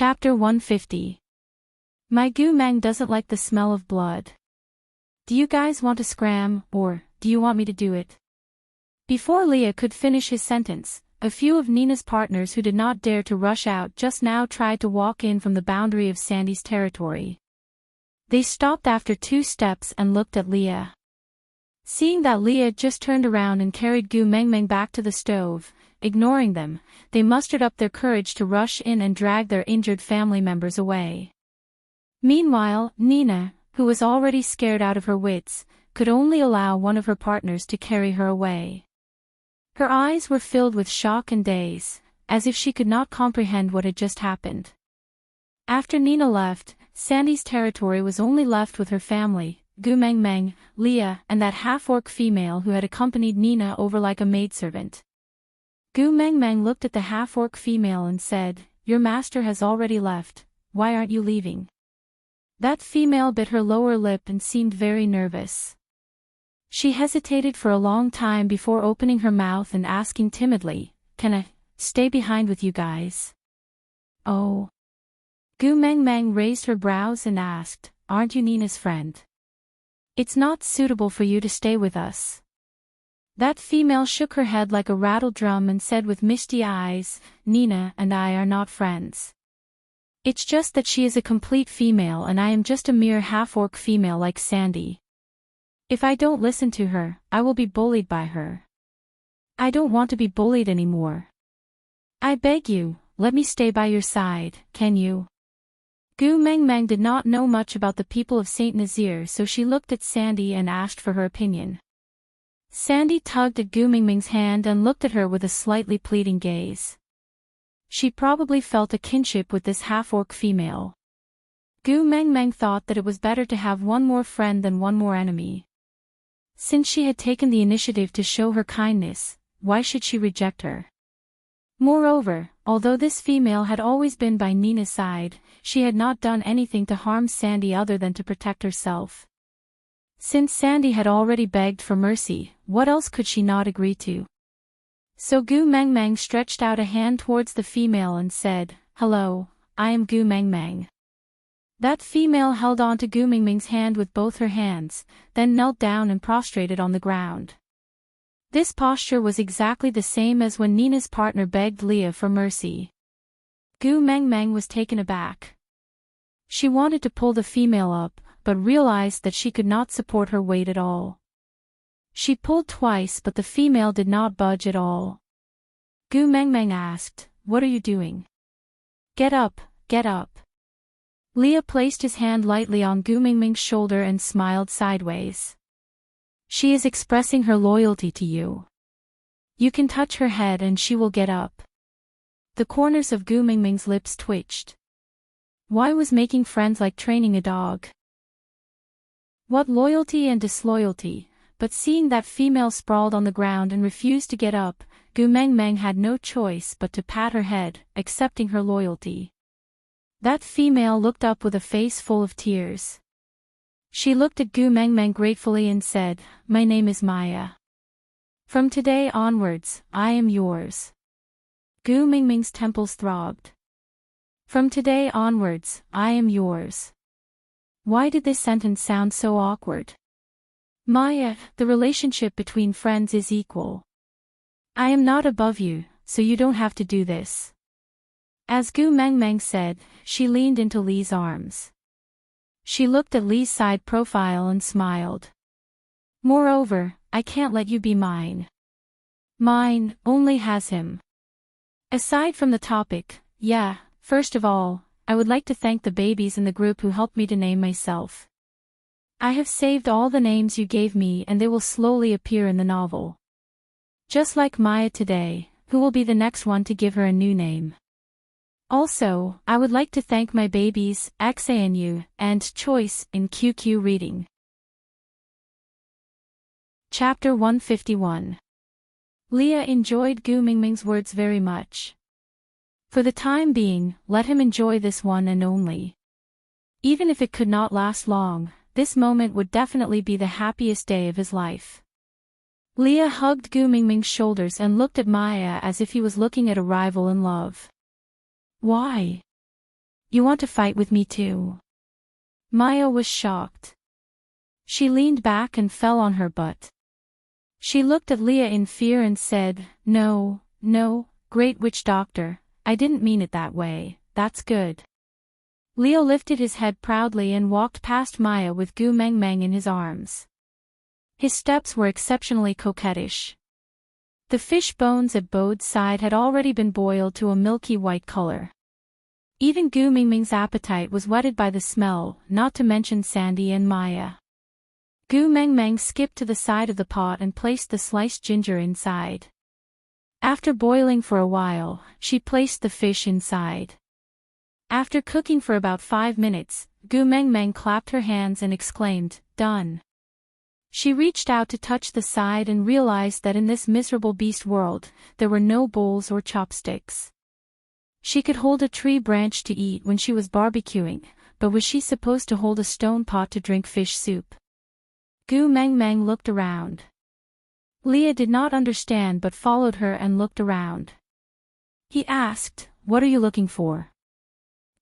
Chapter 150. My goo mang doesn't like the smell of blood. Do you guys want to scram, or do you want me to do it? Before Leah could finish his sentence, a few of Nina's partners who did not dare to rush out just now tried to walk in from the boundary of Sandy's territory. They stopped after 2 steps and looked at Leah. Seeing that Leah just turned around and carried Goo Meng Meng back to the stove, ignoring them, they mustered up their courage to rush in and drag their injured family members away. Meanwhile, Nina, who was already scared out of her wits, could only allow one of her partners to carry her away. Her eyes were filled with shock and daze, as if she could not comprehend what had just happened. After Nina left, Sandy's territory was only left with her family, Goo Meng Meng, Leah, and that half-orc female who had accompanied Nina over like a maidservant. Goo Meng Meng looked at the half-orc female and said, "Your master has already left, why aren't you leaving?" That female bit her lower lip and seemed very nervous. She hesitated for a long time before opening her mouth and asking timidly, "Can I stay behind with you guys?" "Oh." Goo Meng Meng raised her brows and asked, "Aren't you Nina's friend? It's not suitable for you to stay with us." That female shook her head like a rattle drum and said with misty eyes, "Nina and I are not friends. It's just that she is a complete female and I am just a mere half-orc female like Sandy. If I don't listen to her, I will be bullied by her. I don't want to be bullied anymore. I beg you, let me stay by your side, can you?" Goo Meng Meng did not know much about the people of Saint Nazaire, so she looked at Sandy and asked for her opinion. Sandy tugged at Goo Meng Meng's hand and looked at her with a slightly pleading gaze. She probably felt a kinship with this half-orc female. Goo Meng Meng thought that it was better to have one more friend than one more enemy. Since she had taken the initiative to show her kindness, why should she reject her? Moreover, although this female had always been by Nina's side, she had not done anything to harm Sandy other than to protect herself. Since Sandy had already begged for mercy, what else could she not agree to? So Goo Meng Meng stretched out a hand towards the female and said, "Hello, I am Goo Meng Meng." That female held on to Goo Meng Meng's hand with both her hands, then knelt down and prostrated on the ground. This posture was exactly the same as when Nina's partner begged Leah for mercy. Goo Meng Meng was taken aback. She wanted to pull the female up, but realized that she could not support her weight at all. She pulled twice but the female did not budge at all. Goo Meng Meng asked, "What are you doing? Get up, get up." Leah placed his hand lightly on Goo Meng Meng's shoulder and smiled sideways. "She is expressing her loyalty to you. You can touch her head and she will get up." The corners of Goo Meng Meng's lips twitched. Why was making friends like training a dog? What loyalty and disloyalty? But seeing that female sprawled on the ground and refused to get up, Goo Meng Meng had no choice but to pat her head, accepting her loyalty. That female looked up with a face full of tears. She looked at Goo Meng Meng gratefully and said, "My name is Maya. From today onwards, I am yours." Goo Meng Meng's temples throbbed. "From today onwards, I am yours." Why did this sentence sound so awkward? "Maya, the relationship between friends is equal. I am not above you, so you don't have to do this." As Goo Meng Meng said, she leaned into Lee's arms. She looked at Lee's side profile and smiled. "Moreover, I can't let you be mine. Mine only has him." Aside from the topic, first of all, I would like to thank the babies in the group who helped me to name myself. I have saved all the names you gave me and they will slowly appear in the novel. Just like Maya today, who will be the next one to give her a new name. Also, I would like to thank my babies, XANU, and Choice, in QQ Reading. Chapter 151. Leah enjoyed Goo Meng Meng's words very much. For the time being, let him enjoy this one and only. Even if it could not last long, this moment would definitely be the happiest day of his life. Leah hugged Goo Meng Meng's shoulders and looked at Maya as if he was looking at a rival in love. "Why? You want to fight with me too? Maya was shocked. She leaned back and fell on her butt. She looked at Leah in fear and said, No, no, great witch doctor, I didn't mean it that way, that's good. Leo lifted his head proudly and walked past Maya with Gu Meng Meng in his arms. His steps were exceptionally coquettish. The fish bones at Bode's side had already been boiled to a milky white color. Even Gu Mingming's appetite was whetted by the smell, not to mention Sandy and Maya. Gu Meng Meng skipped to the side of the pot and placed the sliced ginger inside. After boiling for a while, she placed the fish inside. After cooking for about 5 minutes, Gu Meng Meng clapped her hands and exclaimed, Done. She reached out to touch the side and realized that in this miserable beast world, there were no bowls or chopsticks. She could hold a tree branch to eat when she was barbecuing, but was she supposed to hold a stone pot to drink fish soup? Gu Meng Meng looked around. Leah did not understand but followed her and looked around. He asked, What are you looking for?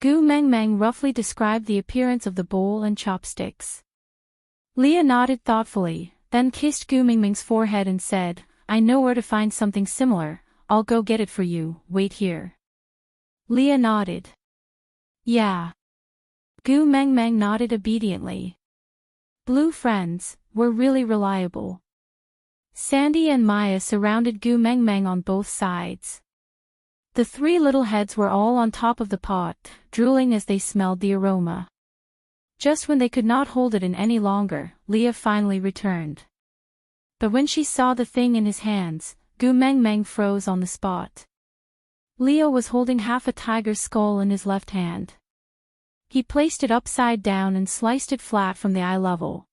Gu Meng Meng roughly described the appearance of the bowl and chopsticks. Leah nodded thoughtfully, then kissed Gu Mingming's forehead and said, I know where to find something similar, I'll go get it for you, wait here. Leah nodded. Yeah. Gu Meng Meng nodded obediently. Blue friends were really reliable. Sandy and Maya surrounded Gu Meng Meng on both sides. The 3 little heads were all on top of the pot, drooling as they smelled the aroma. Just when they could not hold it in any longer, Leah finally returned. But when she saw the thing in his hands, Gu Meng Meng froze on the spot. Leo was holding half a tiger's skull in his left hand. He placed it upside down and sliced it flat from the eye level.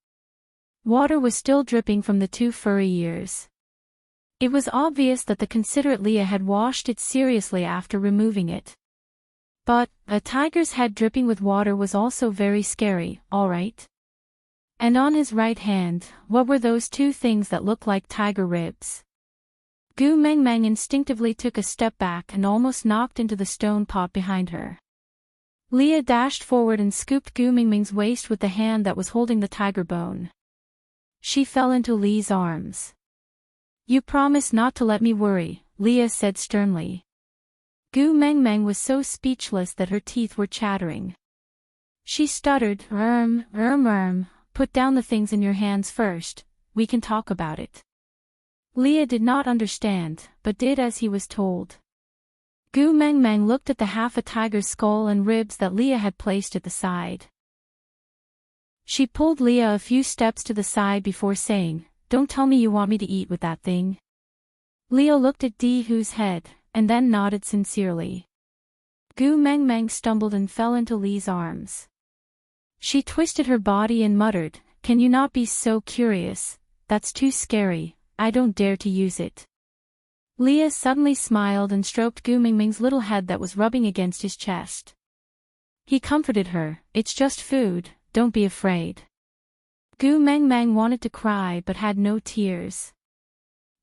Water was still dripping from the 2 furry ears. It was obvious that the considerate Leah had washed it seriously after removing it. But, a tiger's head dripping with water was also very scary, alright? And on his right hand, what were those 2 things that looked like tiger ribs? Gu Meng Meng instinctively took a step back and almost knocked into the stone pot behind her. Leah dashed forward and scooped Gu Mingming's waist with the hand that was holding the tiger bone. She fell into Lee's arms. You promise not to let me worry, Leah said sternly. Gu Meng Meng was so speechless that her teeth were chattering. She stuttered, put down the things in your hands first, we can talk about it. Leah did not understand, but did as he was told. Gu Meng Meng looked at the half a tiger's skull and ribs that Leah had placed at the side. She pulled Leah a few steps to the side before saying, Don't tell me you want me to eat with that thing. Leo looked at Di Hu's head, and then nodded sincerely. Gu Meng Meng stumbled and fell into Lee's arms. She twisted her body and muttered, Can you not be so curious? That's too scary, I don't dare to use it. Leah suddenly smiled and stroked Gu Mingming's little head that was rubbing against his chest. He comforted her, It's just food, don't be afraid. Gu Meng Meng wanted to cry but had no tears.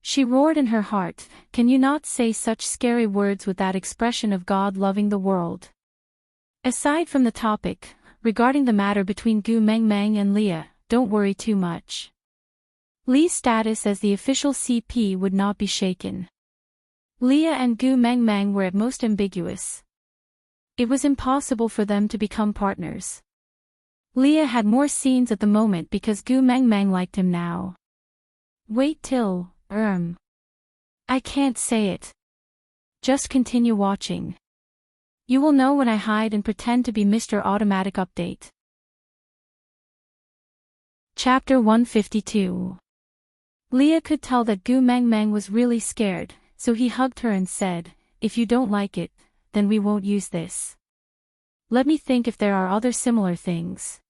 She roared in her heart, Can you not say such scary words with that expression of God loving the world? Aside from the topic, regarding the matter between Gu Meng Meng and Leah, don't worry too much. Lee's status as the official CP would not be shaken. Leah and Gu Meng Meng were at most ambiguous. It was impossible for them to become partners. Leah had more scenes at the moment because Gu Meng Meng liked him now. Wait till, I can't say it. Just continue watching. You will know when I hide and pretend to be Mr. Automatic Update. Chapter 152. Leah could tell that Gu Meng Meng was really scared, so he hugged her and said, If you don't like it, then we won't use this. Let me think if there are other similar things.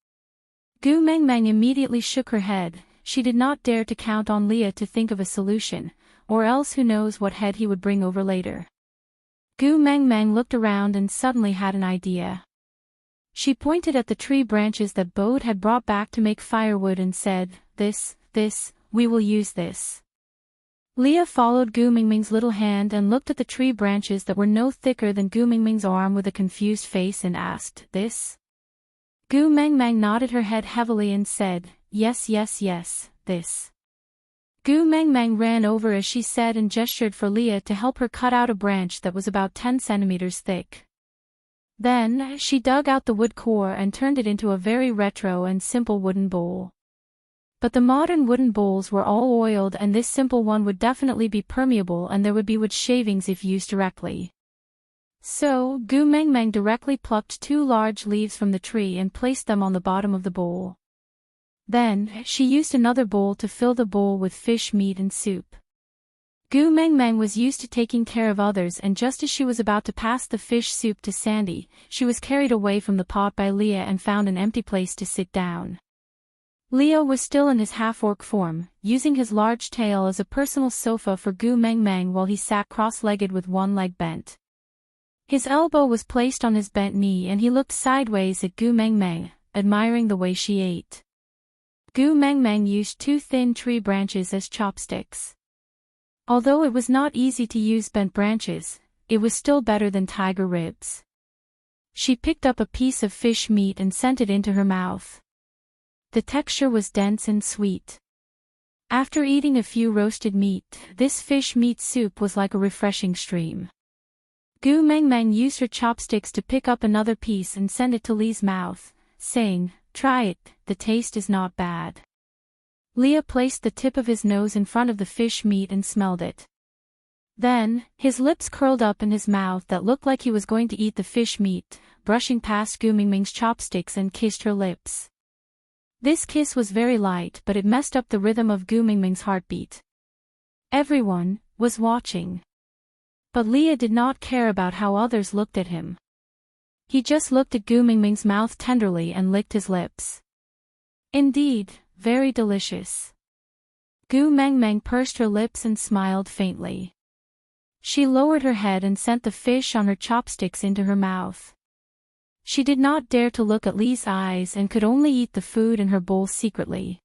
Gu Meng Meng immediately shook her head. She did not dare to count on Leah to think of a solution, or else who knows what head he would bring over later. Gu Meng Meng looked around and suddenly had an idea. She pointed at the tree branches that Bode had brought back to make firewood and said, This, we will use this. Leah followed Gu Mingming's little hand and looked at the tree branches that were no thicker than Gu Mingming's arm with a confused face and asked, "This?" Gu Mengmeng nodded her head heavily and said, "Yes, yes, yes, this." Gu Mengmeng ran over as she said and gestured for Leah to help her cut out a branch that was about 10 centimeters thick. Then, she dug out the wood core and turned it into a very retro and simple wooden bowl. But the modern wooden bowls were all oiled, and this simple one would definitely be permeable and there would be wood shavings if used directly. So, Gu Mengmeng directly plucked 2 large leaves from the tree and placed them on the bottom of the bowl. Then, she used another bowl to fill the bowl with fish meat and soup. Gu Mengmeng was used to taking care of others, and just as she was about to pass the fish soup to Sandy, she was carried away from the pot by Leah and found an empty place to sit down. Leah was still in his half-orc form, using his large tail as a personal sofa for Gu Mengmeng while he sat cross-legged with one leg bent. His elbow was placed on his bent knee and he looked sideways at Gu Mengmeng, admiring the way she ate. Gu Mengmeng used 2 thin tree branches as chopsticks. Although it was not easy to use bent branches, it was still better than tiger ribs. She picked up a piece of fish meat and sent it into her mouth. The texture was dense and sweet. After eating a few roasted meat, this fish meat soup was like a refreshing stream. Gu Mengmeng used her chopsticks to pick up another piece and send it to Li's mouth, saying, "Try it, the taste is not bad." Leah placed the tip of his nose in front of the fish meat and smelled it. Then, his lips curled up in his mouth that looked like he was going to eat the fish meat, brushing past Gu Mingming's chopsticks and kissed her lips. This kiss was very light, but it messed up the rhythm of Gu Mingming's heartbeat. Everyone was watching. But Leah did not care about how others looked at him. He just looked at Gu Mingming's mouth tenderly and licked his lips. Indeed, very delicious. Gu Mengmeng pursed her lips and smiled faintly. She lowered her head and sent the fish on her chopsticks into her mouth. She did not dare to look at Li's eyes and could only eat the food in her bowl secretly.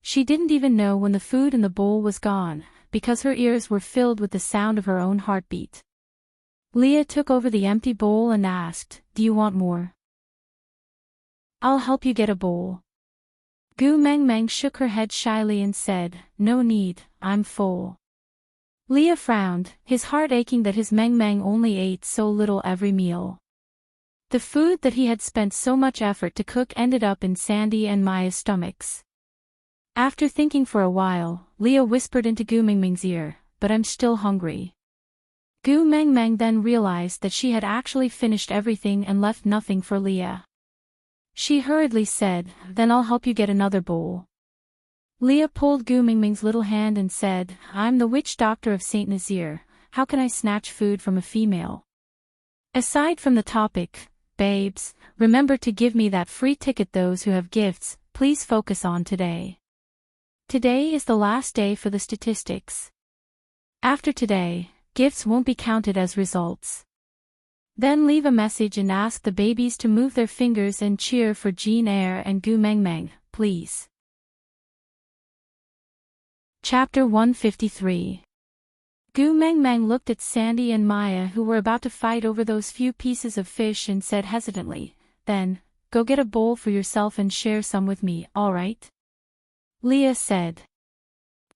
She didn't even know when the food in the bowl was gone, because her ears were filled with the sound of her own heartbeat. Leah took over the empty bowl and asked, "Do you want more?" "I'll help you get a bowl." Gu Mengmeng shook her head shyly and said, "No need, I'm full." Leah frowned, his heart aching that his Mengmeng only ate so little every meal. The food that he had spent so much effort to cook ended up in Sandy and Maya's stomachs. After thinking for a while, Leah whispered into Gu Mingming's ear, "But I'm still hungry." Gu Mengmeng then realized that she had actually finished everything and left nothing for Leah. She hurriedly said, "Then I'll help you get another bowl." Leah pulled Gu Mingming's little hand and said, "I'm the witch doctor of Saint Nazir, how can I snatch food from a female? Aside from the topic, babes, remember to give me that free ticket. Those who have gifts, please focus on today. Today is the last day for the statistics. After today, gifts won't be counted as results. Then leave a message and ask the babies to move their fingers and cheer for Jean Eyre and Gu Mengmeng, please." Chapter 153. Gu Mengmeng looked at Sandy and Maya, who were about to fight over those few pieces of fish, and said hesitantly, "Then, go get a bowl for yourself and share some with me, all right?" Leah said.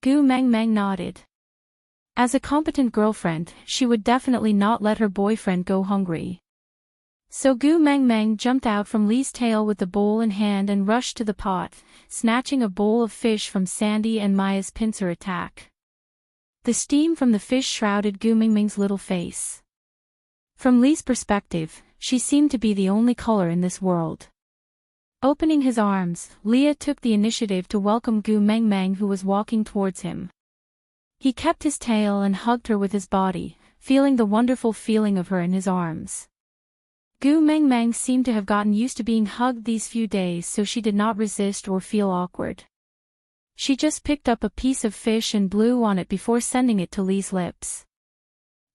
Gu Mengmeng nodded. As a competent girlfriend, she would definitely not let her boyfriend go hungry. So Gu Mengmeng jumped out from Li's tail with the bowl in hand and rushed to the pot, snatching a bowl of fish from Sandy and Maya's pincer attack. The steam from the fish shrouded Gu Mingming's little face. From Li's perspective, she seemed to be the only color in this world. Opening his arms, Leah took the initiative to welcome Gu Mengmeng, who was walking towards him. He kept his tail and hugged her with his body, feeling the wonderful feeling of her in his arms. Gu Mengmeng seemed to have gotten used to being hugged these few days, so she did not resist or feel awkward. She just picked up a piece of fish and blew on it before sending it to Li's lips.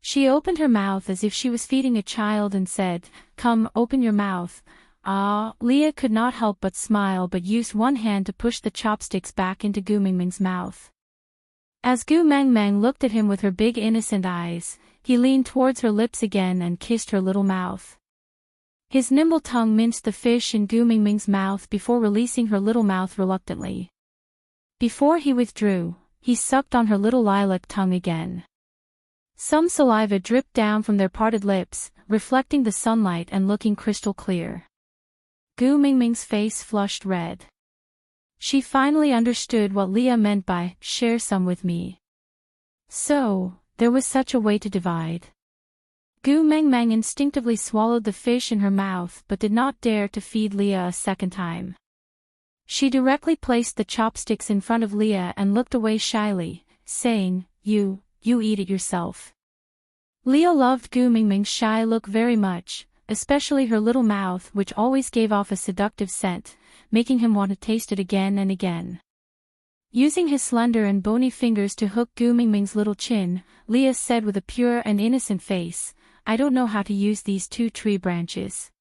She opened her mouth as if she was feeding a child and said, "Come, open your mouth." Leah could not help but smile, but used one hand to push the chopsticks back into Gu Mingming's mouth. As Gu Mang Mang looked at him with her big innocent eyes, he leaned towards her lips again and kissed her little mouth. His nimble tongue minced the fish in Gu Mingming's mouth before releasing her little mouth reluctantly. Before he withdrew, he sucked on her little lilac tongue again. Some saliva dripped down from their parted lips, reflecting the sunlight and looking crystal clear. Gu Mingming's face flushed red. She finally understood what Leah meant by, "Share some with me." So, there was such a way to divide. Gu Mengmeng instinctively swallowed the fish in her mouth but did not dare to feed Leah a second time. She directly placed the chopsticks in front of Leah and looked away shyly, saying, You eat it yourself." Leah loved Gu Mingming's shy look very much, especially her little mouth which always gave off a seductive scent, making him want to taste it again and again. Using his slender and bony fingers to hook Gu Mingming's little chin, Leah said with a pure and innocent face, "I don't know how to use these 2 tree branches."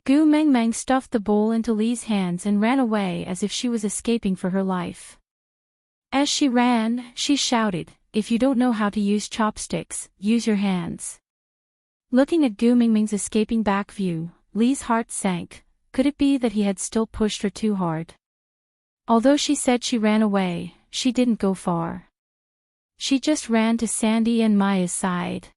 Gu Mengmeng stuffed the bowl into Lee's hands and ran away as if she was escaping for her life. As she ran, she shouted, "If you don't know how to use chopsticks, use your hands." Looking at Gu Mingming's escaping back view, Lee's heart sank. Could it be that he had still pushed her too hard? Although she said she ran away, she didn't go far. She just ran to Sandy and Maya's side.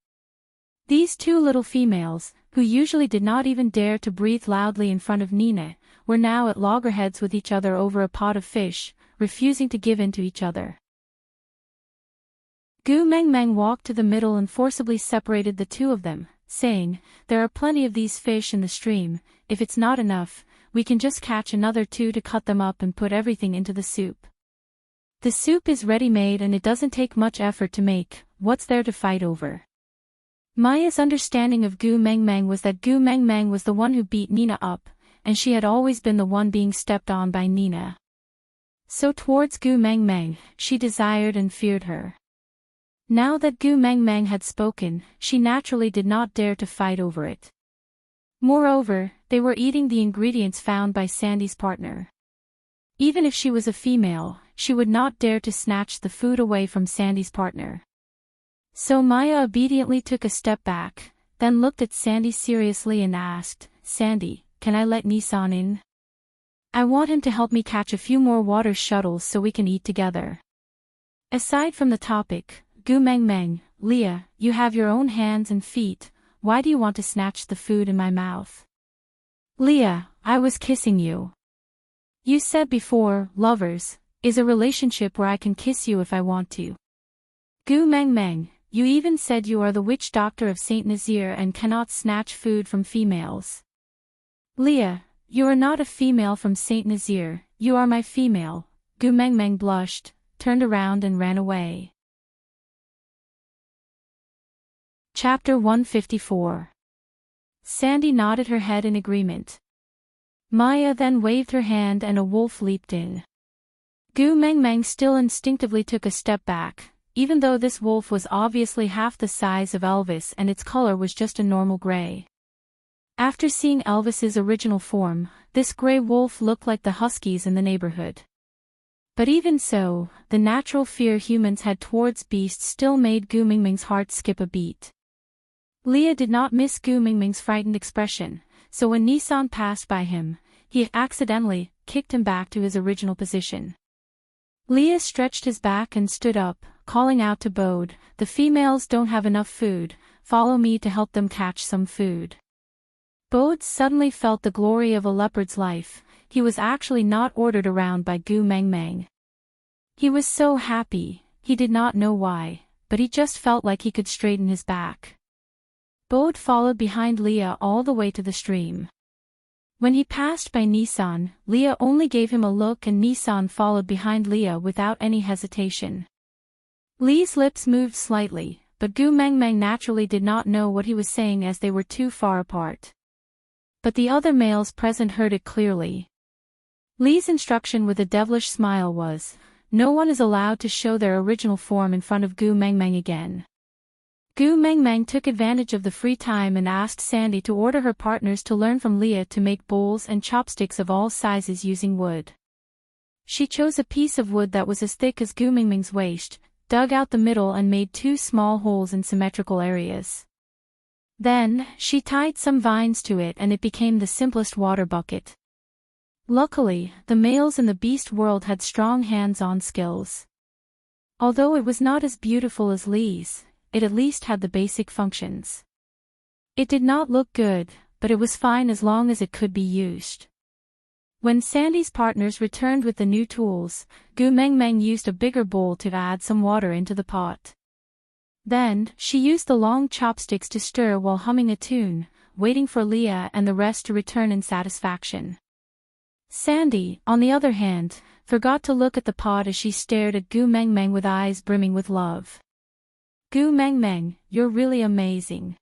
These 2 little females, who usually did not even dare to breathe loudly in front of Nina, were now at loggerheads with each other over a pot of fish, refusing to give in to each other. Gu Mengmeng walked to the middle and forcibly separated the 2 of them, saying, "There are plenty of these fish in the stream. If it's not enough, we can just catch another 2 to cut them up and put everything into the soup. The soup is ready-made and it doesn't take much effort to make. What's there to fight over?" Maya's understanding of Gu Mengmeng was that Gu Mengmeng was the one who beat Nina up, and she had always been the one being stepped on by Nina. So towards Gu Mengmeng, she desired and feared her. Now that Gu Mengmeng had spoken, she naturally did not dare to fight over it. Moreover, they were eating the ingredients found by Sandy's partner. Even if she was a female, she would not dare to snatch the food away from Sandy's partner. So Maya obediently took a step back, then looked at Sandy seriously and asked, "Sandy, can I let Nissan in? I want him to help me catch a few more water shuttles so we can eat together." Aside from the topic, Gu Mengmeng, "Leah, you have your own hands and feet, why do you want to snatch the food in my mouth?" "Leah, I was kissing you. You said before, lovers, is a relationship where I can kiss you if I want to. Gu Mengmeng, you even said you are the witch doctor of Saint Nazir and cannot snatch food from females." "Leah, you are not a female from Saint Nazir, you are my female." Gu Mengmeng blushed, turned around and ran away. Chapter 154. Sandy nodded her head in agreement. Maya then waved her hand and a wolf leaped in. Gu Mengmeng still instinctively took a step back, even though this wolf was obviously half the size of Elvis and its color was just a normal gray. After seeing Elvis's original form, this gray wolf looked like the huskies in the neighborhood. But even so, the natural fear humans had towards beasts still made Gu Mingming's heart skip a beat. Leah did not miss Gu Mingming's frightened expression, so when Nissan passed by him, he accidentally kicked him back to his original position. Leah stretched his back and stood up, calling out to Bode, "The females don't have enough food, follow me to help them catch some food." Bode suddenly felt the glory of a leopard's life. He was actually not ordered around by Gu Mengmeng. He was so happy, he did not know why, but he just felt like he could straighten his back. Bode followed behind Leah all the way to the stream. When he passed by Nissan, Leah only gave him a look and Nissan followed behind Leah without any hesitation. Lee's lips moved slightly, but Gu Mengmeng naturally did not know what he was saying as they were too far apart. But the other males present heard it clearly. Lee's instruction with a devilish smile was, "No one is allowed to show their original form in front of Gu Mengmeng again." Gu Mengmeng took advantage of the free time and asked Sandy to order her partners to learn from Leah to make bowls and chopsticks of all sizes using wood. She chose a piece of wood that was as thick as Gu Mingming's waist, dug out the middle and made 2 small holes in symmetrical areas. Then, she tied some vines to it and it became the simplest water bucket. Luckily, the males in the beast world had strong hands-on skills. Although it was not as beautiful as Lee's, it at least had the basic functions. It did not look good, but it was fine as long as it could be used. When Sandy's partners returned with the new tools, Gu Meng Meng used a bigger bowl to add some water into the pot. Then, she used the long chopsticks to stir while humming a tune, waiting for Leah and the rest to return in satisfaction. Sandy, on the other hand, forgot to look at the pot as she stared at Gu Meng Meng with eyes brimming with love. Gu Meng Meng, you're really amazing.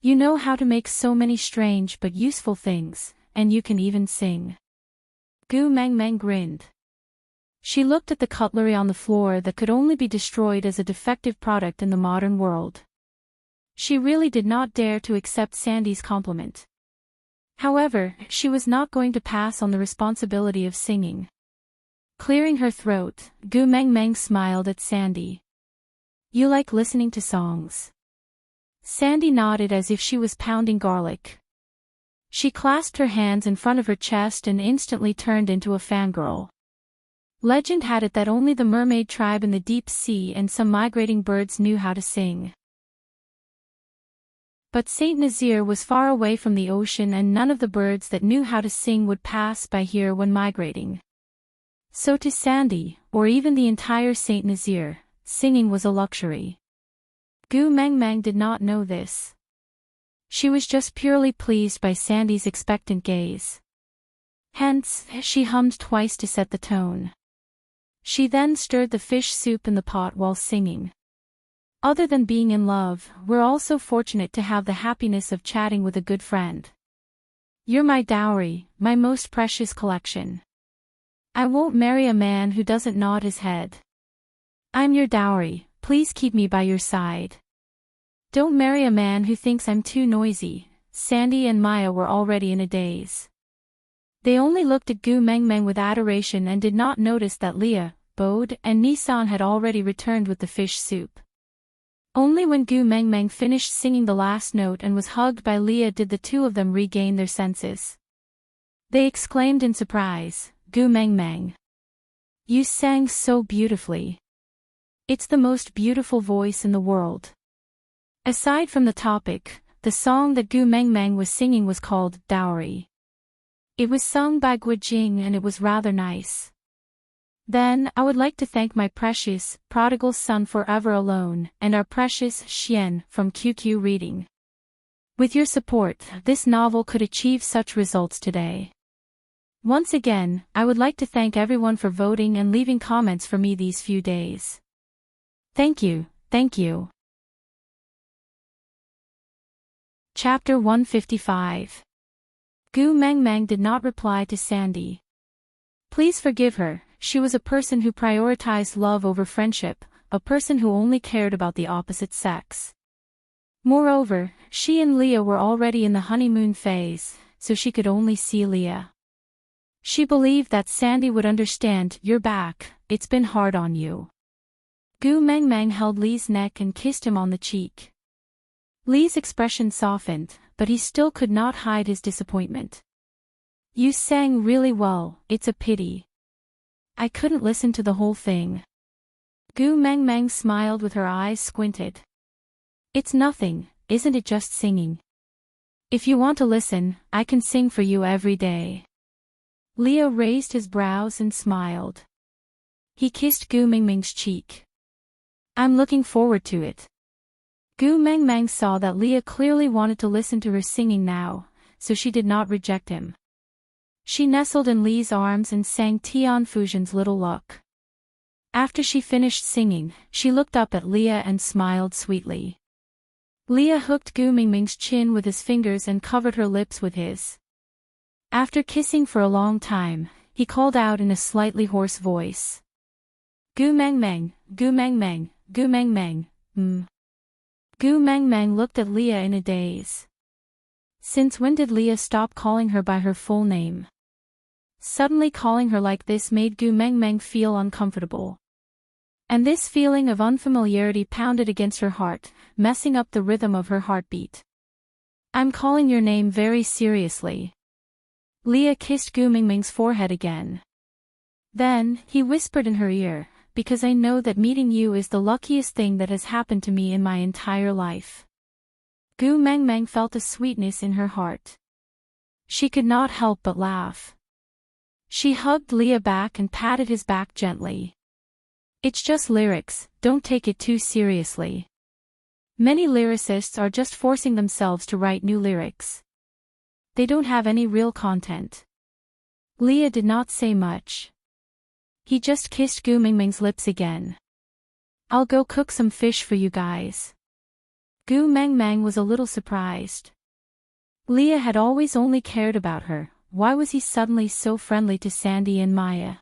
You know how to make so many strange but useful things, and you can even sing. Gu Meng Meng grinned. She looked at the cutlery on the floor that could only be destroyed as a defective product in the modern world. She really did not dare to accept Sandy's compliment. However, she was not going to pass on the responsibility of singing. Clearing her throat, Gu Meng Meng smiled at Sandy. You like listening to songs? Sandy nodded as if she was pounding garlic. She clasped her hands in front of her chest and instantly turned into a fangirl. Legend had it that only the mermaid tribe in the deep sea and some migrating birds knew how to sing. But Saint Nazaire was far away from the ocean and none of the birds that knew how to sing would pass by here when migrating. So to Sandy, or even the entire Saint Nazaire, singing was a luxury. Gu Meng Meng did not know this. She was just purely pleased by Sandy's expectant gaze. Hence, she hummed twice to set the tone. She then stirred the fish soup in the pot while singing. Other than being in love, we're also fortunate to have the happiness of chatting with a good friend. You're my dowry, my most precious collection. I won't marry a man who doesn't nod his head. I'm your dowry, please keep me by your side. Don't marry a man who thinks I'm too noisy. Sandy and Maya were already in a daze. They only looked at Gu Meng Meng with adoration and did not notice that Leah, Bode, and Nissan had already returned with the fish soup. Only when Gu Meng Meng finished singing the last note and was hugged by Leah did the two of them regain their senses. They exclaimed in surprise, Gu Meng Meng. You sang so beautifully. It's the most beautiful voice in the world. Aside from the topic, the song that Gu Meng Meng was singing was called Dowry. It was sung by Gui Jing and it was rather nice. Then, I would like to thank my precious, prodigal son Forever Alone, and our precious Xian from QQ Reading. With your support, this novel could achieve such results today. Once again, I would like to thank everyone for voting and leaving comments for me these few days. Thank you, thank you. Chapter 155. Gu Meng Meng did not reply to Sandy. Please forgive her, she was a person who prioritized love over friendship, a person who only cared about the opposite sex. Moreover, she and Leah were already in the honeymoon phase, so she could only see Leah. She believed that Sandy would understand. You're back, it's been hard on you. Gu Meng Meng held Lee's neck and kissed him on the cheek. Lee's expression softened, but he still could not hide his disappointment. You sang really well, it's a pity. I couldn't listen to the whole thing. Gu Meng Meng smiled with her eyes squinted. It's nothing, isn't it just singing? If you want to listen, I can sing for you every day. Leo raised his brows and smiled. He kissed Gu Meng Meng's cheek. I'm looking forward to it. Gu Meng Meng saw that Leah clearly wanted to listen to her singing now, so she did not reject him. She nestled in Lee's arms and sang Tian Fujian's Little Luck. After she finished singing, she looked up at Leah and smiled sweetly. Leah hooked Gu Meng Meng's chin with his fingers and covered her lips with his. After kissing for a long time, he called out in a slightly hoarse voice. Gu Meng Meng, Gu Meng Meng, Gu Meng Meng, Gu Meng Meng looked at Leah in a daze. Since when did Leah stop calling her by her full name? Suddenly calling her like this made Gu Meng Meng feel uncomfortable. And this feeling of unfamiliarity pounded against her heart, messing up the rhythm of her heartbeat. I'm calling your name very seriously. Leah kissed Gu Mingming's forehead again. Then, he whispered in her ear, because I know that meeting you is the luckiest thing that has happened to me in my entire life. Gu Mengmeng felt a sweetness in her heart. She could not help but laugh. She hugged Leah back and patted his back gently. It's just lyrics, don't take it too seriously. Many lyricists are just forcing themselves to write new lyrics. They don't have any real content. Leah did not say much. He just kissed Gu Mingming's lips again. I'll go cook some fish for you guys. Gu Mengmeng was a little surprised. Leah had always only cared about her, why was he suddenly so friendly to Sandy and Maya?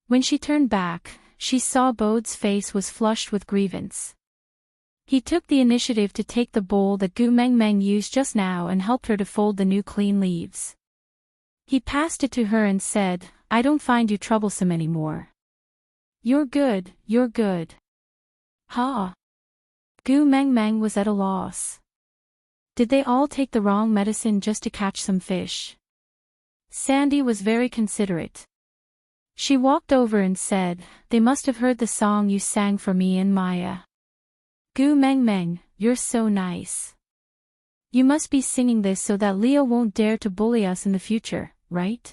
When she turned back, she saw Bode's face was flushed with grievance. He took the initiative to take the bowl that Gu Mengmeng used just now and helped her to fold the new clean leaves. He passed it to her and said, I don't find you troublesome anymore. You're good, you're good. Ha! Gu Mengmeng was at a loss. Did they all take the wrong medicine just to catch some fish? Sandy was very considerate. She walked over and said, they must have heard the song you sang for me and Maya. Gu Mengmeng, you're so nice. You must be singing this so that Leah won't dare to bully us in the future, right?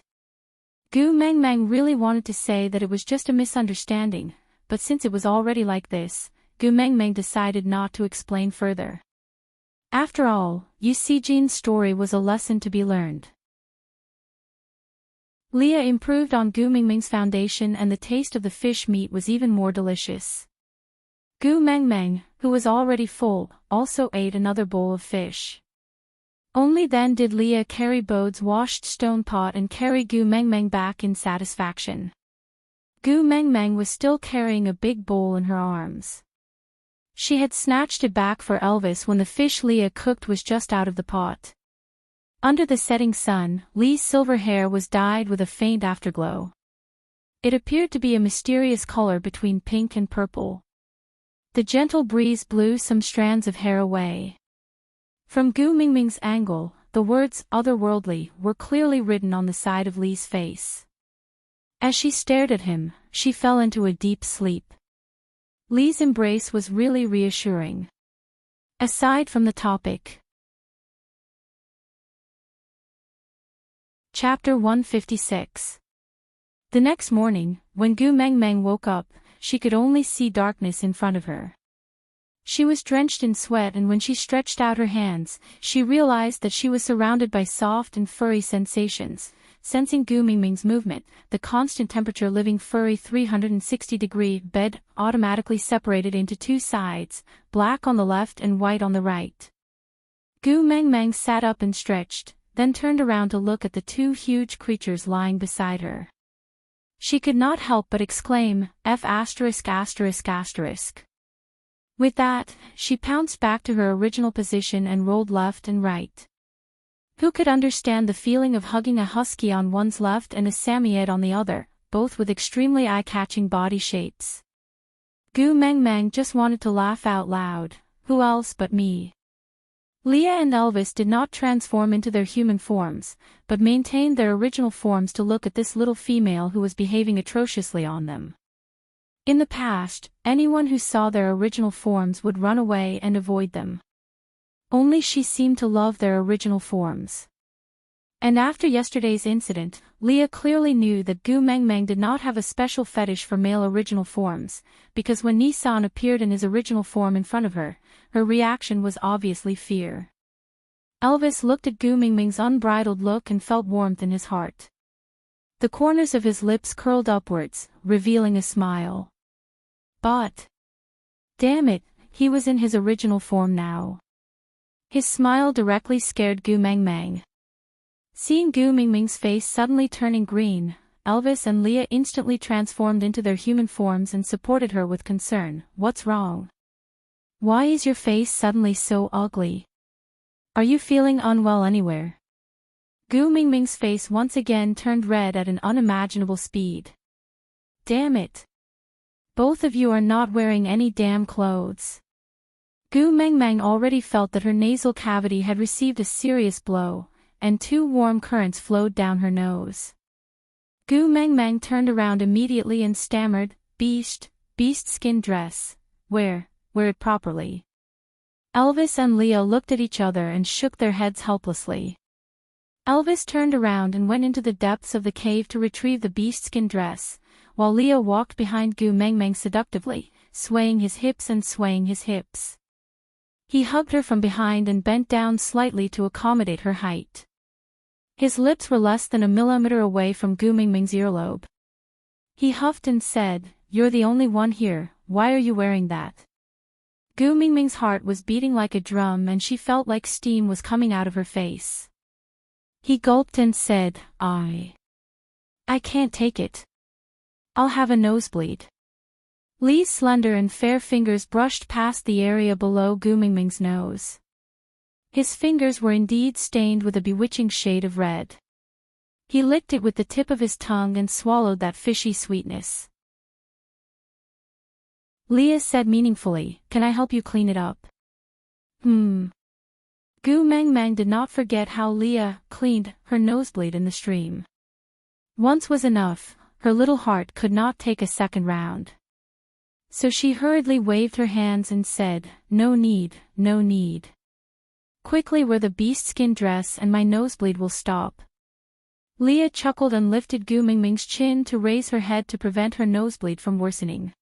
Gu Mengmeng really wanted to say that it was just a misunderstanding, but since it was already like this, Gu Mengmeng decided not to explain further. After all, Yu Sijin's story was a lesson to be learned. Leah improved on Gu Mingming's foundation and the taste of the fish meat was even more delicious. Gu Mengmeng, who was already full, also ate another bowl of fish. Only then did Leah carry Bode's washed stone pot and carry Gu Mengmeng back in satisfaction. Gu Mengmeng was still carrying a big bowl in her arms. She had snatched it back for Elvis when the fish Leah cooked was just out of the pot. Under the setting sun, Lee's silver hair was dyed with a faint afterglow. It appeared to be a mysterious color between pink and purple. The gentle breeze blew some strands of hair away. From Gu Mingming's angle, the words otherworldly were clearly written on the side of Lee's face. As she stared at him, she fell into a deep sleep. Lee's embrace was really reassuring. Aside from the topic. Chapter 156. The next morning, when Gu Mengmeng woke up, she could only see darkness in front of her. She was drenched in sweat and when she stretched out her hands, she realized that she was surrounded by soft and furry sensations. Sensing Gu Mingming's movement, the constant temperature living furry 360-degree bed automatically separated into two sides, black on the left and white on the right. Gu Mengmeng sat up and stretched, then turned around to look at the two huge creatures lying beside her. She could not help but exclaim, F********. With that, she pounced back to her original position and rolled left and right. Who could understand the feeling of hugging a husky on one's left and a Samoyed on the other, both with extremely eye-catching body shapes? Gu Mengmeng just wanted to laugh out loud, who else but me? Leah and Elvis did not transform into their human forms, but maintained their original forms to look at this little female who was behaving atrociously on them. In the past, anyone who saw their original forms would run away and avoid them. Only she seemed to love their original forms. And after yesterday's incident, Leah clearly knew that Gu Mengmeng did not have a special fetish for male original forms, because when Nissan appeared in his original form in front of her, her reaction was obviously fear. Elvis looked at Gu Mingming's unbridled look and felt warmth in his heart. The corners of his lips curled upwards, revealing a smile. But, damn it, he was in his original form now. His smile directly scared Gu Mengmeng. Seeing Gu Mingming's face suddenly turning green, Elvis and Leah instantly transformed into their human forms and supported her with concern. What's wrong? Why is your face suddenly so ugly? Are you feeling unwell anywhere? Gu Mingming's face once again turned red at an unimaginable speed. Damn it! both of you are not wearing any damn clothes. Gu Mengmeng already felt that her nasal cavity had received a serious blow, and 2 warm currents flowed down her nose. Gu Mengmeng turned around immediately and stammered, beast skin dress, wear it properly. Elvis and Leah looked at each other and shook their heads helplessly. Elvis turned around and went into the depths of the cave to retrieve the beast-skin dress, while Leah walked behind Gu Mengmeng seductively, swaying his hips and swaying his hips. He hugged her from behind and bent down slightly to accommodate her height. His lips were less than a millimeter away from Gu Mengmeng's earlobe. He huffed and said, "You're the only one here, why are you wearing that?" Gu Mengmeng's heart was beating like a drum and she felt like steam was coming out of her face. He gulped and said, I can't take it. I'll have a nosebleed." Lee's slender and fair fingers brushed past the area below Gu Mengmeng's nose. His fingers were indeed stained with a bewitching shade of red. He licked it with the tip of his tongue and swallowed that fishy sweetness. Leah said meaningfully, "Can I help you clean it up?" Gu Mengmeng did not forget how Leah cleaned her nosebleed in the stream. Once was enough, her little heart could not take a second round. So she hurriedly waved her hands and said, "No need, no need. Quickly wear the beast-skin dress and my nosebleed will stop." Leah chuckled and lifted Gu Mengmeng's chin to raise her head to prevent her nosebleed from worsening.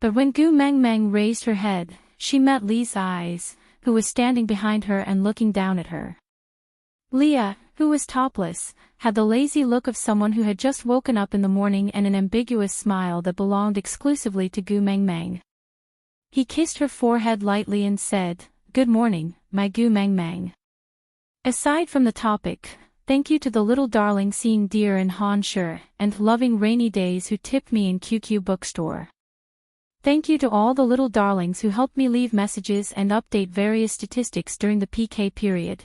But when Gu Mengmeng raised her head, she met Lee's eyes, who was standing behind her and looking down at her. Leah, who was topless, had the lazy look of someone who had just woken up in the morning and an ambiguous smile that belonged exclusively to Gu Mengmeng. He kissed her forehead lightly and said, "Good morning, my Gu Mengmeng. Aside from the topic, thank you to the little darling seeing deer in Han Shi and loving rainy days who tipped me in QQ bookstore. Thank you to all the little darlings who helped me leave messages and update various statistics during the PK period.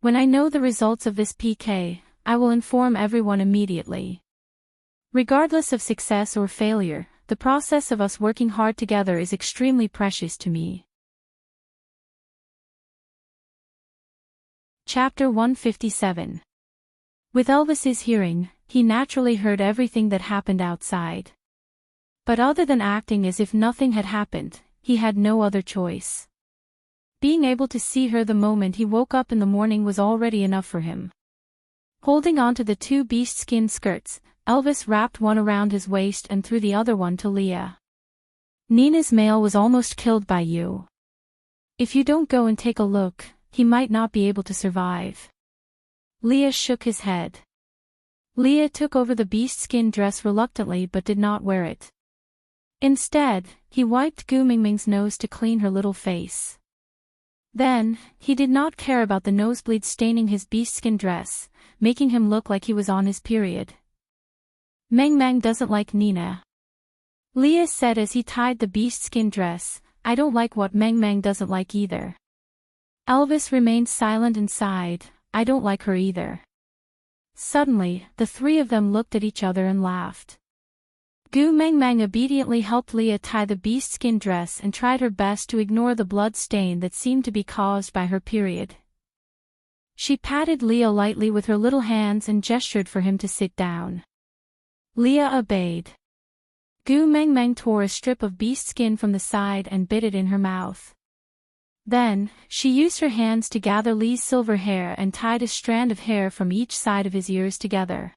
When I know the results of this PK, I will inform everyone immediately. Regardless of success or failure, the process of us working hard together is extremely precious to me." Chapter 157. With Elvis's hearing, he naturally heard everything that happened outside. But other than acting as if nothing had happened, he had no other choice. Being able to see her the moment he woke up in the morning was already enough for him. Holding on to the 2 beast-skin skirts, Elvis wrapped one around his waist and threw the other one to Leah. "Nina's male was almost killed by you. If you don't go and take a look, he might not be able to survive." Leah shook his head. Leah took over the beast-skin dress reluctantly but did not wear it. Instead, he wiped Gu Mengmeng's nose to clean her little face. Then, he did not care about the nosebleed staining his beast-skin dress, making him look like he was on his period. "Mengmeng doesn't like Nina," Leah said as he tied the beast-skin dress. "I don't like what Mengmeng doesn't like either." Elvis remained silent and sighed, "I don't like her either." Suddenly, the 3 of them looked at each other and laughed. Gu Mengmeng obediently helped Leah tie the beast-skin dress and tried her best to ignore the blood stain that seemed to be caused by her period. She patted Leah lightly with her little hands and gestured for him to sit down. Leah obeyed. Gu Mengmeng tore a strip of beast skin from the side and bit it in her mouth. Then, she used her hands to gather Lee's silver hair and tied a strand of hair from each side of his ears together.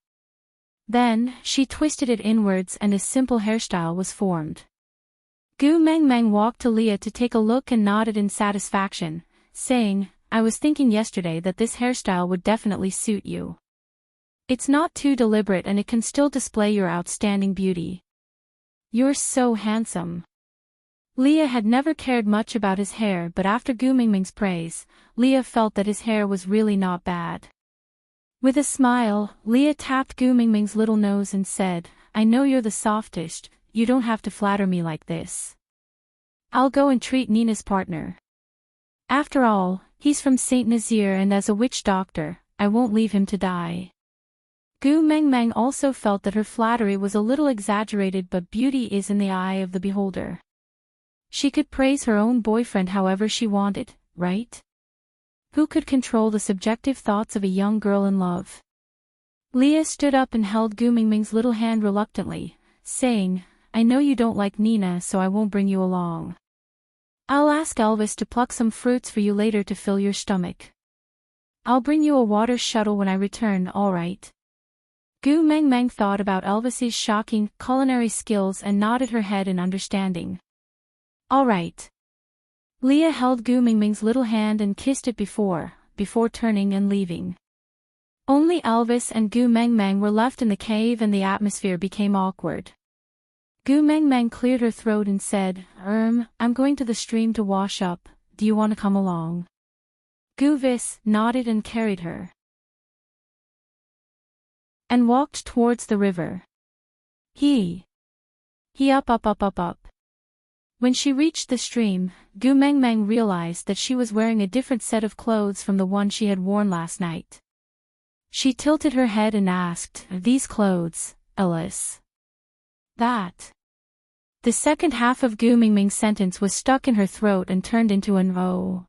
Then, she twisted it inwards and a simple hairstyle was formed. Gu Mengmeng walked to Leah to take a look and nodded in satisfaction, saying, "I was thinking yesterday that this hairstyle would definitely suit you. It's not too deliberate and it can still display your outstanding beauty. You're so handsome." Leah had never cared much about his hair, but after Gu Mengmeng's praise, Leah felt that his hair was really not bad. With a smile, Leah tapped Gu Mengmeng's little nose and said, "I know you're the softest, you don't have to flatter me like this. I'll go and treat Nina's partner. After all, he's from Saint Nazaire and as a witch doctor, I won't leave him to die." Gu Mengmeng also felt that her flattery was a little exaggerated, but beauty is in the eye of the beholder. She could praise her own boyfriend however she wanted, right? Who could control the subjective thoughts of a young girl in love? Leah stood up and held Gu Mengmeng's little hand reluctantly, saying, I know you don't like Nina, so I won't bring you along. I'll ask Elvis to pluck some fruits for you later to fill your stomach. I'll bring you a water shuttle when I return, alright? Gu Mengmeng thought about Elvis's shocking culinary skills and nodded her head in understanding. Alright. Leah held Gu Mengmeng's little hand and kissed it before turning and leaving. Only Elvis and Gu Mengmeng were left in the cave and the atmosphere became awkward. Gu Mengmeng cleared her throat and said, I'm going to the stream to wash up, do you want to come along? Gu Vis nodded and carried her. And walked towards the river. He up. When she reached the stream, Gu Mengmeng realized that she was wearing a different set of clothes from the one she had worn last night. She tilted her head and asked, These clothes, Alice? That. The second half of Gu Mengmeng's sentence was stuck in her throat and turned into an O.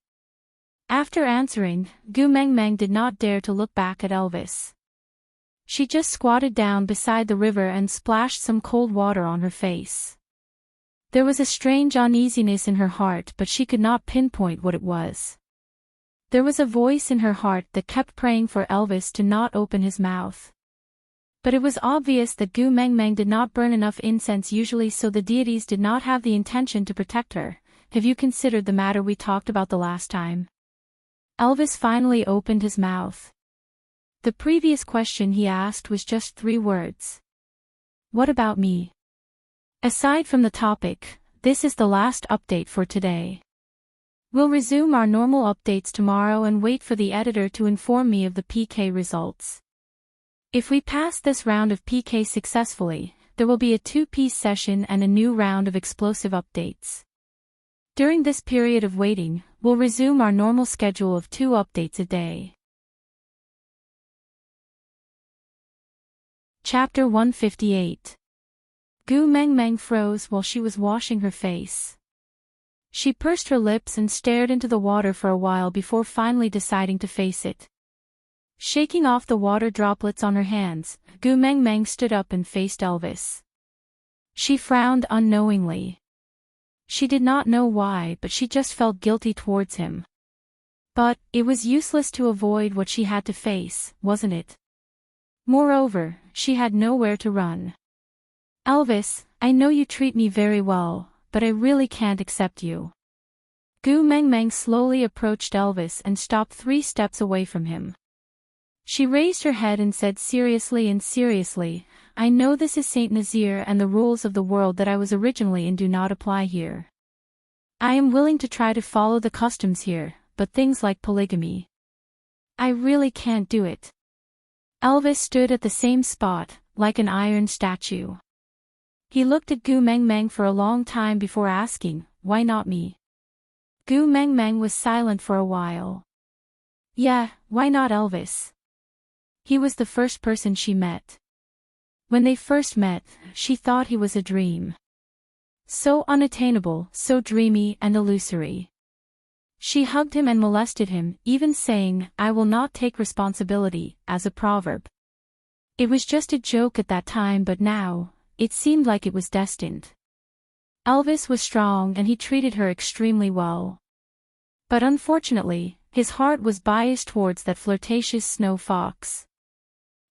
After answering, Gu Mengmeng did not dare to look back at Elvis. She just squatted down beside the river and splashed some cold water on her face. There was a strange uneasiness in her heart, but she could not pinpoint what it was. There was a voice in her heart that kept praying for Elvis to not open his mouth. But it was obvious that Gu Mengmeng did not burn enough incense usually, so the deities did not have the intention to protect her. Have you considered the matter we talked about the last time? Elvis finally opened his mouth. The previous question he asked was just 3 words. What about me? Aside from the topic, this is the last update for today. We'll resume our normal updates tomorrow and wait for the editor to inform me of the PK results. If we pass this round of PK successfully, there will be a 2-piece session and a new round of explosive updates. During this period of waiting, we'll resume our normal schedule of 2 updates a day. Chapter 158. Gu Mengmeng froze while she was washing her face. She pursed her lips and stared into the water for a while before finally deciding to face it. Shaking off the water droplets on her hands, Gu Mengmeng stood up and faced Elvis. She frowned unknowingly. She did not know why, but she just felt guilty towards him. But it was useless to avoid what she had to face, wasn't it? Moreover, she had nowhere to run. Elvis, I know you treat me very well, but I really can't accept you. Gu Mengmeng slowly approached Elvis and stopped 3 steps away from him. She raised her head and said seriously, I know this is Saint Nazir and the rules of the world that I was originally in do not apply here. I am willing to try to follow the customs here, but things like polygamy. I really can't do it. Elvis stood at the same spot, like an iron statue. He looked at Gu Mengmeng for a long time before asking, why not me? Gu Mengmeng was silent for a while. Yeah, why not Elvis? He was the first person she met. When they first met, she thought he was a dream. So unattainable, so dreamy and illusory. She hugged him and molested him, even saying, I will not take responsibility, as a proverb. It was just a joke at that time, but now, it seemed like it was destined. Elvis was strong and he treated her extremely well. But unfortunately, his heart was biased towards that flirtatious snow fox.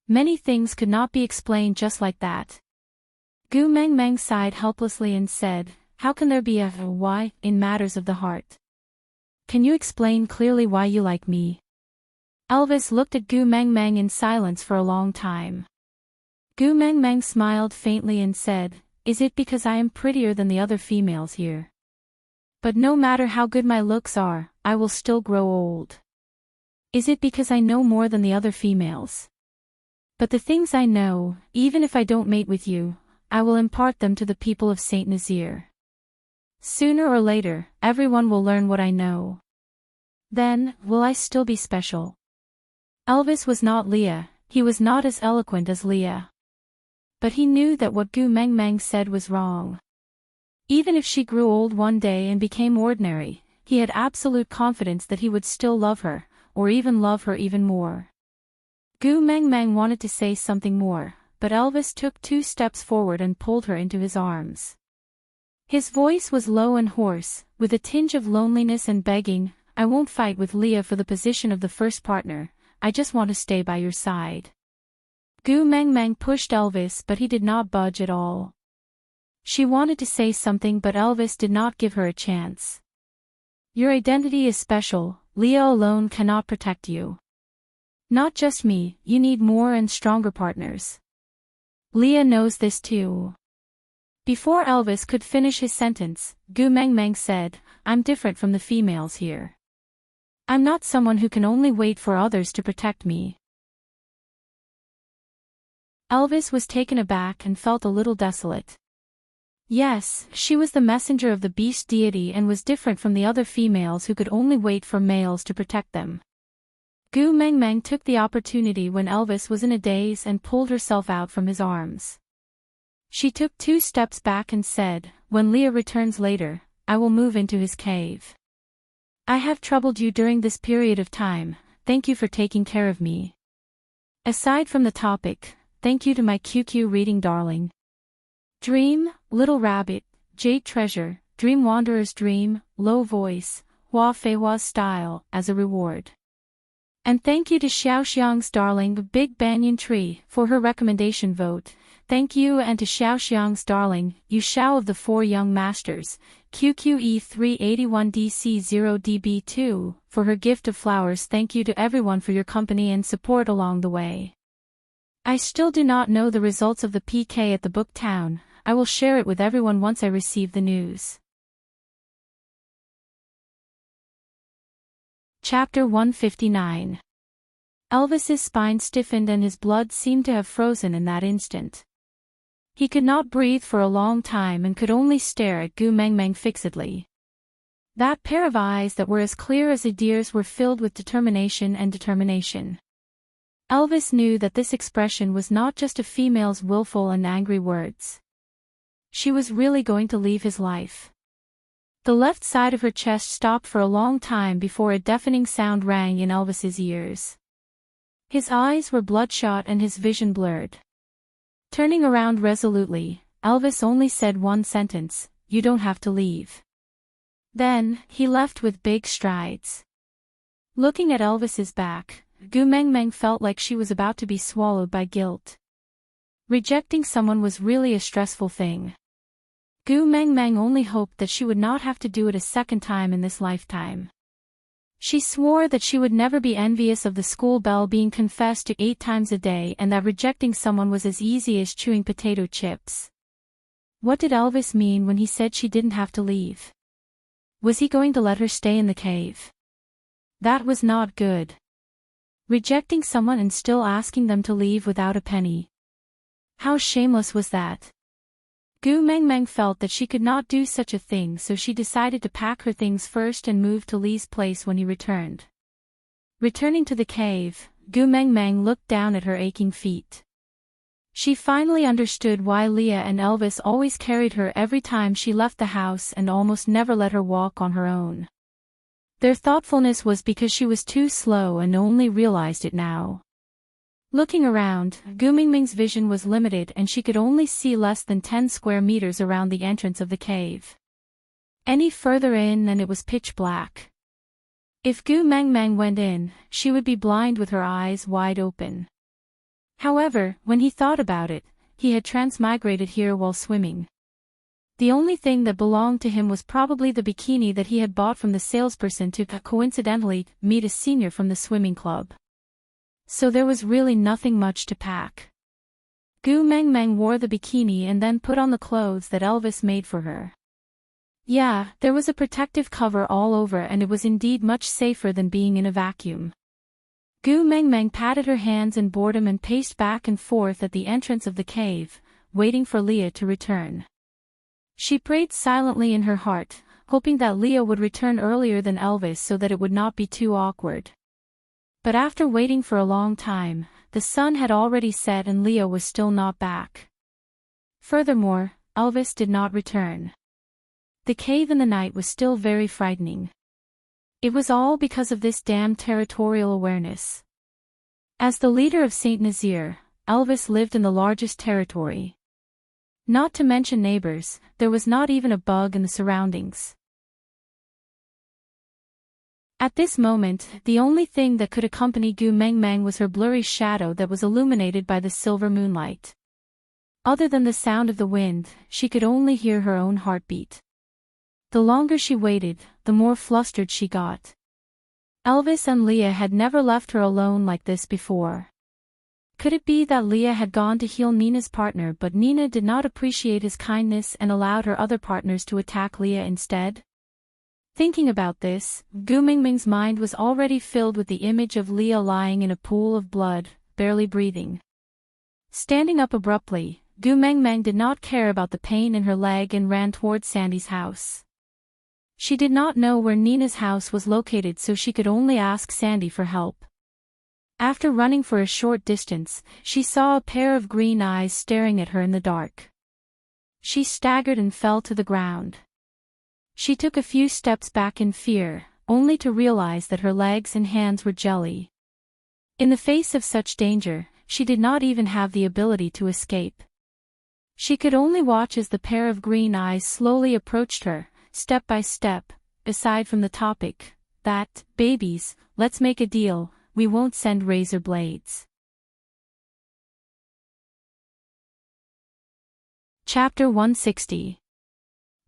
Many things could not be explained just like that. Gu Mengmeng sighed helplessly and said, how can there be a why in matters of the heart? Can you explain clearly why you like me? Elvis looked at Gu Mengmeng in silence for a long time. Gu Mengmeng smiled faintly and said, is it because I am prettier than the other females here? But no matter how good my looks are, I will still grow old. Is it because I know more than the other females? But the things I know, even if I don't mate with you, I will impart them to the people of Saint Nazir. Sooner or later, everyone will learn what I know. Then, will I still be special? Elvis was not Leah, He was not as eloquent as Leah. But he knew that what Gu Mengmeng said was wrong. Even if she grew old one day and became ordinary, he had absolute confidence that he would still love her, or even love her even more. Gu Mengmeng wanted to say something more, but Elvis took 2 steps forward and pulled her into his arms. His voice was low and hoarse, with a tinge of loneliness and begging. "I won't fight with Leah for the position of the first partner, I just want to stay by your side." Gu Mengmeng pushed Elvis, but he did not budge at all. She wanted to say something, but Elvis did not give her a chance. "Your identity is special, Leah alone cannot protect you. Not just me, you need more and stronger partners. Leah knows this too." Before Elvis could finish his sentence, Gu Mengmeng said, "I'm different from the females here. I'm not someone who can only wait for others to protect me." Elvis was taken aback and felt a little desolate. Yes, she was the messenger of the beast deity and was different from the other females who could only wait for males to protect them. Gu Mengmeng took the opportunity when Elvis was in a daze and pulled herself out from his arms. She took 2 steps back and said, "When Leah returns later, I will move into his cave. I have troubled you during this period of time, thank you for taking care of me. Aside from the topic, thank you to my QQ reading darling. Dream, Little Rabbit, Jade Treasure, Dream Wanderer's Dream, Low Voice, Hua Fei Hua's Style, as a reward. And thank you to Xiaoxiang's darling Big Banyan Tree for her recommendation vote. Thank you and to Xiaoxiang's darling, Yu Xiao of the 4 Young Masters, QQE 381DC0DB2, for her gift of flowers. Thank you to everyone for your company and support along the way. I still do not know the results of the PK at the Book Town. I will share it with everyone once I receive the news." Chapter 159. Elvis's spine stiffened and his blood seemed to have frozen in that instant. He could not breathe for a long time and could only stare at Gu Mengmeng fixedly. That pair of eyes that were as clear as a deer's were filled with determination and determination. Elvis knew that this expression was not just a female's willful and angry words. She was really going to leave his life. The left side of her chest stopped for a long time before a deafening sound rang in Elvis's ears. His eyes were bloodshot and his vision blurred. Turning around resolutely, Elvis only said one sentence, "You don't have to leave." Then, he left with big strides. Looking at Elvis's back, Gu Mengmeng felt like she was about to be swallowed by guilt. Rejecting someone was really a stressful thing. Gu Mengmeng only hoped that she would not have to do it a second time in this lifetime. She swore that she would never be envious of the school bell being confessed to 8 times a day and that rejecting someone was as easy as chewing potato chips. What did Elvis mean when he said she didn't have to leave? Was he going to let her stay in the cave? That was not good. Rejecting someone and still asking them to leave without a penny. How shameless was that? Gu Mengmeng felt that she could not do such a thing, so she decided to pack her things first and move to Li's place when he returned. Returning to the cave, Gu Mengmeng looked down at her aching feet. She finally understood why Leah and Elvis always carried her every time she left the house and almost never let her walk on her own. Their thoughtfulness was because she was too slow and only realized it now. Looking around, Gu Mengmeng's vision was limited and she could only see less than 10 square meters around the entrance of the cave. Any further in and it was pitch black. If Gu Mengmeng went in, she would be blind with her eyes wide open. However, when he thought about it, he had transmigrated here while swimming. The only thing that belonged to him was probably the bikini that he had bought from the salesperson to coincidentally meet a senior from the swimming club. So there was really nothing much to pack. Gu Mengmeng wore the bikini and then put on the clothes that Elvis made for her. Yeah, there was a protective cover all over and it was indeed much safer than being in a vacuum. Gu Mengmeng patted her hands in boredom and paced back and forth at the entrance of the cave, waiting for Leah to return. She prayed silently in her heart, hoping that Leah would return earlier than Elvis so that it would not be too awkward. But after waiting for a long time, the sun had already set and Leah was still not back. Furthermore, Elvis did not return. The cave in the night was still very frightening. It was all because of this damned territorial awareness. As the leader of Saint Nazaire, Elvis lived in the largest territory. Not to mention neighbors, there was not even a bug in the surroundings. At this moment, the only thing that could accompany Gu Meng Meng was her blurry shadow that was illuminated by the silver moonlight. Other than the sound of the wind, she could only hear her own heartbeat. The longer she waited, the more flustered she got. Elvis and Leah had never left her alone like this before. Could it be that Leah had gone to heal Nina's partner but Nina did not appreciate his kindness and allowed her other partners to attack Leah instead? Thinking about this, Gu Mingming's mind was already filled with the image of Leah lying in a pool of blood, barely breathing. Standing up abruptly, Gu Mengmeng did not care about the pain in her leg and ran toward Sandy's house. She did not know where Nina's house was located, so she could only ask Sandy for help. After running for a short distance, she saw a pair of green eyes staring at her in the dark. She staggered and fell to the ground. She took a few steps back in fear, only to realize that her legs and hands were jelly. In the face of such danger, she did not even have the ability to escape. She could only watch as the pair of green eyes slowly approached her, step by step. Aside from the topic, that, babies, let's make a deal, we won't send razor blades. Chapter 160.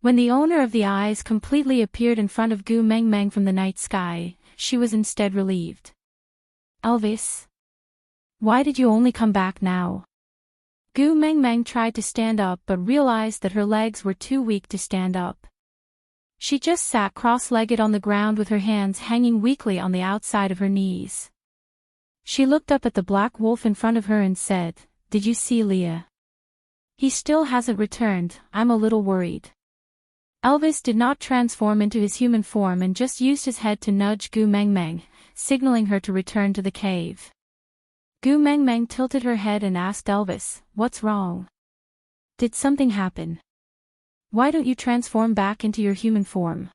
When the owner of the eyes completely appeared in front of Gu Mengmeng from the night sky, she was instead relieved. Elvis? Why did you only come back now? Gu Mengmeng tried to stand up but realized that her legs were too weak to stand up. She just sat cross-legged on the ground with her hands hanging weakly on the outside of her knees. She looked up at the black wolf in front of her and said, "Did you see Leah? He still hasn't returned, I'm a little worried." Elvis did not transform into his human form and just used his head to nudge Gu Mengmeng, signaling her to return to the cave. Gu Mengmeng tilted her head and asked Elvis, "What's wrong? Did something happen? Why don't you transform back into your human form?"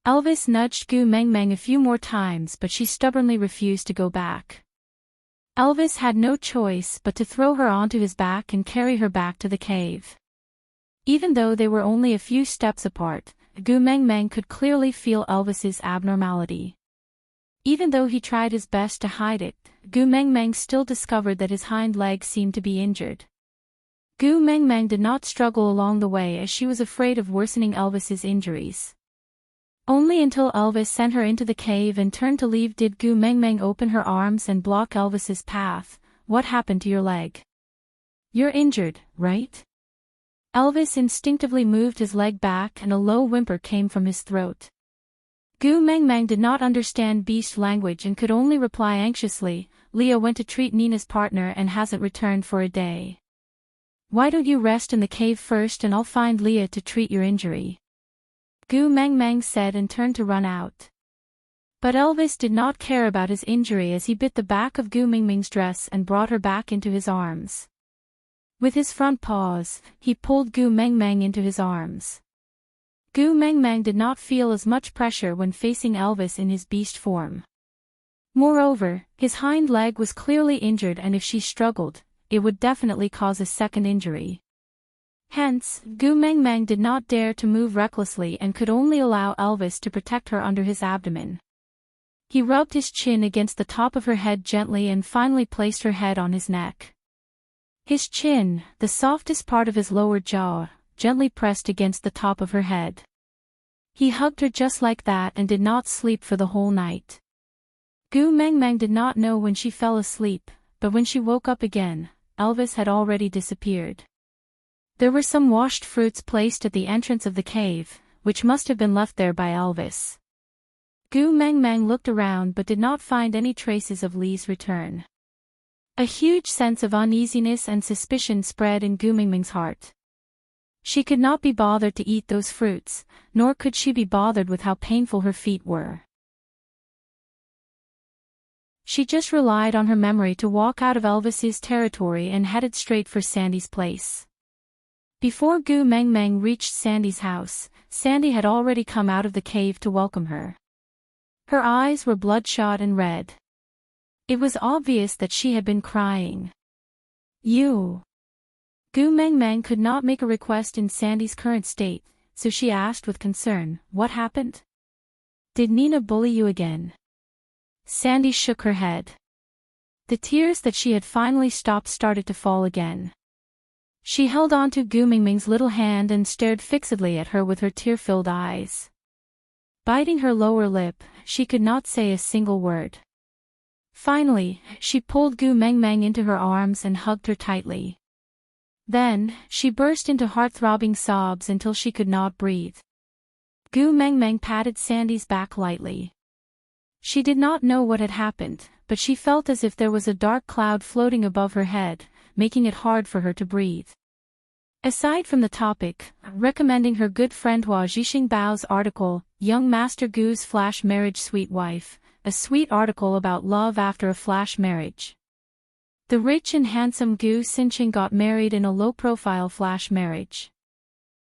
Elvis nudged Gu Mengmeng a few more times but she stubbornly refused to go back. Elvis had no choice but to throw her onto his back and carry her back to the cave. Even though they were only a few steps apart, Gu Mengmeng could clearly feel Elvis's abnormality. Even though he tried his best to hide it, Gu Mengmeng still discovered that his hind leg seemed to be injured. Gu Mengmeng did not struggle along the way as she was afraid of worsening Elvis's injuries. Only until Elvis sent her into the cave and turned to leave did Gu Mengmeng open her arms and block Elvis's path. "What happened to your leg? You're injured, right?" Elvis instinctively moved his leg back and a low whimper came from his throat. Gu Mengmeng did not understand beast language and could only reply anxiously, "Leah went to treat Nina's partner and hasn't returned for a day. Why don't you rest in the cave first and I'll find Leah to treat your injury?" Gu Mengmeng said and turned to run out. But Elvis did not care about his injury as he bit the back of Gu Mengmeng's dress and brought her back into his arms. With his front paws, he pulled Gu Mengmeng into his arms. Gu Mengmeng did not feel as much pressure when facing Elvis in his beast form. Moreover, his hind leg was clearly injured and if she struggled, it would definitely cause a second injury. Hence, Gu Mengmeng did not dare to move recklessly and could only allow Elvis to protect her under his abdomen. He rubbed his chin against the top of her head gently and finally placed her head on his neck. His chin, the softest part of his lower jaw, gently pressed against the top of her head. He hugged her just like that and did not sleep for the whole night. Gu Mengmeng did not know when she fell asleep, but when she woke up again, Elvis had already disappeared. There were some washed fruits placed at the entrance of the cave, which must have been left there by Elvis. Gu Mengmeng looked around but did not find any traces of Lee's return. A huge sense of uneasiness and suspicion spread in Gu Mengmeng's heart. She could not be bothered to eat those fruits, nor could she be bothered with how painful her feet were. She just relied on her memory to walk out of Elvis's territory and headed straight for Sandy's place. Before Gu Meng Meng reached Sandy's house, Sandy had already come out of the cave to welcome her. Her eyes were bloodshot and red. It was obvious that she had been crying. You. Gu Meng Meng could not make a request in Sandy's current state, so she asked with concern, "What happened? Did Nina bully you again?" Sandy shook her head. The tears that she had finally stopped started to fall again. She held on to Gu Mingming's little hand and stared fixedly at her with her tear-filled eyes. Biting her lower lip, she could not say a single word. Finally, she pulled Gu Mengmeng into her arms and hugged her tightly. Then, she burst into heart-throbbing sobs until she could not breathe. Gu Mengmeng patted Sandy's back lightly. She did not know what had happened, but she felt as if there was a dark cloud floating above her head, making it hard for her to breathe. Aside from the topic, recommending her good friend Hua Zhixing Bao's article, Young Master Gu's Flash Marriage Sweet Wife, a sweet article about love after a flash marriage. The rich and handsome Gu Xinqing got married in a low-profile flash marriage.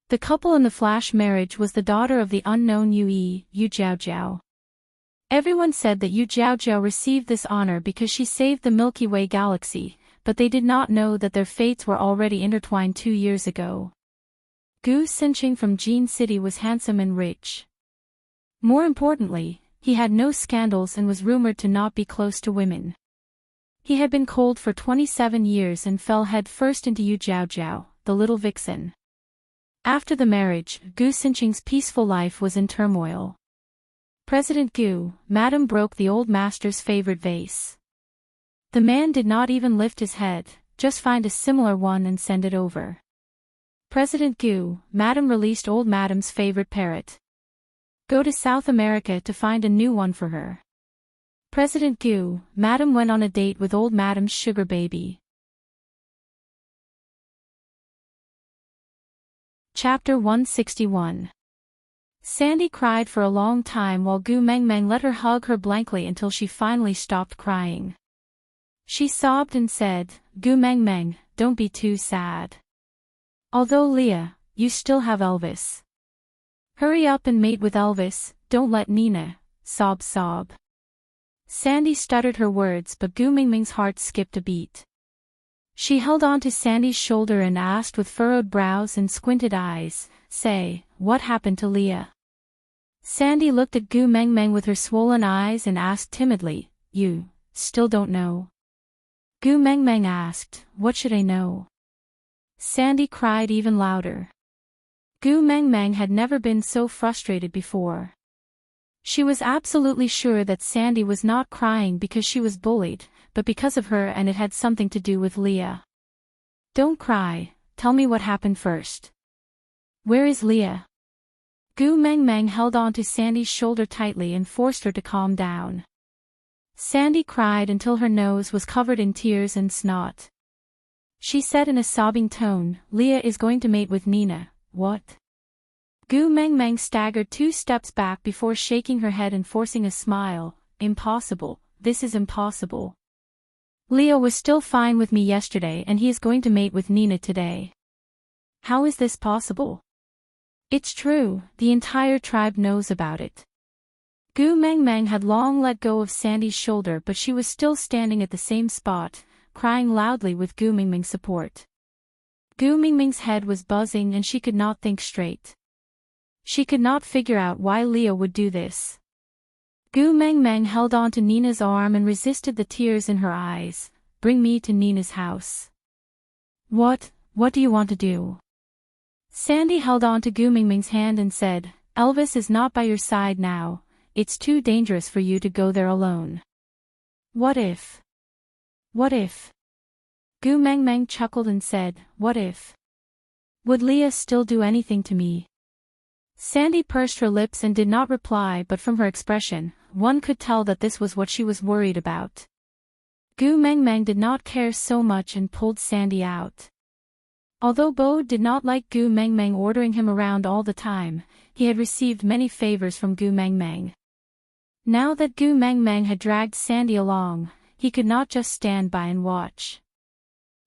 The couple in the flash marriage was the daughter of the unknown Yu Jiaojiao. Everyone said that Yu Jiaojiao received this honor because she saved the Milky Way galaxy, but they did not know that their fates were already intertwined 2 years ago. Gu Xinqing from Jin City was handsome and rich. More importantly, he had no scandals and was rumored to not be close to women. He had been cold for 27 years and fell head first into Yu Jiaojiao, the little vixen. After the marriage, Gu Xinqing's peaceful life was in turmoil. President Gu, Madam broke the old master's favorite vase. The man did not even lift his head, just find a similar one and send it over. President Gu, Madam released old Madam's favorite parrot. Go to South America to find a new one for her. President Gu, Madam went on a date with old Madam's sugar baby. Chapter 161. Sandy cried for a long time while Gu Mengmeng let her hug her blankly until she finally stopped crying. She sobbed and said, "Gu Mengmeng, don't be too sad. Although Leah, you still have Elvis. Hurry up and mate with Elvis, don't let Nina, sob. Sandy stuttered her words, but Gu Mingming's heart skipped a beat. She held on to Sandy's shoulder and asked with furrowed brows and squinted eyes, "Say, what happened to Leah?" Sandy looked at Gu Mengmeng with her swollen eyes and asked timidly, "You still don't know?" Gu Mengmeng asked, "What should I know?" Sandy cried even louder. Gu Mengmeng had never been so frustrated before. She was absolutely sure that Sandy was not crying because she was bullied, but because of her, and it had something to do with Leah. "Don't cry, tell me what happened first. Where is Leah?" Gu Mengmeng held on to Sandy's shoulder tightly and forced her to calm down. Sandy cried until her nose was covered in tears and snot. She said in a sobbing tone, "Leah is going to mate with Nina." "What?" Gu Mengmeng staggered 2 steps back before shaking her head and forcing a smile. "Impossible, this is impossible. Leah was still fine with me yesterday and he is going to mate with Nina today. How is this possible?" "It's true, the entire tribe knows about it." Gu Mengmeng had long let go of Sandy's shoulder, but she was still standing at the same spot, crying loudly with Gu Mingming's support. Gu Mingming's head was buzzing and she could not think straight. She could not figure out why Leah would do this. Gu Mengmeng held on to Nina's arm and resisted the tears in her eyes. "Bring me to Nina's house." What do you want to do?" Sandy held on to Gu Mingming's hand and said, "Elvis is not by your side now. It's too dangerous for you to go there alone." What if? Gu Mengmeng chuckled and said, "What if? Would Leah still do anything to me?" Sandy pursed her lips and did not reply, but from her expression, one could tell that this was what she was worried about. Gu Mengmeng did not care so much and pulled Sandy out. Although Bo did not like Gu Mengmeng ordering him around all the time, he had received many favors from Gu Mengmeng. Now that Gu Meng Meng had dragged Sandy along, he could not just stand by and watch.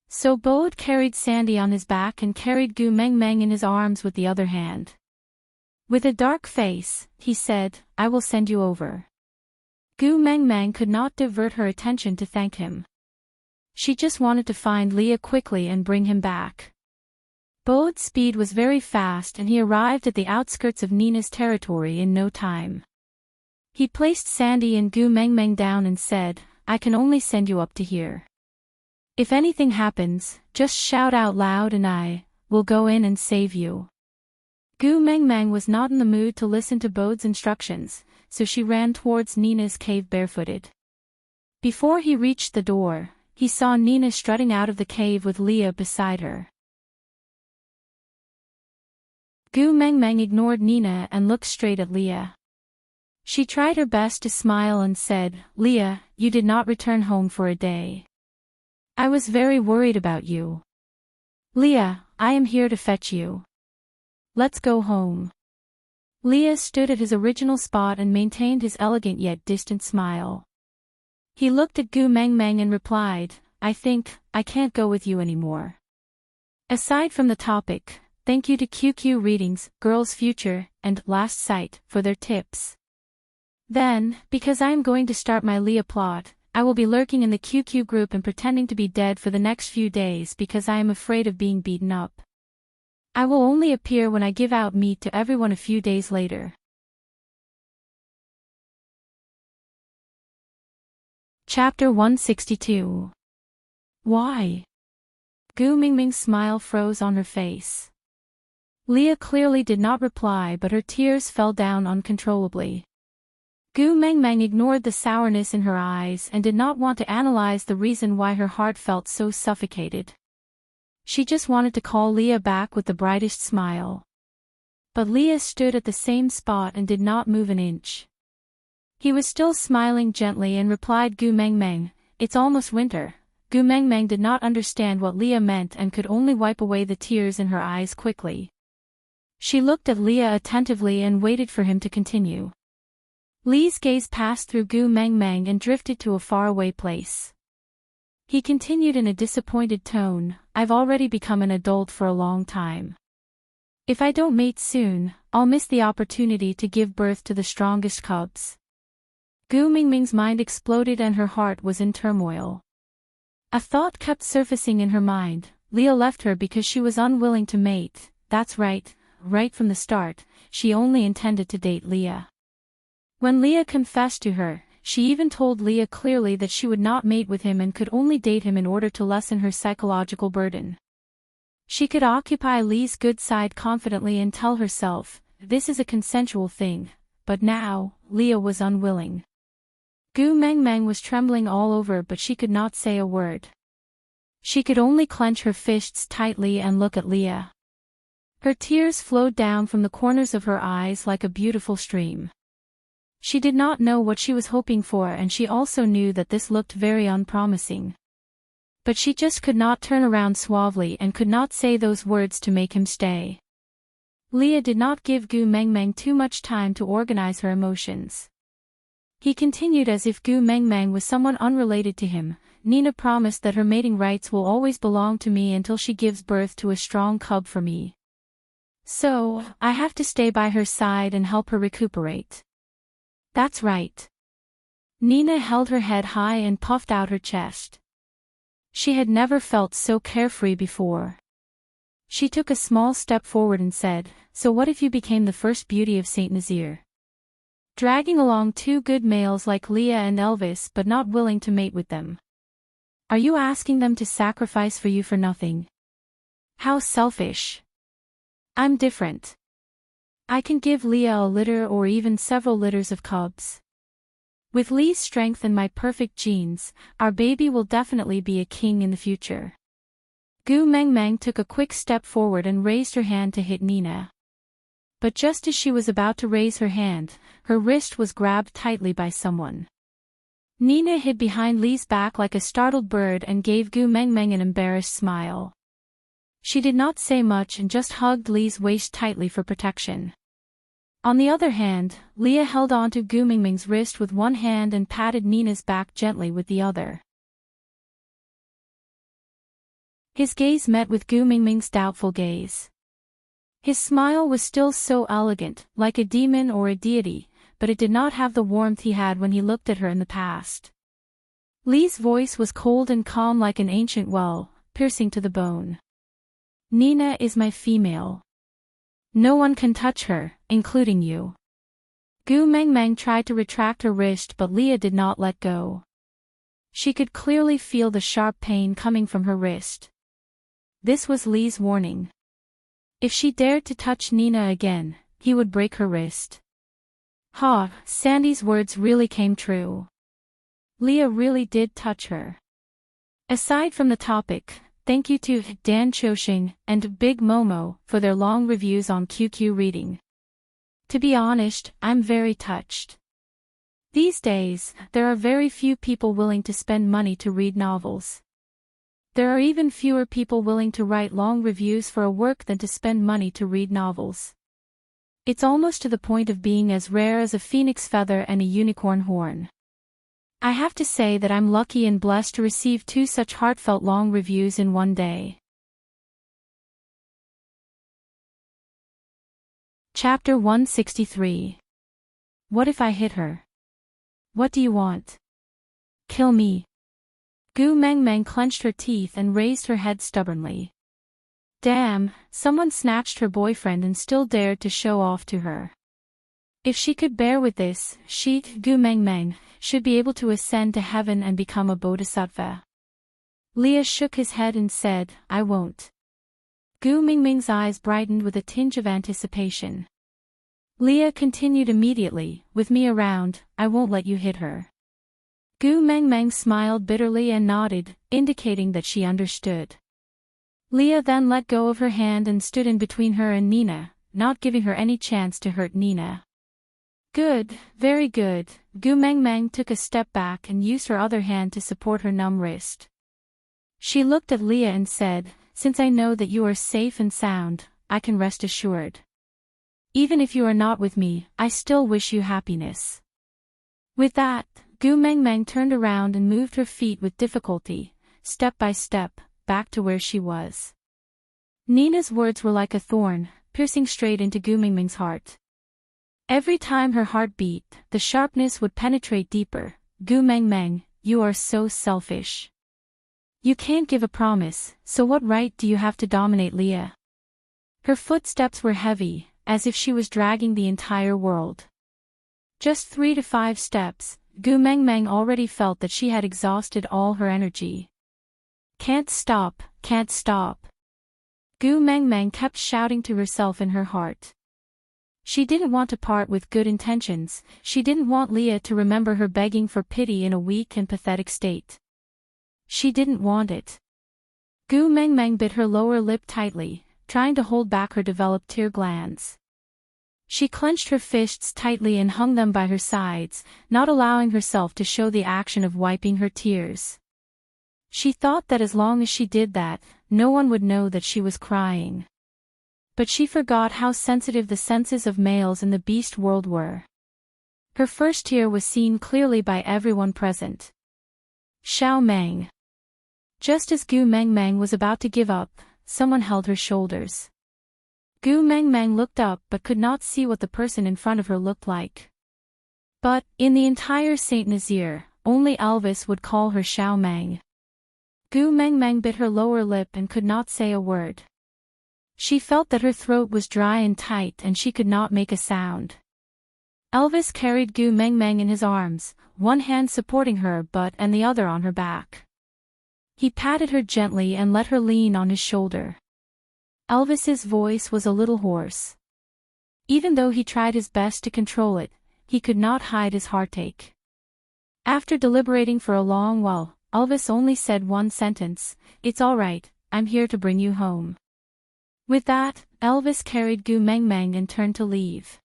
So Bode carried Sandy on his back and carried Gu Meng Meng in his arms with the other hand. With a dark face, he said, "I will send you over." Gu Meng Meng could not divert her attention to thank him. She just wanted to find Leah quickly and bring him back. Bode's speed was very fast and he arrived at the outskirts of Nina's territory in no time. He placed Sandy and Gu Meng Meng down and said, "I can only send you up to here. If anything happens, just shout out loud and I will go in and save you." Gu Meng Meng was not in the mood to listen to Bode's instructions, so she ran towards Nina's cave barefooted. Before he reached the door, he saw Nina strutting out of the cave with Leah beside her. Gu Meng Meng ignored Nina and looked straight at Leah. She tried her best to smile and said, "Leah, you did not return home for a day. I was very worried about you. Leah, I am here to fetch you. Let's go home." Leah stood at his original spot and maintained his elegant yet distant smile. He looked at Gu Meng Meng and replied, "I think, I can't go with you anymore. Aside from the topic, thank you to QQ Readings, Girls Future, and Last Sight, for their tips. Then, because I am going to start my Leah plot, I will be lurking in the QQ group and pretending to be dead for the next few days because I am afraid of being beaten up. I will only appear when I give out meat to everyone a few days later." Chapter 162. Why? Gu Mingming's smile froze on her face. Leah clearly did not reply, but her tears fell down uncontrollably. Gu Meng Meng ignored the sourness in her eyes and did not want to analyze the reason why her heart felt so suffocated. She just wanted to call Leah back with the brightest smile. But Leah stood at the same spot and did not move an inch. He was still smiling gently and replied, "Gu Meng Meng, it's almost winter." Gu Meng Meng did not understand what Leah meant and could only wipe away the tears in her eyes quickly. She looked at Leah attentively and waited for him to continue. Lee's gaze passed through Gu Meng Meng and drifted to a faraway place. He continued in a disappointed tone, "I've already become an adult for a long time. If I don't mate soon, I'll miss the opportunity to give birth to the strongest cubs." Gu Mingming's mind exploded and her heart was in turmoil. A thought kept surfacing in her mind. Leah left her because she was unwilling to mate. That's right, right from the start, she only intended to date Leah. When Leah confessed to her, she even told Leah clearly that she would not mate with him and could only date him in order to lessen her psychological burden. She could occupy Lee's good side confidently and tell herself, this is a consensual thing, but now, Leah was unwilling. Gu Meng Meng was trembling all over but she could not say a word. She could only clench her fists tightly and look at Leah. Her tears flowed down from the corners of her eyes like a beautiful stream. She did not know what she was hoping for and she also knew that this looked very unpromising. But she just could not turn around suavely and could not say those words to make him stay. Leah did not give Gu Meng Meng too much time to organize her emotions. He continued as if Gu Meng Meng was someone unrelated to him. "Nina promised that her mating rights will always belong to me until she gives birth to a strong cub for me. So, I have to stay by her side and help her recuperate." That's right. Nina held her head high and puffed out her chest. She had never felt so carefree before. She took a small step forward and said, "So what if you became the first beauty of Saint Nazaire? Dragging along two good males like Leah and Elvis but not willing to mate with them. Are you asking them to sacrifice for you for nothing? How selfish. I'm different. I can give Leah a litter or even several litters of cubs. With Lee's strength and my perfect genes, our baby will definitely be a king in the future." Gu Meng Meng took a quick step forward and raised her hand to hit Nina. But just as she was about to raise her hand, her wrist was grabbed tightly by someone. Nina hid behind Lee's back like a startled bird and gave Gu Meng Meng an embarrassed smile. She did not say much and just hugged Lee's waist tightly for protection. On the other hand, Leah held on to Gu Mingming's wrist with one hand and patted Nina's back gently with the other. His gaze met with Gu Mingming's doubtful gaze. His smile was still so elegant, like a demon or a deity, but it did not have the warmth he had when he looked at her in the past. Li's voice was cold and calm like an ancient well, piercing to the bone. Nina is my female. No one can touch her, including you. Gu Mengmeng tried to retract her wrist but Leah did not let go. She could clearly feel the sharp pain coming from her wrist. This was Li's warning. If she dared to touch Nina again, he would break her wrist. Ha, Sandy's words really came true. Leah really did touch her. Aside from the topic, thank you to Dan Choshing and Big Momo for their long reviews on QQ Reading. To be honest, I'm very touched. These days, there are very few people willing to spend money to read novels. There are even fewer people willing to write long reviews for a work than to spend money to read novels. It's almost to the point of being as rare as a phoenix feather and a unicorn horn. I have to say that I'm lucky and blessed to receive 2 such heartfelt long reviews in one day. Chapter 163. What if I hit her? What do you want? Kill me. Gu Mengmeng clenched her teeth and raised her head stubbornly. Damn, someone snatched her boyfriend and still dared to show off to her. If she could bear with this, she, Gu Mengmeng, should be able to ascend to heaven and become a bodhisattva. Leah shook his head and said, I won't. Gu Mingming's eyes brightened with a tinge of anticipation. Leah continued immediately, with me around, I won't let you hit her. Gu Mengmeng smiled bitterly and nodded, indicating that she understood. Leah then let go of her hand and stood in between her and Nina, not giving her any chance to hurt Nina. Good, very good. Gu Mengmeng took a step back and used her other hand to support her numb wrist. She looked at Leah and said, since I know that you are safe and sound, I can rest assured. Even if you are not with me, I still wish you happiness. With that, Gu Mengmeng turned around and moved her feet with difficulty, step by step, back to where she was. Nina's words were like a thorn, piercing straight into Gu Mengmeng's heart. Every time her heart beat, the sharpness would penetrate deeper. Gu Mengmeng, you are so selfish. You can't give a promise, so what right do you have to dominate Leah? Her footsteps were heavy, as if she was dragging the entire world. Just 3 to 5 steps, Gu Mengmeng already felt that she had exhausted all her energy. Can't stop, can't stop. Gu Mengmeng kept shouting to herself in her heart. She didn't want to part with good intentions, she didn't want Leah to remember her begging for pity in a weak and pathetic state. She didn't want it. Gu Mengmeng bit her lower lip tightly, trying to hold back her developed tear glands. She clenched her fists tightly and hung them by her sides, not allowing herself to show the action of wiping her tears. She thought that as long as she did that, no one would know that she was crying. But she forgot how sensitive the senses of males in the beast world were. Her first tear was seen clearly by everyone present. Xiao Meng. Just as Gu Mengmeng was about to give up, someone held her shoulders. Gu Mengmeng looked up but could not see what the person in front of her looked like. But, in the entire Saint Nazaire, only Elvis would call her Xiao Meng. Gu Mengmeng bit her lower lip and could not say a word. She felt that her throat was dry and tight and she could not make a sound. Elvis carried Gu Mengmeng in his arms, one hand supporting her butt and the other on her back. He patted her gently and let her lean on his shoulder. Elvis's voice was a little hoarse. Even though he tried his best to control it, he could not hide his heartache. After deliberating for a long while, Elvis only said one sentence, "It's all right, I'm here to bring you home." With that, Elvis carried Gu Mengmeng and turned to leave.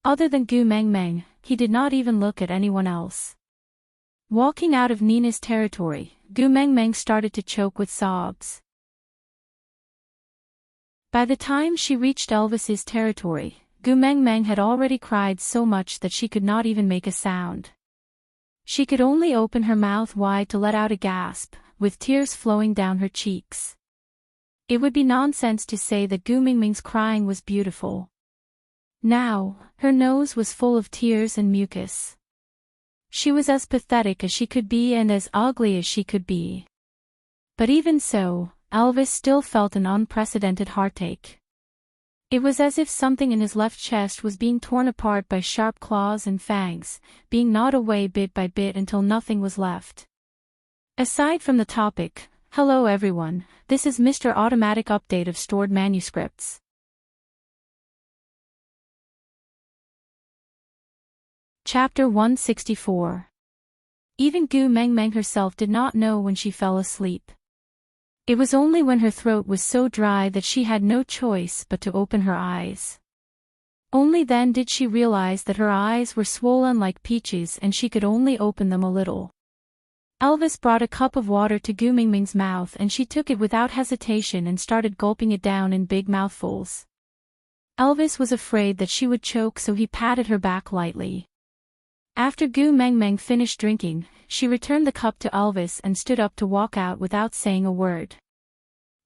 Other than Gu Mengmeng, he did not even look at anyone else. Walking out of Nina's territory, Gu Mengmeng started to choke with sobs. By the time she reached Elvis's territory, Gu Meng Meng had already cried so much that she could not even make a sound. She could only open her mouth wide to let out a gasp, with tears flowing down her cheeks. It would be nonsense to say that Gu Mingming's crying was beautiful. Now, her nose was full of tears and mucus. She was as pathetic as she could be and as ugly as she could be. But even so, Elvis still felt an unprecedented heartache. It was as if something in his left chest was being torn apart by sharp claws and fangs, being gnawed away bit by bit until nothing was left. Aside from the topic, hello everyone, this is Mr. Automatic Update of Stored Manuscripts. Chapter 164. Even Gu Meng Meng herself did not know when she fell asleep. It was only when her throat was so dry that she had no choice but to open her eyes. Only then did she realize that her eyes were swollen like peaches and she could only open them a little. Elvis brought a cup of water to Gu Mingming's mouth and she took it without hesitation and started gulping it down in big mouthfuls. Elvis was afraid that she would choke, so he patted her back lightly. After Gu Meng Meng finished drinking, she returned the cup to Elvis and stood up to walk out without saying a word.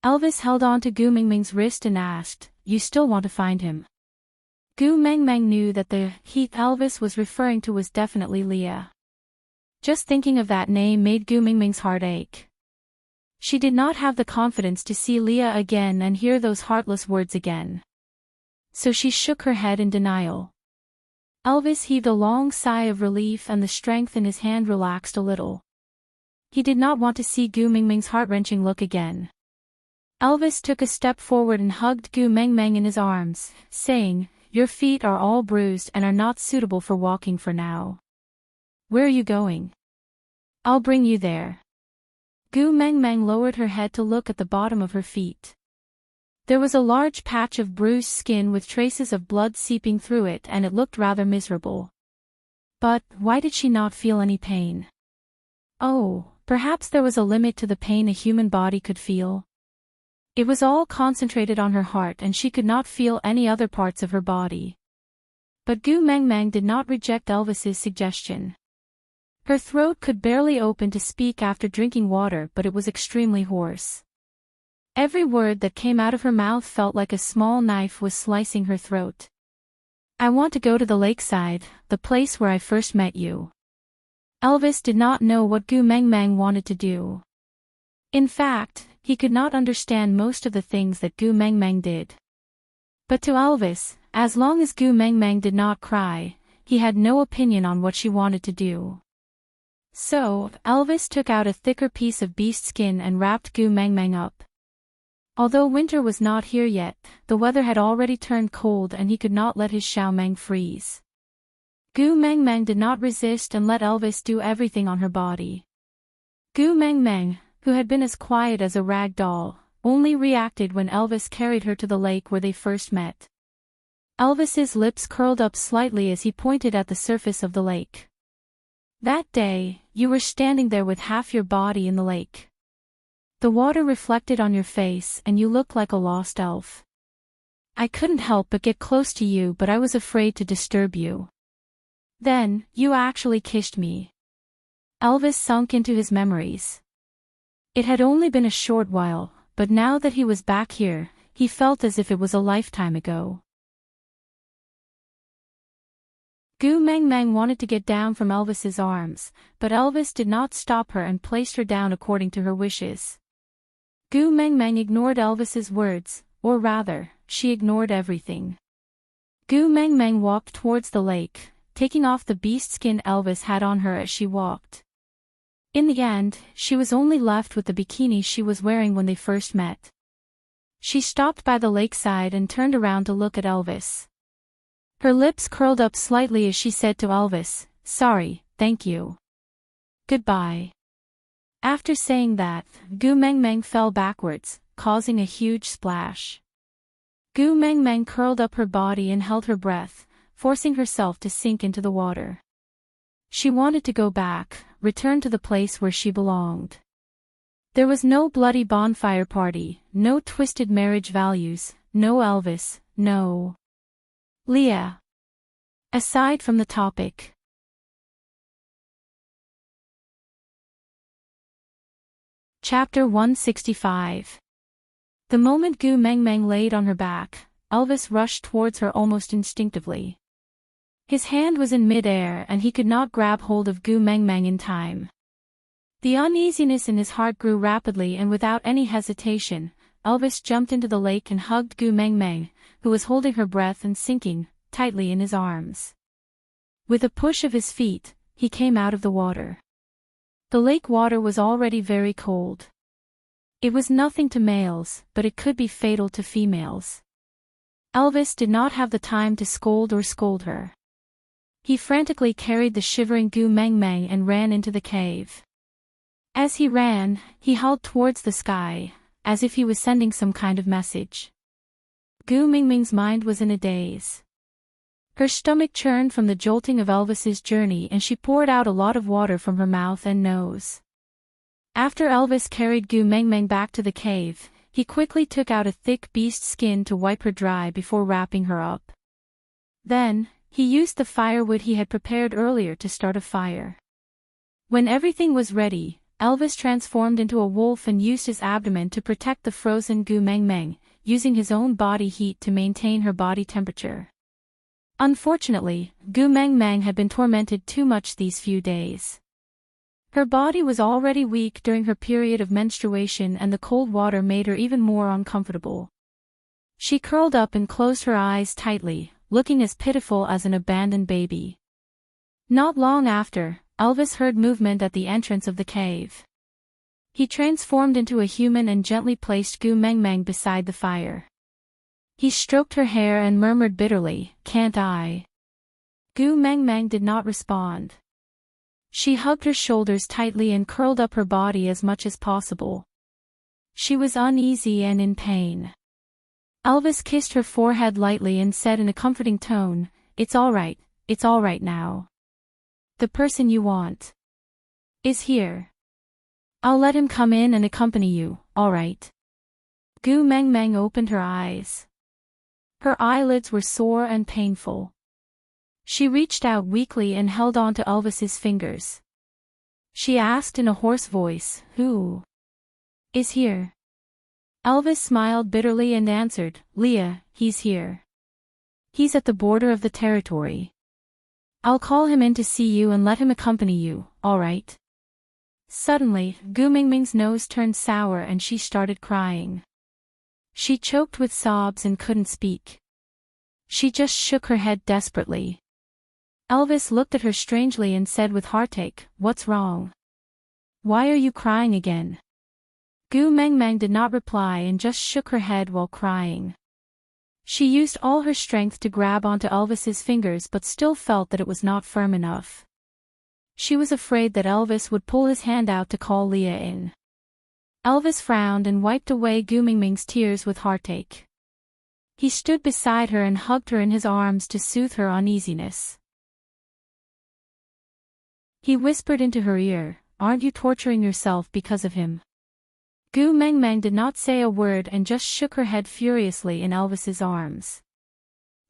Elvis held on to Gu Mingming's wrist and asked, "You still want to find him?" Gu Meng Meng knew that the he Elvis was referring to was definitely Leah. Just thinking of that name made Gu Mingming's heart ache. She did not have the confidence to see Leah again and hear those heartless words again. So she shook her head in denial. Elvis heaved a long sigh of relief and the strength in his hand relaxed a little. He did not want to see Gu Mingming's heart-wrenching look again. Elvis took a step forward and hugged Gu Meng Meng in his arms, saying, "Your feet are all bruised and are not suitable for walking for now. Where are you going?" "I'll bring you there." Gu Meng Meng lowered her head to look at the bottom of her feet. There was a large patch of bruised skin with traces of blood seeping through it and it looked rather miserable. But why did she not feel any pain? Oh, perhaps there was a limit to the pain a human body could feel. It was all concentrated on her heart and she could not feel any other parts of her body. But Gu Meng Meng did not reject Elvis's suggestion. Her throat could barely open to speak after drinking water, but it was extremely hoarse. Every word that came out of her mouth felt like a small knife was slicing her throat. "I want to go to the lakeside, the place where I first met you." Elvis did not know what Gu Meng Meng wanted to do. In fact, he could not understand most of the things that Gu Meng Meng did. But to Elvis, as long as Gu Meng Meng did not cry, he had no opinion on what she wanted to do. So, Elvis took out a thicker piece of beast skin and wrapped Gu Meng Meng up. Although winter was not here yet, the weather had already turned cold and he could not let his Xiao Meng freeze. Gu Meng Meng did not resist and let Elvis do everything on her body. Gu Meng Meng, who had been as quiet as a rag doll, only reacted when Elvis carried her to the lake where they first met. Elvis's lips curled up slightly as he pointed at the surface of the lake. "That day, you were standing there with half your body in the lake. The water reflected on your face and you looked like a lost elf. I couldn't help but get close to you, but I was afraid to disturb you. Then, you actually kissed me." Elvis sunk into his memories. It had only been a short while, but now that he was back here, he felt as if it was a lifetime ago. Gu Meng Meng wanted to get down from Elvis's arms, but Elvis did not stop her and placed her down according to her wishes. Gu Meng Meng ignored Elvis's words, or rather, she ignored everything. Gu Meng Meng walked towards the lake, taking off the beast skin Elvis had on her as she walked. In the end, she was only left with the bikini she was wearing when they first met. She stopped by the lakeside and turned around to look at Elvis. Her lips curled up slightly as she said to Elvis, "Sorry, thank you. Goodbye." After saying that, Gu Meng Meng fell backwards, causing a huge splash. Gu Meng Meng curled up her body and held her breath, forcing herself to sink into the water. She wanted to go back, return to the place where she belonged. There was no bloody bonfire party, no twisted marriage values, no Elvis, no. Leah. Aside from the topic. Chapter 165. The moment Gu Mengmeng laid on her back, Elvis rushed towards her almost instinctively. His hand was in mid-air and he could not grab hold of Gu Mengmeng in time. The uneasiness in his heart grew rapidly and without any hesitation, Elvis jumped into the lake and hugged Gu Mengmeng, who was holding her breath and sinking tightly in his arms. With a push of his feet, he came out of the water. The lake water was already very cold. It was nothing to males, but it could be fatal to females. Elvis did not have the time to scold her. He frantically carried the shivering Gu Mengmeng and ran into the cave. As he ran, he hauled towards the sky, as if he was sending some kind of message. Gu Mengmeng's mind was in a daze. Her stomach churned from the jolting of Elvis's journey and she poured out a lot of water from her mouth and nose. After Elvis carried Gu Mengmeng back to the cave, he quickly took out a thick beast skin to wipe her dry before wrapping her up. Then, he used the firewood he had prepared earlier to start a fire. When everything was ready, Elvis transformed into a wolf and used his abdomen to protect the frozen Gu Mengmeng, using his own body heat to maintain her body temperature. Unfortunately, Gu Mengmeng had been tormented too much these few days. Her body was already weak during her period of menstruation and the cold water made her even more uncomfortable. She curled up and closed her eyes tightly, looking as pitiful as an abandoned baby. Not long after, Elvis heard movement at the entrance of the cave. He transformed into a human and gently placed Gu Mengmeng beside the fire. He stroked her hair and murmured bitterly, "Can't I?" Gu Mengmeng did not respond. She hugged her shoulders tightly and curled up her body as much as possible. She was uneasy and in pain. Elvis kissed her forehead lightly and said in a comforting tone, it's all right now. The person you want is here. I'll let him come in and accompany you, all right?" Gu Mengmeng opened her eyes. Her eyelids were sore and painful. She reached out weakly and held on to Elvis's fingers. She asked in a hoarse voice, "Who is here?" Elvis smiled bitterly and answered, "Leah, he's here. He's at the border of the territory. I'll call him in to see you and let him accompany you, all right?" Suddenly, Gu Mengmeng's nose turned sour and she started crying. She choked with sobs and couldn't speak. She just shook her head desperately. Elvis looked at her strangely and said with heartache, "What's wrong? Why are you crying again?" Gu Mengmeng did not reply and just shook her head while crying. She used all her strength to grab onto Elvis's fingers but still felt that it was not firm enough. She was afraid that Elvis would pull his hand out to call Leah in. Elvis frowned and wiped away Gu Mengmeng's tears with heartache. He stood beside her and hugged her in his arms to soothe her uneasiness. He whispered into her ear, "Aren't you torturing yourself because of him?" Gu Mengmeng did not say a word and just shook her head furiously in Elvis's arms.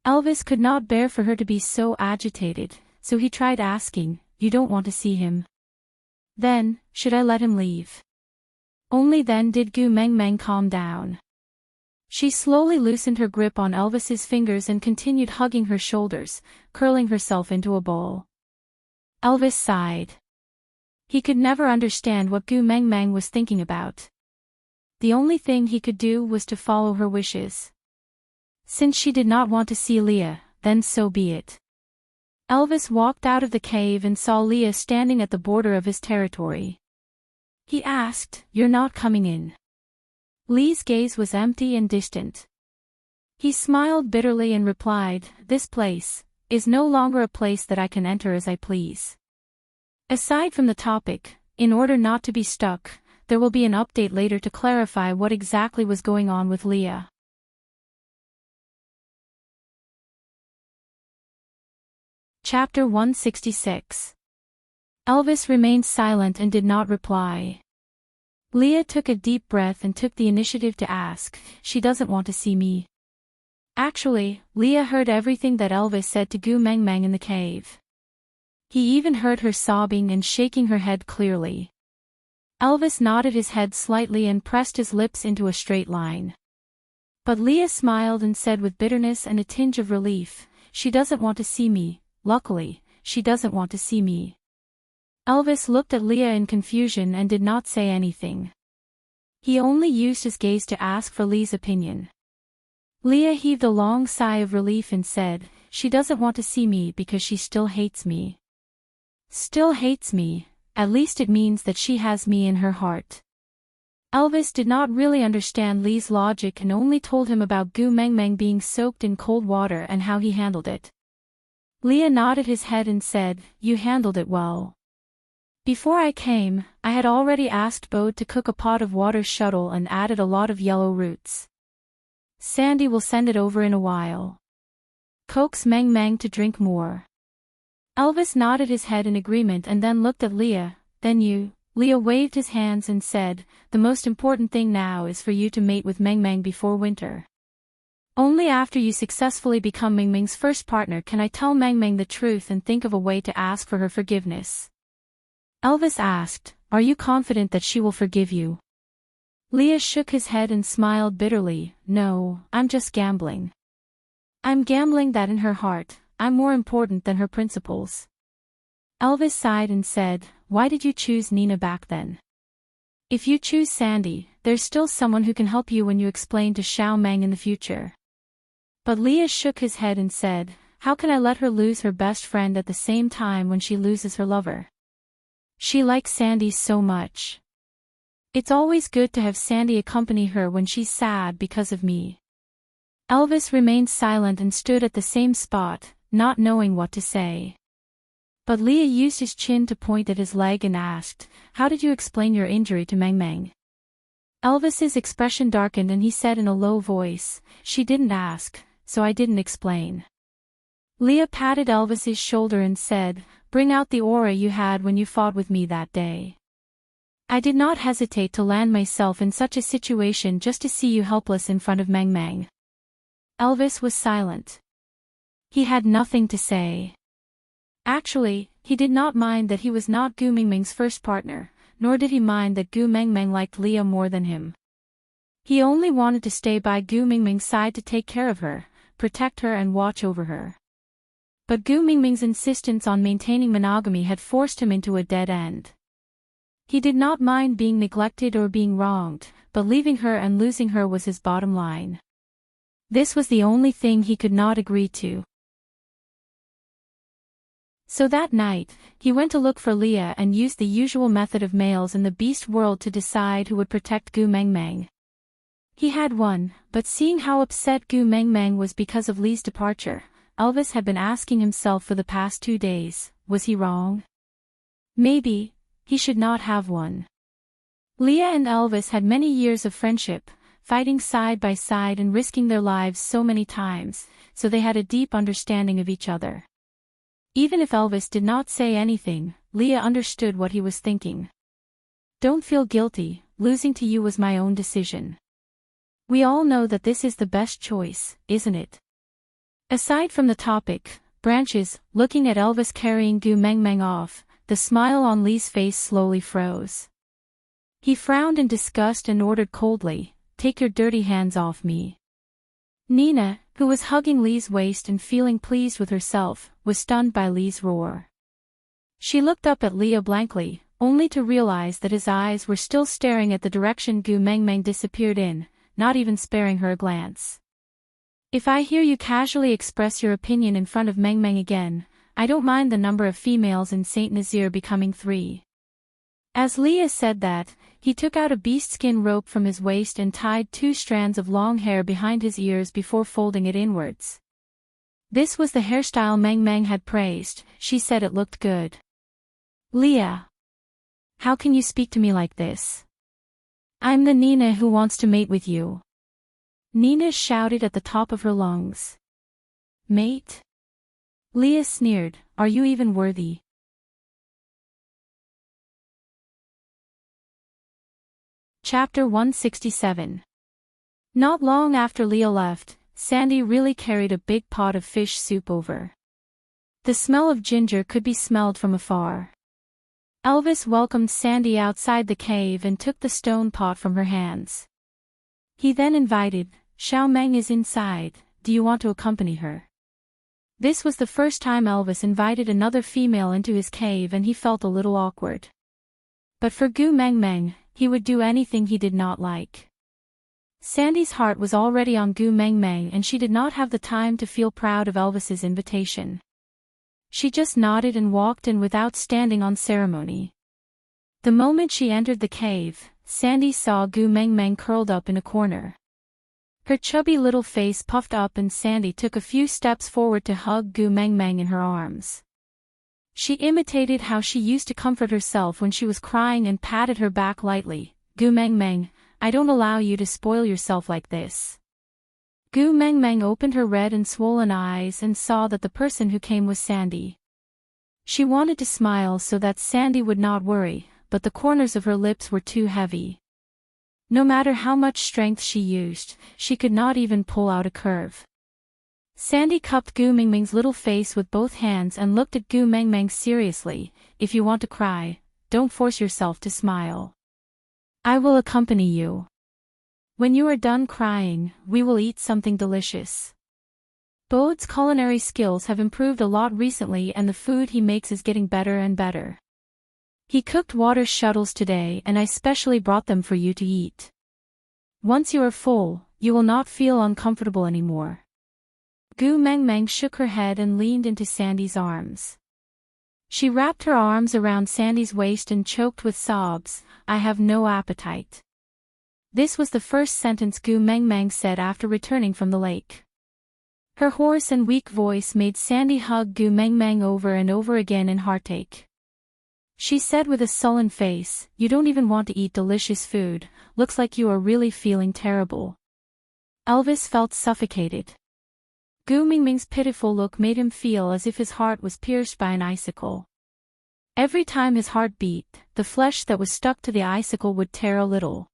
Elvis could not bear for her to be so agitated, so he tried asking, "You don't want to see him? Then, should I let him leave?" Only then did Gu Mengmeng calm down. She slowly loosened her grip on Elvis's fingers and continued hugging her shoulders, curling herself into a ball. Elvis sighed. He could never understand what Gu Mengmeng was thinking about. The only thing he could do was to follow her wishes. Since she did not want to see Leah, then so be it. Elvis walked out of the cave and saw Leah standing at the border of his territory. He asked, "You're not coming in?" Lee's gaze was empty and distant. He smiled bitterly and replied, "This place is no longer a place that I can enter as I please." Aside from the topic, in order not to be stuck, there will be an update later to clarify what exactly was going on with Leah. Chapter 166. Elvis remained silent and did not reply. Leah took a deep breath and took the initiative to ask, "She doesn't want to see me?" Actually, Leah heard everything that Elvis said to Gu Meng Meng in the cave. He even heard her sobbing and shaking her head clearly. Elvis nodded his head slightly and pressed his lips into a straight line. But Leah smiled and said with bitterness and a tinge of relief, "She doesn't want to see me, luckily, she doesn't want to see me." Elvis looked at Leah in confusion and did not say anything. He only used his gaze to ask for Leah's opinion. Leah heaved a long sigh of relief and said, "She doesn't want to see me because she still hates me." Still hates me, at least it means that she has me in her heart. Elvis did not really understand Lee's logic and only told him about Gu Meng Meng being soaked in cold water and how he handled it. Leah nodded his head and said, "You handled it well. Before I came, I had already asked Bode to cook a pot of water shuttle and added a lot of yellow roots. Sandy will send it over in a while. Coax Meng Meng to drink more." Elvis nodded his head in agreement and then looked at Leah. "Then you..." Leah waved his hands and said, "The most important thing now is for you to mate with Meng Meng before winter. Only after you successfully become Meng Meng's first partner can I tell Meng Meng the truth and think of a way to ask for her forgiveness." Elvis asked, "Are you confident that she will forgive you?" Leah shook his head and smiled bitterly. "No, I'm just gambling. I'm gambling that in her heart, I'm more important than her principles." Elvis sighed and said, "Why did you choose Nina back then? If you choose Sandy, there's still someone who can help you when you explain to Xiao Meng in the future." But Leah shook his head and said, "How can I let her lose her best friend at the same time when she loses her lover? She likes Sandy so much. It's always good to have Sandy accompany her when she's sad because of me." Elvis remained silent and stood at the same spot, not knowing what to say. But Leah used his chin to point at his leg and asked, "How did you explain your injury to Meng Meng?" Elvis's expression darkened and he said in a low voice, "She didn't ask, so I didn't explain." Leah patted Elvis's shoulder and said, "Bring out the aura you had when you fought with me that day. I did not hesitate to land myself in such a situation just to see you helpless in front of Meng Meng." Elvis was silent. He had nothing to say. Actually, he did not mind that he was not Gu Meng Meng's first partner, nor did he mind that Gu Meng Meng liked Leah more than him. He only wanted to stay by Gu Meng Meng's side to take care of her, protect her and watch over her. But Gu Meng Meng's insistence on maintaining monogamy had forced him into a dead end. He did not mind being neglected or being wronged, but leaving her and losing her was his bottom line. This was the only thing he could not agree to. So that night, he went to look for Leah and used the usual method of males in the beast world to decide who would protect Gu Meng Meng. He had won, but seeing how upset Gu Meng Meng was because of Lee's departure, Elvis had been asking himself for the past 2 days, was he wrong? Maybe he should not have won. Leah and Elvis had many years of friendship, fighting side by side and risking their lives so many times, so they had a deep understanding of each other. Even if Elvis did not say anything, Leah understood what he was thinking. "Don't feel guilty, losing to you was my own decision. We all know that this is the best choice, isn't it?" Aside from the topic, branches, looking at Elvis carrying Gu Meng Meng off, the smile on Lee's face slowly froze. He frowned in disgust and ordered coldly, "Take your dirty hands off me." Nina, who was hugging Lee's waist and feeling pleased with herself, was stunned by Lee's roar. She looked up at Leah blankly, only to realize that his eyes were still staring at the direction Gu Meng Meng disappeared in, not even sparing her a glance. "If I hear you casually express your opinion in front of Meng Meng again, I don't mind the number of females in Saint Nazaire becoming 3. As Leah said that, he took out a beast-skin rope from his waist and tied 2 strands of long hair behind his ears before folding it inwards. This was the hairstyle Meng Meng had praised. She said it looked good. "Leah, how can you speak to me like this? I'm the Nina who wants to mate with you." Nina shouted at the top of her lungs. "Mate?" Leah sneered, "Are you even worthy?" Chapter 167. Not long after Leah left, Sandy really carried a big pot of fish soup over. The smell of ginger could be smelled from afar. Elvis welcomed Sandy outside the cave and took the stone pot from her hands. He then invited, "Xiao Meng is inside, do you want to accompany her?" This was the first time Elvis invited another female into his cave and he felt a little awkward. But for Gu Meng Meng, he would do anything he did not like. Sandy's heart was already on Gu Meng Meng and she did not have the time to feel proud of Elvis's invitation. She just nodded and walked in without standing on ceremony. The moment she entered the cave, Sandy saw Gu Meng Meng curled up in a corner. Her chubby little face puffed up and Sandy took a few steps forward to hug Gu Meng Meng in her arms. She imitated how she used to comfort herself when she was crying and patted her back lightly. "Gu Meng Meng, I don't allow you to spoil yourself like this." Gu Meng Meng opened her red and swollen eyes and saw that the person who came was Sandy. She wanted to smile so that Sandy would not worry, but the corners of her lips were too heavy. No matter how much strength she used, she could not even pull out a curve. Sandy cupped Gu Meng Meng's little face with both hands and looked at Gu Meng Meng seriously. "If you want to cry, don't force yourself to smile. I will accompany you. When you are done crying, we will eat something delicious." Bode's culinary skills have improved a lot recently and the food he makes is getting better and better. He cooked water shuttles today and I specially brought them for you to eat. Once you are full, you will not feel uncomfortable anymore. Gu Meng Meng shook her head and leaned into Sandy's arms. She wrapped her arms around Sandy's waist and choked with sobs. "I have no appetite." This was the first sentence Gu Meng Meng said after returning from the lake. Her hoarse and weak voice made Sandy hug Gu Meng Meng over and over again in heartache. She said with a sullen face, "You don't even want to eat delicious food, looks like you are really feeling terrible." Elvis felt suffocated. Gu Meng Meng's pitiful look made him feel as if his heart was pierced by an icicle. Every time his heart beat, the flesh that was stuck to the icicle would tear a little.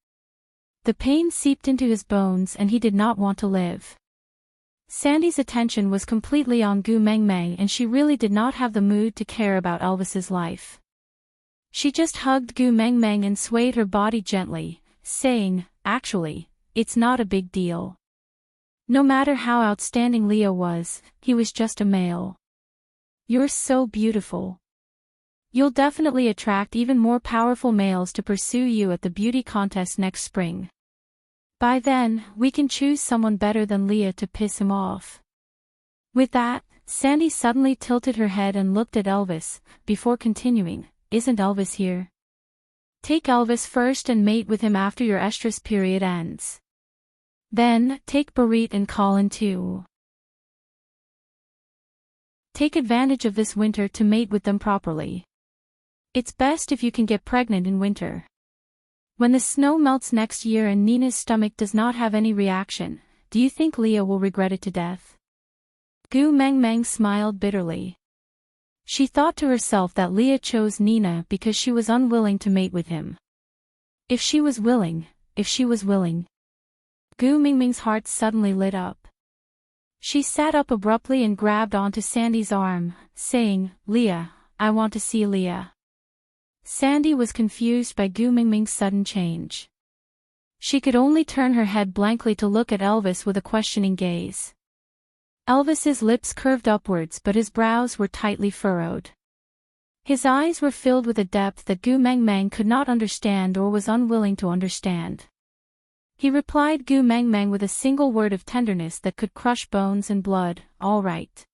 The pain seeped into his bones and he did not want to live. Sandy's attention was completely on Gu Meng Meng and she really did not have the mood to care about Elvis's life. She just hugged Gu Meng Meng and swayed her body gently, saying, "Actually, it's not a big deal. No matter how outstanding Leah was, he was just a male. You're so beautiful. You'll definitely attract even more powerful males to pursue you at the beauty contest next spring. By then, we can choose someone better than Leah to piss him off." With that, Sandy suddenly tilted her head and looked at Elvis, before continuing, "Isn't Elvis here? Take Elvis first and mate with him after your estrus period ends. Then, take Barit and Colin too. Take advantage of this winter to mate with them properly. It's best if you can get pregnant in winter. When the snow melts next year and Nina's stomach does not have any reaction, do you think Leah will regret it to death?" Gu Meng Meng smiled bitterly. She thought to herself that Leah chose Nina because she was unwilling to mate with him. If she was willing. Gu Meng Meng's heart suddenly lit up. She sat up abruptly and grabbed onto Sandy's arm, saying, "Leah, I want to see Leah." Sandy was confused by Gu Meng Meng's sudden change. She could only turn her head blankly to look at Elvis with a questioning gaze. Elvis's lips curved upwards but his brows were tightly furrowed. His eyes were filled with a depth that Gu Meng Meng could not understand or was unwilling to understand. He replied Gu Meng Meng with a single word of tenderness that could crush bones and blood, "All right."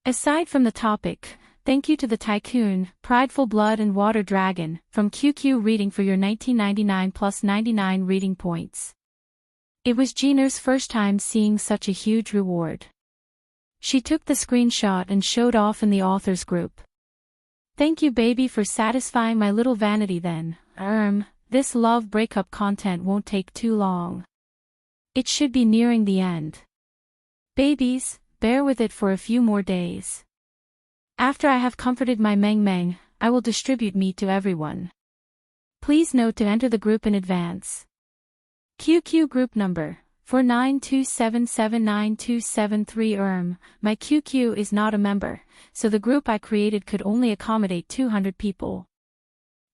Aside from the topic, thank you to the Tycoon, Prideful Blood and Water Dragon, from QQ Reading for your 19.99 plus 99 reading points. It was Jeaner's first time seeing such a huge reward. She took the screenshot and showed off in the authors group. "Thank you baby for satisfying my little vanity then. This love breakup content won't take too long. It should be nearing the end. Babies, bear with it for a few more days. After I have comforted my Meng Meng, I will distribute meat to everyone. Please note to enter the group in advance. QQ group number 492779273 my QQ is not a member, so the group I created could only accommodate 200 people.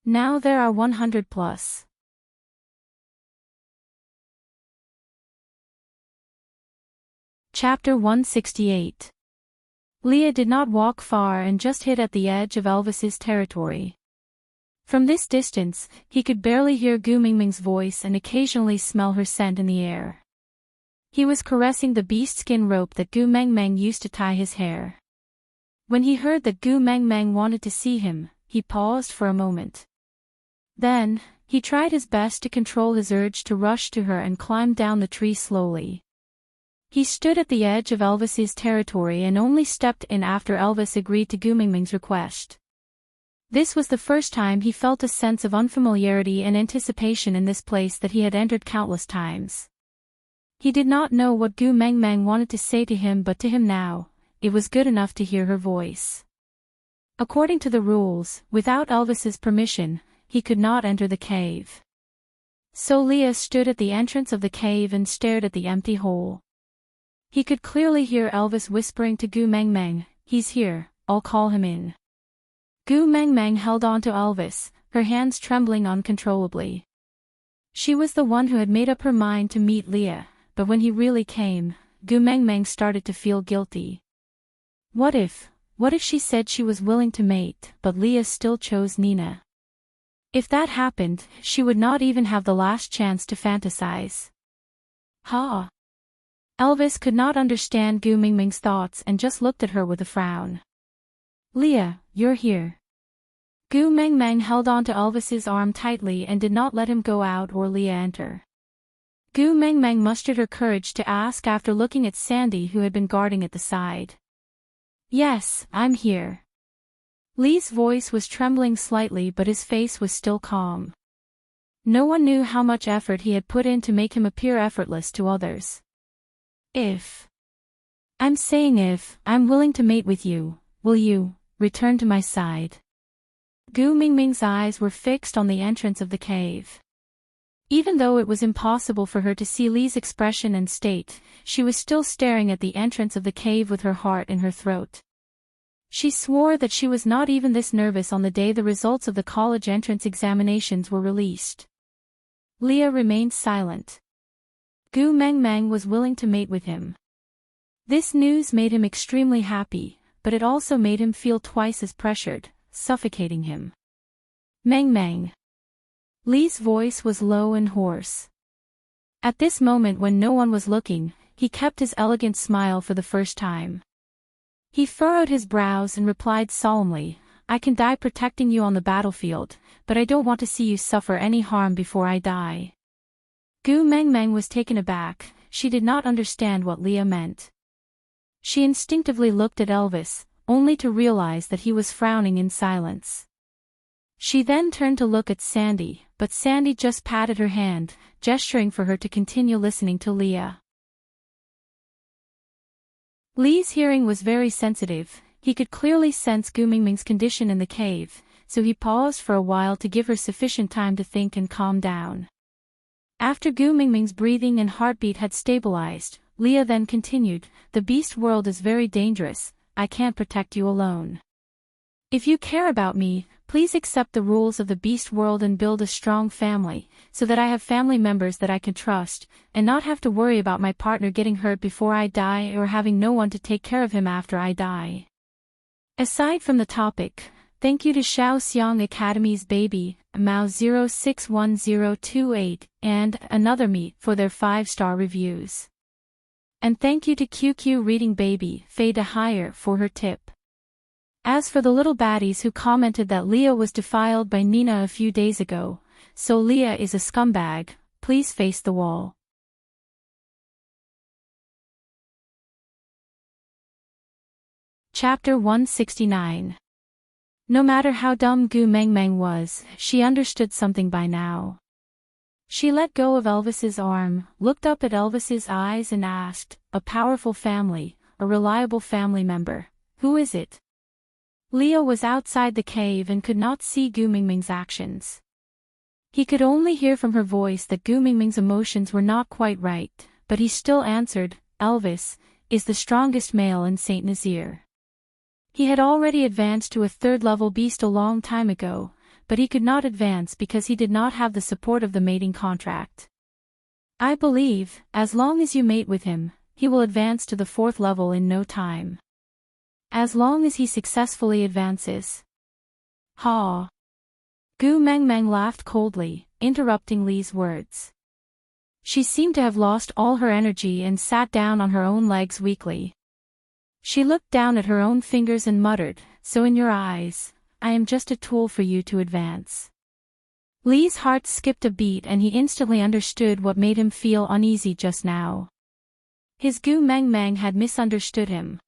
Now there are 100 plus. Chapter 168. Leah did not walk far and just hit at the edge of Elvis's territory. From this distance, he could barely hear Gu Mingming's voice and occasionally smell her scent in the air. He was caressing the beast-skin rope that Gu Mengmeng used to tie his hair. When he heard that Gu Mengmeng wanted to see him, he paused for a moment. Then, he tried his best to control his urge to rush to her and climb down the tree slowly. He stood at the edge of Elvis's territory and only stepped in after Elvis agreed to Gu Mingming's request. This was the first time he felt a sense of unfamiliarity and anticipation in this place that he had entered countless times. He did not know what Gu Mengmeng wanted to say to him, but to him now, it was good enough to hear her voice. According to the rules, without Elvis's permission, he could not enter the cave. So Leah stood at the entrance of the cave and stared at the empty hole. He could clearly hear Elvis whispering to Gu Mengmeng, "He's here, I'll call him in." Gu Mengmeng held on to Elvis, her hands trembling uncontrollably. She was the one who had made up her mind to meet Leah, but when he really came, Gu Mengmeng started to feel guilty. What if she said she was willing to mate, but Leah still chose Nina? If that happened, she would not even have the last chance to fantasize. Ha! Elvis could not understand Gu Mingming's thoughts and just looked at her with a frown. "Leah, you're here." Gu Mengmeng held on to Elvis's arm tightly and did not let him go out or Leah enter. Gu Mengmeng mustered her courage to ask after looking at Sandy, who had been guarding at the side. "Yes, I'm here." Lee's voice was trembling slightly, but his face was still calm. No one knew how much effort he had put in to make him appear effortless to others. If I'm willing to mate with you, will you return to my side?" Gu Mingming's eyes were fixed on the entrance of the cave. Even though it was impossible for her to see Lee's expression and state, she was still staring at the entrance of the cave with her heart in her throat. She swore that she was not even this nervous on the day the results of the college entrance examinations were released. Leah remained silent. Gu Mengmeng was willing to mate with him. This news made him extremely happy, but it also made him feel twice as pressured, suffocating him. "Mengmeng." Lee's voice was low and hoarse. At this moment, when no one was looking, he kept his elegant smile for the first time. He furrowed his brows and replied solemnly, "I can die protecting you on the battlefield, but I don't want to see you suffer any harm before I die." Gu Mengmeng was taken aback. She did not understand what Leah meant. She instinctively looked at Elvis, only to realize that he was frowning in silence. She then turned to look at Sandy, but Sandy just patted her hand, gesturing for her to continue listening to Leah. Lee's hearing was very sensitive. He could clearly sense Gu Mingming's condition in the cave, so he paused for a while to give her sufficient time to think and calm down. After Gu Mingming's breathing and heartbeat had stabilized, Leah then continued, "The beast world is very dangerous. I can't protect you alone. If you care about me, please accept the rules of the beast world and build a strong family, so that I have family members that I can trust, and not have to worry about my partner getting hurt before I die or having no one to take care of him after I die." Aside from the topic, thank you to Shaoxiang Academy's Baby, Mao061028, and Another Me for their 5-star reviews. And thank you to QQ Reading Baby, Faye de Hire, for her tip. As for the little baddies who commented that Leah was defiled by Nina a few days ago, so Leah is a scumbag, please face the wall. Chapter 169. No matter how dumb Gu Mengmeng was, she understood something by now. She let go of Elvis's arm, looked up at Elvis's eyes and asked, "A powerful family, a reliable family member, who is it?" Leah was outside the cave and could not see Gu Mingming's actions. He could only hear from her voice that Gu Mingming's emotions were not quite right, but he still answered, Elvis is the strongest male in St. Nazaire. He had already advanced to a third-level beast a long time ago, but he could not advance because he did not have the support of the mating contract. I believe, as long as you mate with him, he will advance to the 4th level in no time. As long as he successfully advances. Ha! Gu Mengmeng laughed coldly, interrupting Li's words. She seemed to have lost all her energy and sat down on her own legs weakly. She looked down at her own fingers and muttered, so in your eyes, I am just a tool for you to advance. Li's heart skipped a beat and he instantly understood what made him feel uneasy just now. His Gu Mengmeng had misunderstood him.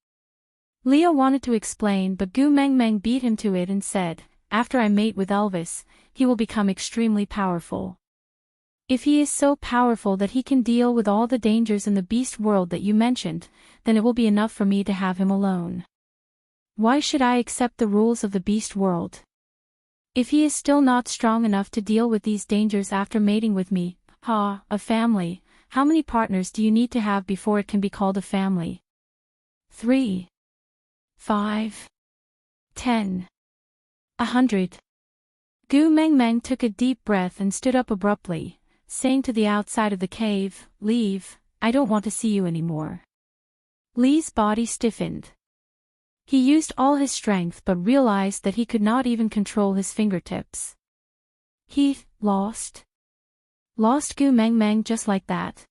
Leah wanted to explain but Gu Mengmeng beat him to it and said, after I mate with Elvis, he will become extremely powerful. If he is so powerful that he can deal with all the dangers in the beast world that you mentioned, then it will be enough for me to have him alone. Why should I accept the rules of the beast world? If he is still not strong enough to deal with these dangers after mating with me, a family, how many partners do you need to have before it can be called a family? 3, 5, 10, 100. Gu Mengmeng took a deep breath and stood up abruptly, saying to the outside of the cave, leave, I don't want to see you anymore. Li's body stiffened. He used all his strength but realized that he could not even control his fingertips. He lost Gu Mengmeng just like that.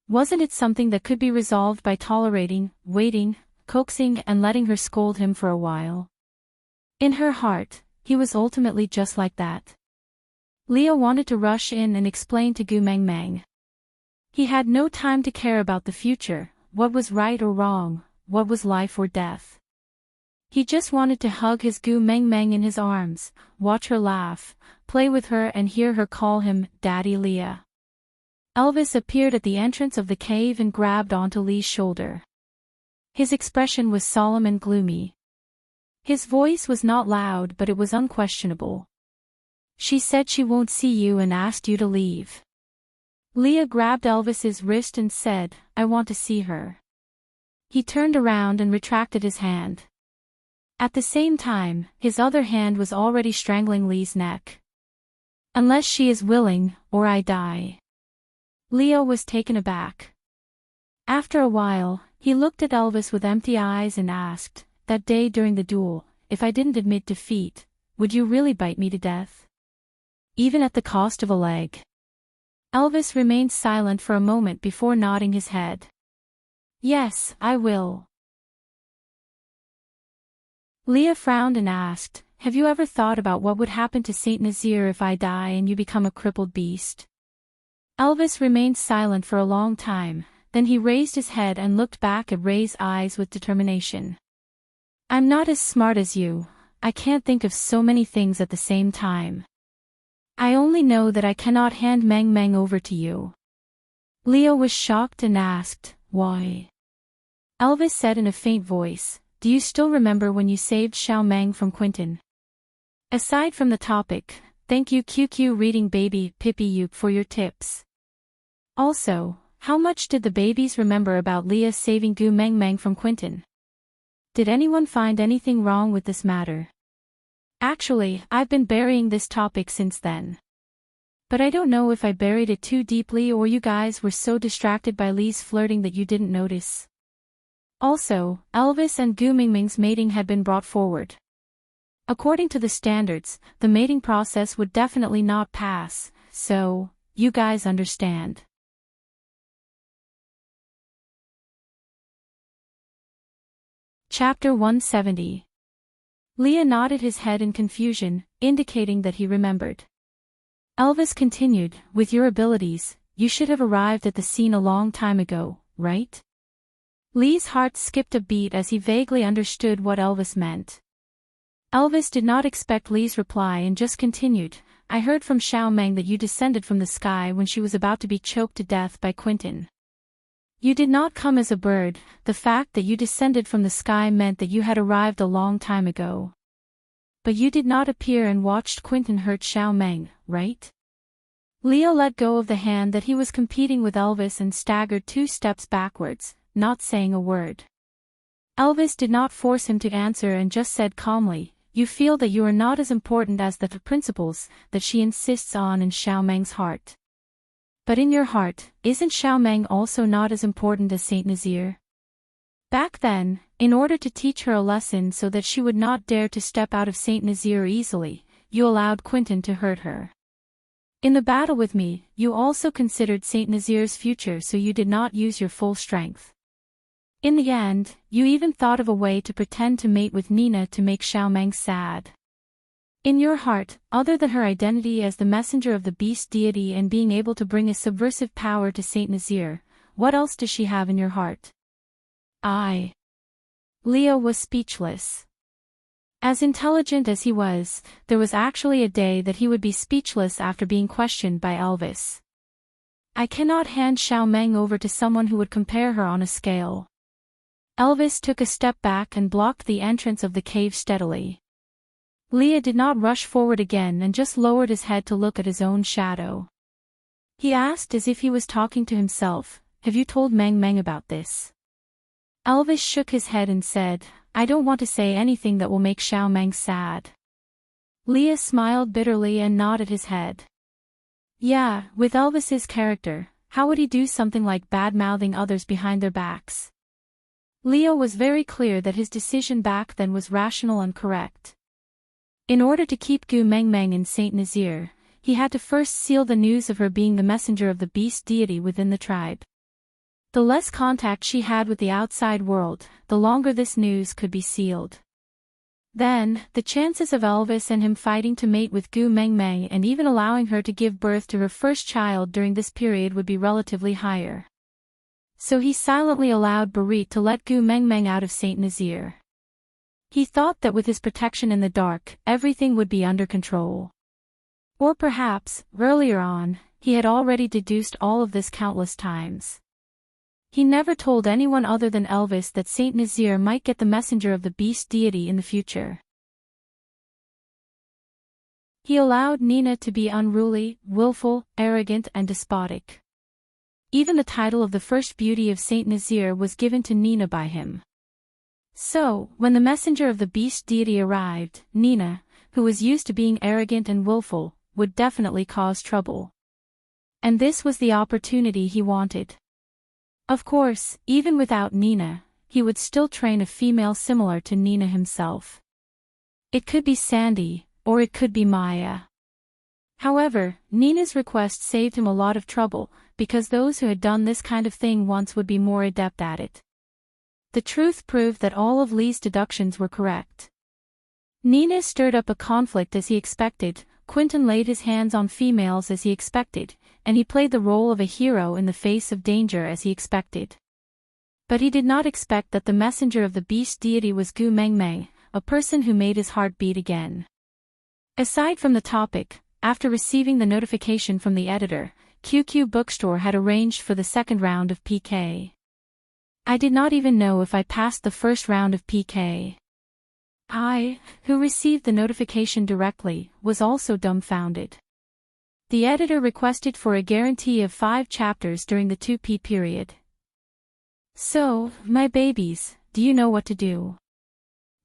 Wasn't it something that could be resolved by tolerating, waiting, coaxing and letting her scold him for a while? In her heart, he was ultimately just like that. Leah wanted to rush in and explain to Gu Mengmeng. He had no time to care about the future, what was right or wrong, what was life or death. He just wanted to hug his Gu Mengmeng in his arms, watch her laugh, play with her and hear her call him Daddy Leah. Elvis appeared at the entrance of the cave and grabbed onto Li's shoulder. His expression was solemn and gloomy. His voice was not loud but it was unquestionable. She said she won't see you and asked you to leave. Leah grabbed Elvis's wrist and said, I want to see her. He turned around and retracted his hand. At the same time, his other hand was already strangling Li's neck. Unless she is willing, or I die. Leah was taken aback. After a while, he looked at Elvis with empty eyes and asked, that day during the duel, if I didn't admit defeat, would you really bite me to death? Even at the cost of a leg. Elvis remained silent for a moment before nodding his head. Yes, I will. Leah frowned and asked, have you ever thought about what would happen to St. Nazaire if I die and you become a crippled beast? Elvis remained silent for a long time, then he raised his head and looked back at Ray's eyes with determination. I'm not as smart as you, I can't think of so many things at the same time. I only know that I cannot hand Meng Meng over to you. Leah was shocked and asked, why? Elvis said in a faint voice, do you still remember when you saved Xiao Meng from Quentin? Aside from the topic, thank you QQ Reading Baby Pippi Yoop for your tips. Also, how much did the babies remember about Leah saving Gu Meng Meng from Quentin? Did anyone find anything wrong with this matter? Actually, I've been burying this topic since then. But I don't know if I buried it too deeply or you guys were so distracted by Li's flirting that you didn't notice. Also, Elvis and Gu Mingming's mating had been brought forward. According to the standards, the mating process would definitely not pass, so, you guys understand. Chapter 170. Leah nodded his head in confusion, indicating that he remembered. Elvis continued, with your abilities, you should have arrived at the scene a long time ago, right? Li's heart skipped a beat as he vaguely understood what Elvis meant. Elvis did not expect Li's reply and just continued, I heard from Xiao Meng that you descended from the sky when she was about to be choked to death by Quentin. You did not come as a bird, the fact that you descended from the sky meant that you had arrived a long time ago. But you did not appear and watched Quentin hurt Xiao Meng, right? Leo let go of the hand that he was competing with Elvis and staggered 2 steps backwards, not saying a word. Elvis did not force him to answer and just said calmly, "You feel that you are not as important as the principles that she insists on in Xiaomeng's heart. But in your heart, isn't Xiaomeng also not as important as Saint Nazaire?" Back then, in order to teach her a lesson so that she would not dare to step out of Saint Nazaire easily, you allowed Quentin to hurt her. In the battle with me, you also considered Saint Nazaire's future, so you did not use your full strength. In the end, you even thought of a way to pretend to mate with Nina to make Xiaomeng sad. In your heart, other than her identity as the messenger of the beast deity and being able to bring a subversive power to Saint Nazaire, what else does she have in your heart? Leo was speechless. As intelligent as he was, there was actually a day that he would be speechless after being questioned by Elvis. I cannot hand Xiaomeng over to someone who would compare her on a scale. Elvis took a step back and blocked the entrance of the cave steadily. Leo did not rush forward again and just lowered his head to look at his own shadow. He asked as if he was talking to himself, "Have you told Meng Meng about this?" Elvis shook his head and said, "I don't want to say anything that will make Xiaomeng sad." Leo smiled bitterly and nodded his head. Yeah, with Elvis's character, how would he do something like bad-mouthing others behind their backs? Leo was very clear that his decision back then was rational and correct. In order to keep Gu Mengmeng in Saint Nazaire, he had to first seal the news of her being the messenger of the beast deity within the tribe. The less contact she had with the outside world, the longer this news could be sealed. Then, the chances of Elvis and him fighting to mate with Gu Mengmeng and even allowing her to give birth to her first child during this period would be relatively higher. So he silently allowed Barit to let Gu Mengmeng out of Saint Nazaire. He thought that with his protection in the dark, everything would be under control. Or perhaps, earlier on, he had already deduced all of this countless times. He never told anyone other than Elvis that Saint Nazaire might get the messenger of the beast deity in the future. He allowed Nina to be unruly, willful, arrogant and despotic. Even the title of the first beauty of Saint Nazaire was given to Nina by him. So, when the messenger of the beast deity arrived, Nina, who was used to being arrogant and willful, would definitely cause trouble. And this was the opportunity he wanted. Of course, even without Nina, he would still train a female similar to Nina himself. It could be Sandy, or it could be Maya. However, Nina's request saved him a lot of trouble, because those who had done this kind of thing once would be more adept at it. The truth proved that all of Lee's deductions were correct. Nina stirred up a conflict as he expected, Quentin laid his hands on females as he expected, and he played the role of a hero in the face of danger as he expected. But he did not expect that the messenger of the beast deity was Gu Mengmeng, a person who made his heart beat again. Aside from the topic, after receiving the notification from the editor, QQ Bookstore had arranged for the second round of PK. I did not even know if I passed the first round of PK. I, who received the notification directly, was also dumbfounded. The editor requested for a guarantee of 5 chapters during the 2P period. So, my babies, do you know what to do?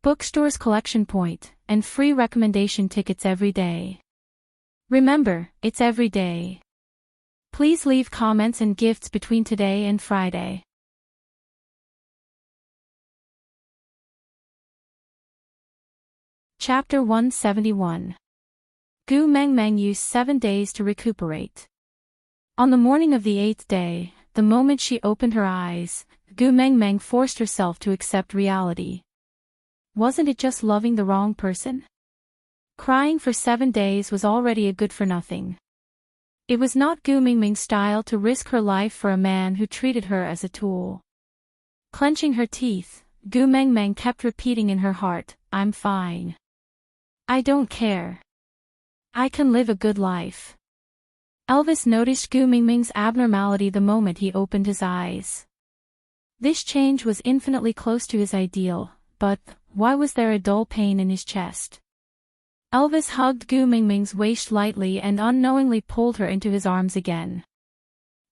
Bookstore's collection point, and free recommendation tickets every day. Remember, it's every day. Please leave comments and gifts between today and Friday. Chapter 171. Gu Mengmeng used 7 days to recuperate. On the morning of the 8th day, the moment she opened her eyes, Gu Mengmeng forced herself to accept reality. Wasn't it just loving the wrong person? Crying for 7 days was already a good-for-nothing. It was not Gu Mengmeng's style to risk her life for a man who treated her as a tool. Clenching her teeth, Gu Mengmeng kept repeating in her heart, "I'm fine. I don't care. I can live a good life." Elvis noticed Gu Mengmeng's abnormality the moment he opened his eyes. This change was infinitely close to his ideal, but why was there a dull pain in his chest? Elvis hugged Gu Mingming's waist lightly and unknowingly pulled her into his arms again.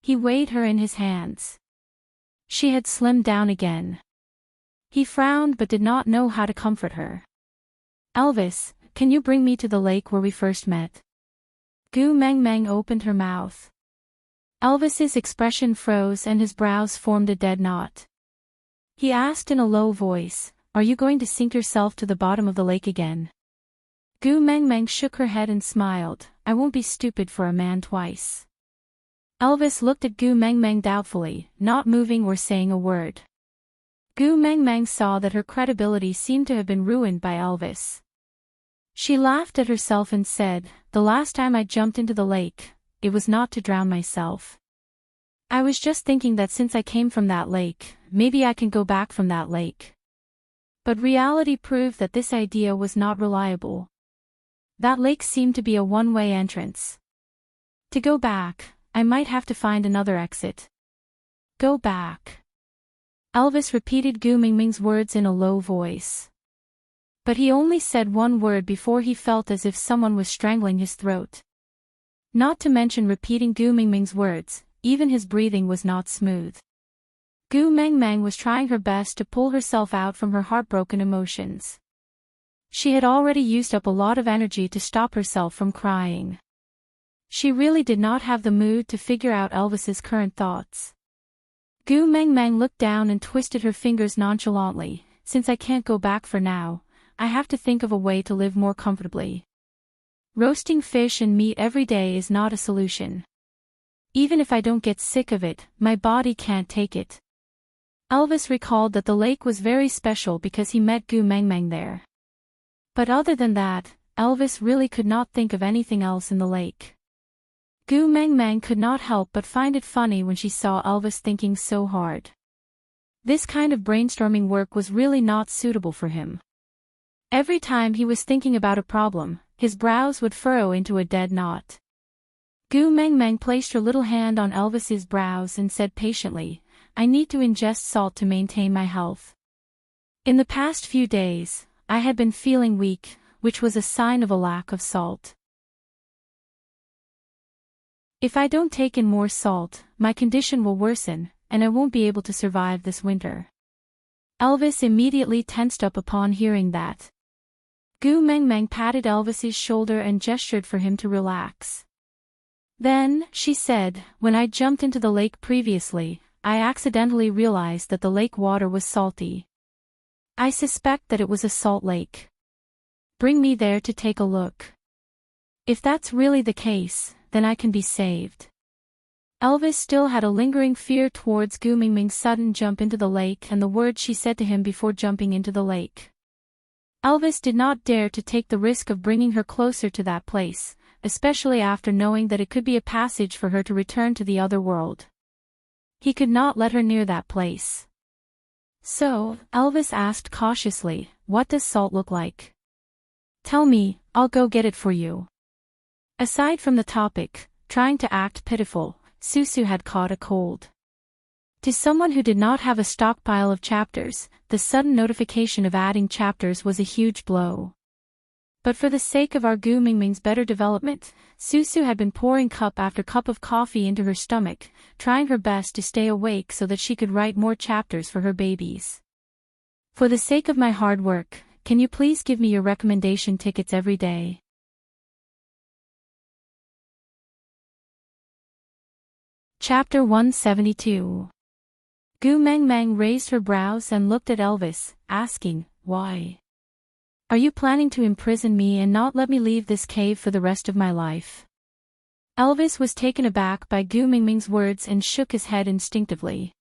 He weighed her in his hands. She had slimmed down again. He frowned but did not know how to comfort her. "Elvis, can you bring me to the lake where we first met?" Gu Mengmeng opened her mouth. Elvis's expression froze and his brows formed a dead knot. He asked in a low voice, "Are you going to sink yourself to the bottom of the lake again?" Gu Mengmeng shook her head and smiled. "I won't be stupid for a man twice." Elvis looked at Gu Mengmeng doubtfully, not moving or saying a word. Gu Mengmeng saw that her credibility seemed to have been ruined by Elvis. She laughed at herself and said, "The last time I jumped into the lake, it was not to drown myself. I was just thinking that since I came from that lake, maybe I can go back from that lake." But reality proved that this idea was not reliable. That lake seemed to be a one-way entrance. To go back, I might have to find another exit. Go back. Elvis repeated Gu Mingming's words in a low voice. But he only said one word before he felt as if someone was strangling his throat. Not to mention repeating Gu Mingming's words, even his breathing was not smooth. Gu Mengmeng was trying her best to pull herself out from her heartbroken emotions. She had already used up a lot of energy to stop herself from crying. She really did not have the mood to figure out Elvis's current thoughts. Gu Mengmeng looked down and twisted her fingers nonchalantly. "Since I can't go back for now, I have to think of a way to live more comfortably. Roasting fish and meat every day is not a solution. Even if I don't get sick of it, my body can't take it." Elvis recalled that the lake was very special because he met Gu Mengmeng there. But other than that, Elvis really could not think of anything else in the lake. Gu Mengmeng could not help but find it funny when she saw Elvis thinking so hard. This kind of brainstorming work was really not suitable for him. Every time he was thinking about a problem, his brows would furrow into a dead knot. Gu Mengmeng placed her little hand on Elvis's brows and said patiently, "I need to ingest salt to maintain my health. In the past few days, I had been feeling weak, which was a sign of a lack of salt. If I don't take in more salt, my condition will worsen, and I won't be able to survive this winter." Elvis immediately tensed up upon hearing that. Gu Mengmeng patted Elvis's shoulder and gestured for him to relax. "Then," she said, "when I jumped into the lake previously, I accidentally realized that the lake water was salty. I suspect that it was a salt lake. Bring me there to take a look. If that's really the case, then I can be saved." Elvis still had a lingering fear towards Gu Mingming's sudden jump into the lake and the words she said to him before jumping into the lake. Elvis did not dare to take the risk of bringing her closer to that place, especially after knowing that it could be a passage for her to return to the other world. He could not let her near that place. So, Elvis asked cautiously, "What does salt look like? Tell me, I'll go get it for you." Aside from the topic, trying to act pitiful, Susu had caught a cold. To someone who did not have a stockpile of chapters, the sudden notification of adding chapters was a huge blow. But for the sake of our Gu Mingming's better development, Susu had been pouring cup after cup of coffee into her stomach, trying her best to stay awake so that she could write more chapters for her babies. "For the sake of my hard work, can you please give me your recommendation tickets every day?" Chapter 172. Gu Mengmeng raised her brows and looked at Elvis, asking, "Why? Are you planning to imprison me and not let me leave this cave for the rest of my life?" Elvis was taken aback by Gu Mingming's words and shook his head instinctively.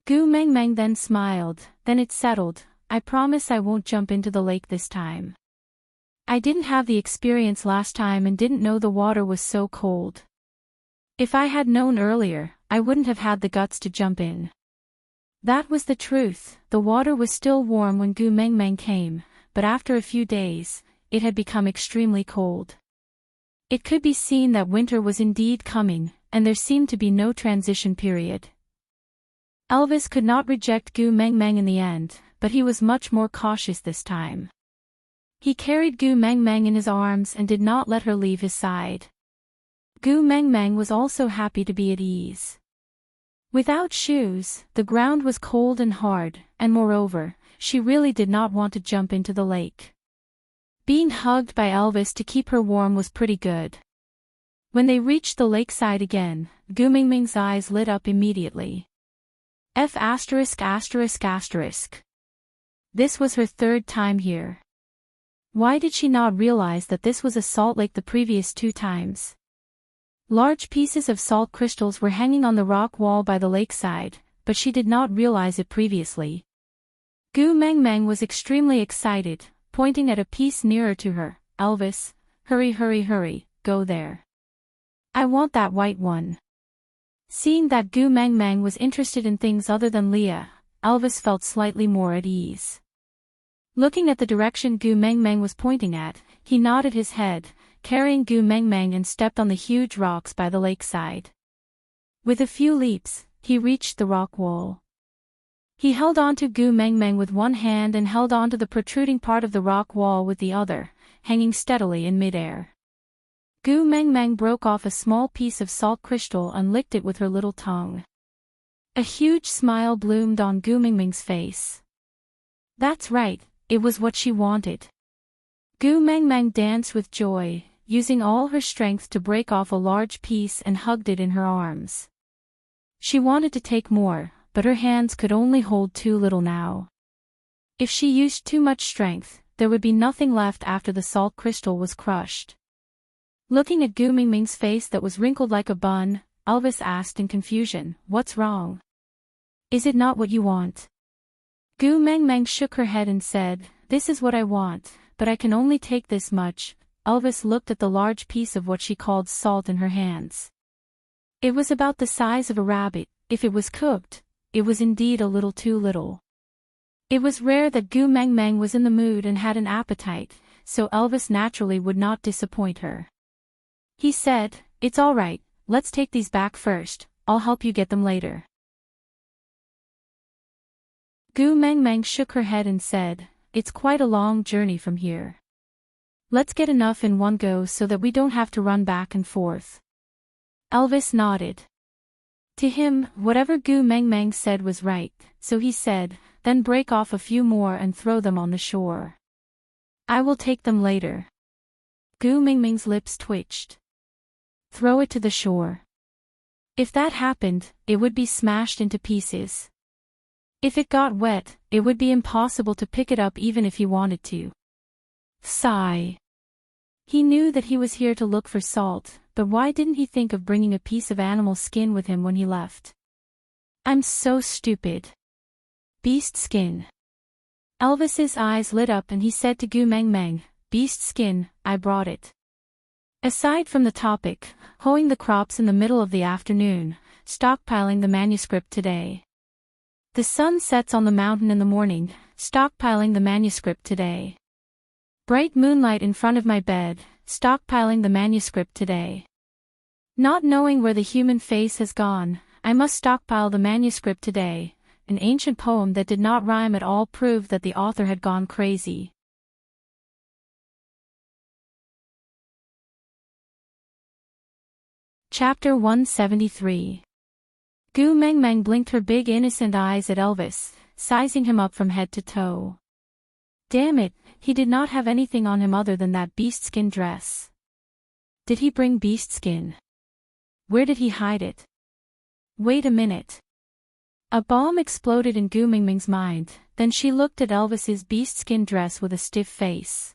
Gu Mengmeng then smiled, "Then it's settled. I promise I won't jump into the lake this time. I didn't have the experience last time and didn't know the water was so cold. If I had known earlier, I wouldn't have had the guts to jump in." That was the truth. The water was still warm when Gu Mengmeng came, but after a few days, it had become extremely cold. It could be seen that winter was indeed coming, and there seemed to be no transition period. Elvis could not reject Gu Mengmeng in the end, but he was much more cautious this time. He carried Gu Meng Meng in his arms and did not let her leave his side. Gu Meng Meng was also happy to be at ease. Without shoes, the ground was cold and hard, and moreover, she really did not want to jump into the lake. Being hugged by Elvis to keep her warm was pretty good. When they reached the lakeside again, Gu Meng Meng's eyes lit up immediately. This was her third time here. Why did she not realize that this was a salt lake the previous 2 times? Large pieces of salt crystals were hanging on the rock wall by the lakeside, but she did not realize it previously. Gu Meng Meng was extremely excited, pointing at a piece nearer to her. Elvis, hurry hurry hurry, go there. I want that white one. Seeing that Gu Meng Meng was interested in things other than Leah, Elvis felt slightly more at ease. Looking at the direction Gu Meng Meng was pointing at, he nodded his head, carrying Gu Meng Meng, and stepped on the huge rocks by the lakeside. With a few leaps, he reached the rock wall. He held on to Gu Meng Meng with one hand and held on to the protruding part of the rock wall with the other, hanging steadily in midair. Gu Meng Meng broke off a small piece of salt crystal and licked it with her little tongue. A huge smile bloomed on Gu Meng Meng's face. That's right, it was what she wanted. Gu Meng Meng danced with joy, using all her strength to break off a large piece and hugged it in her arms. She wanted to take more, but her hands could only hold too little now. If she used too much strength, there would be nothing left after the salt crystal was crushed. Looking at Gu Meng Meng's face that was wrinkled like a bun, Elvis asked in confusion, "What's wrong? Is it not what you want?" Gu Meng Meng shook her head and said, "This is what I want, but I can only take this much." Elvis looked at the large piece of what she called salt in her hands. It was about the size of a rabbit. If it was cooked, it was indeed a little too little. It was rare that Gu Meng Meng was in the mood and had an appetite, so Elvis naturally would not disappoint her. He said, "It's all right, let's take these back first, I'll help you get them later." Gu Meng Meng shook her head and said, "It's quite a long journey from here. Let's get enough in one go so that we don't have to run back and forth." Elvis nodded. To him, whatever Gu Meng Meng said was right, so he said, "Then break off a few more and throw them on the shore. I will take them later." Gu Meng Meng's lips twitched. Throw it to the shore. If that happened, it would be smashed into pieces. If it got wet, it would be impossible to pick it up even if he wanted to. Sigh. He knew that he was here to look for salt, but why didn't he think of bringing a piece of animal skin with him when he left? I'm so stupid. Beast skin. Elvis's eyes lit up and he said to Gu Meng Meng, "Beast skin, I brought it." Aside from the topic, hoeing the crops in the middle of the afternoon, stockpiling the manuscript today. The sun sets on the mountain in the morning, stockpiling the manuscript today. Bright moonlight in front of my bed, stockpiling the manuscript today. Not knowing where the human face has gone, I must stockpile the manuscript today. An ancient poem that did not rhyme at all proved that the author had gone crazy. Chapter 173. Gu Meng Meng blinked her big innocent eyes at Elvis, sizing him up from head to toe. Damn it, he did not have anything on him other than that beast-skin dress. Did he bring beast-skin? Where did he hide it? Wait a minute. A bomb exploded in Gu Meng Meng's mind, then she looked at Elvis's beast-skin dress with a stiff face.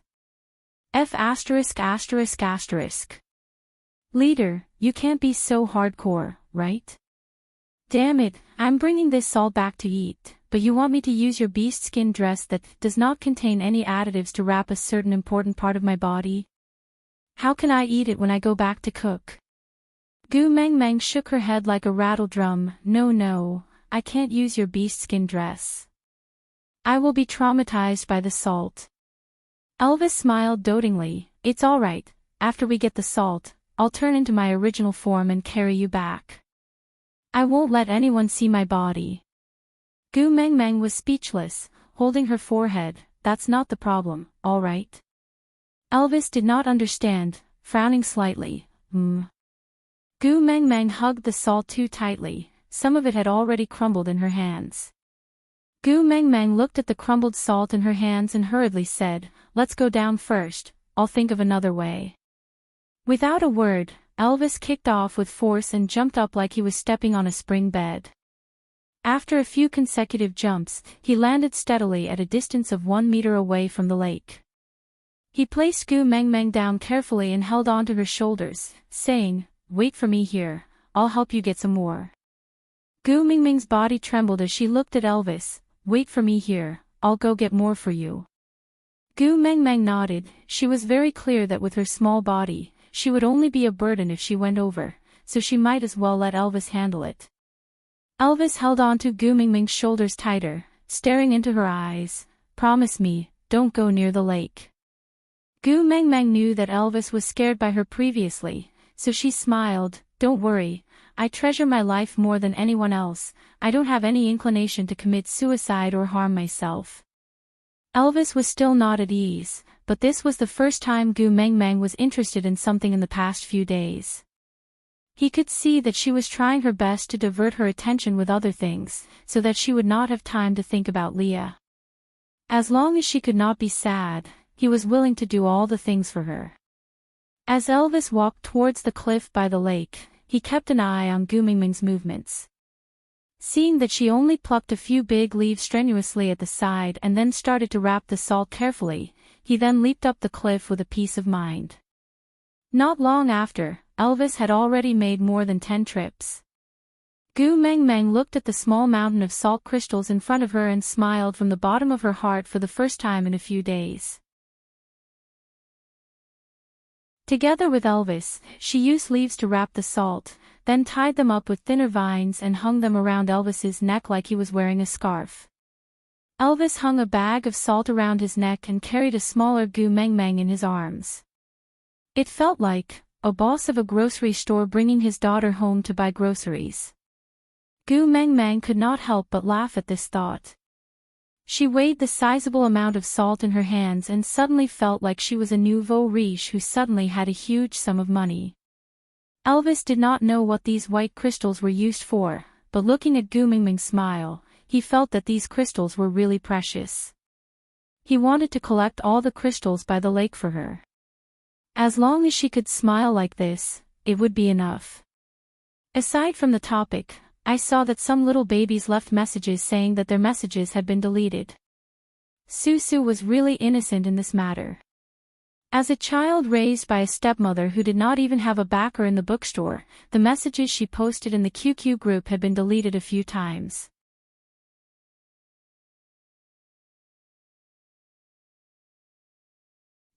Leader, you can't be so hardcore, right? Damn it, I'm bringing this all back to eat, but you want me to use your beast-skin dress that does not contain any additives to wrap a certain important part of my body? How can I eat it when I go back to cook? Gu Meng Meng shook her head like a rattle drum. No, I can't use your beast-skin dress. I will be traumatized by the salt. Elvis smiled dotingly. It's all right, after we get the salt, I'll turn into my original form and carry you back. I won't let anyone see my body. Gu Meng Meng was speechless, holding her forehead. That's not the problem, all right? Elvis did not understand, frowning slightly. Gu Meng Meng hugged the salt too tightly, some of it had already crumbled in her hands. Gu Meng Meng looked at the crumbled salt in her hands and hurriedly said, "Let's go down first, I'll think of another way." Without a word, Elvis kicked off with force and jumped up like he was stepping on a spring bed. After a few consecutive jumps, he landed steadily at a distance of 1 meter away from the lake. He placed Gu Meng Meng down carefully and held onto her shoulders, saying, "Wait for me here, I'll help you get some more." Gu Meng Meng's body trembled as she looked at Elvis. "Wait for me here, I'll go get more for you." Gu Meng Meng nodded. She was very clear that with her small body, she would only be a burden if she went over, so she might as well let Elvis handle it. Elvis held onto Gu Meng Meng's shoulders tighter, staring into her eyes. "Promise me, don't go near the lake." Gu Meng Meng knew that Elvis was scared by her previously, so she smiled. "Don't worry, I treasure my life more than anyone else, I don't have any inclination to commit suicide or harm myself." Elvis was still not at ease, but this was the first time Gu Meng Meng was interested in something in the past few days. He could see that she was trying her best to divert her attention with other things, so that she would not have time to think about Leah. As long as she could not be sad, he was willing to do all the things for her. As Elvis walked towards the cliff by the lake, he kept an eye on Gu Meng Meng's movements. Seeing that she only plucked a few big leaves strenuously at the side and then started to wrap the salt carefully, he then leaped up the cliff with a peace of mind. Not long after, Elvis had already made more than 10 trips. Gu Meng Meng looked at the small mountain of salt crystals in front of her and smiled from the bottom of her heart for the first time in a few days. Together with Elvis, she used leaves to wrap the salt, then tied them up with thinner vines and hung them around Elvis's neck like he was wearing a scarf. Elvis hung a bag of salt around his neck and carried a smaller Gu Meng Meng in his arms. It felt like a boss of a grocery store bringing his daughter home to buy groceries. Gu Meng Meng could not help but laugh at this thought. She weighed the sizable amount of salt in her hands and suddenly felt like she was a nouveau riche who suddenly had a huge sum of money. Elvis did not know what these white crystals were used for, but looking at Gu Meng Meng's smile, he felt that these crystals were really precious. He wanted to collect all the crystals by the lake for her. As long as she could smile like this, it would be enough. Aside from the topic, I saw that some little babies left messages saying that their messages had been deleted. Susu was really innocent in this matter. As a child raised by a stepmother who did not even have a backer in the bookstore, the messages she posted in the QQ group had been deleted a few times.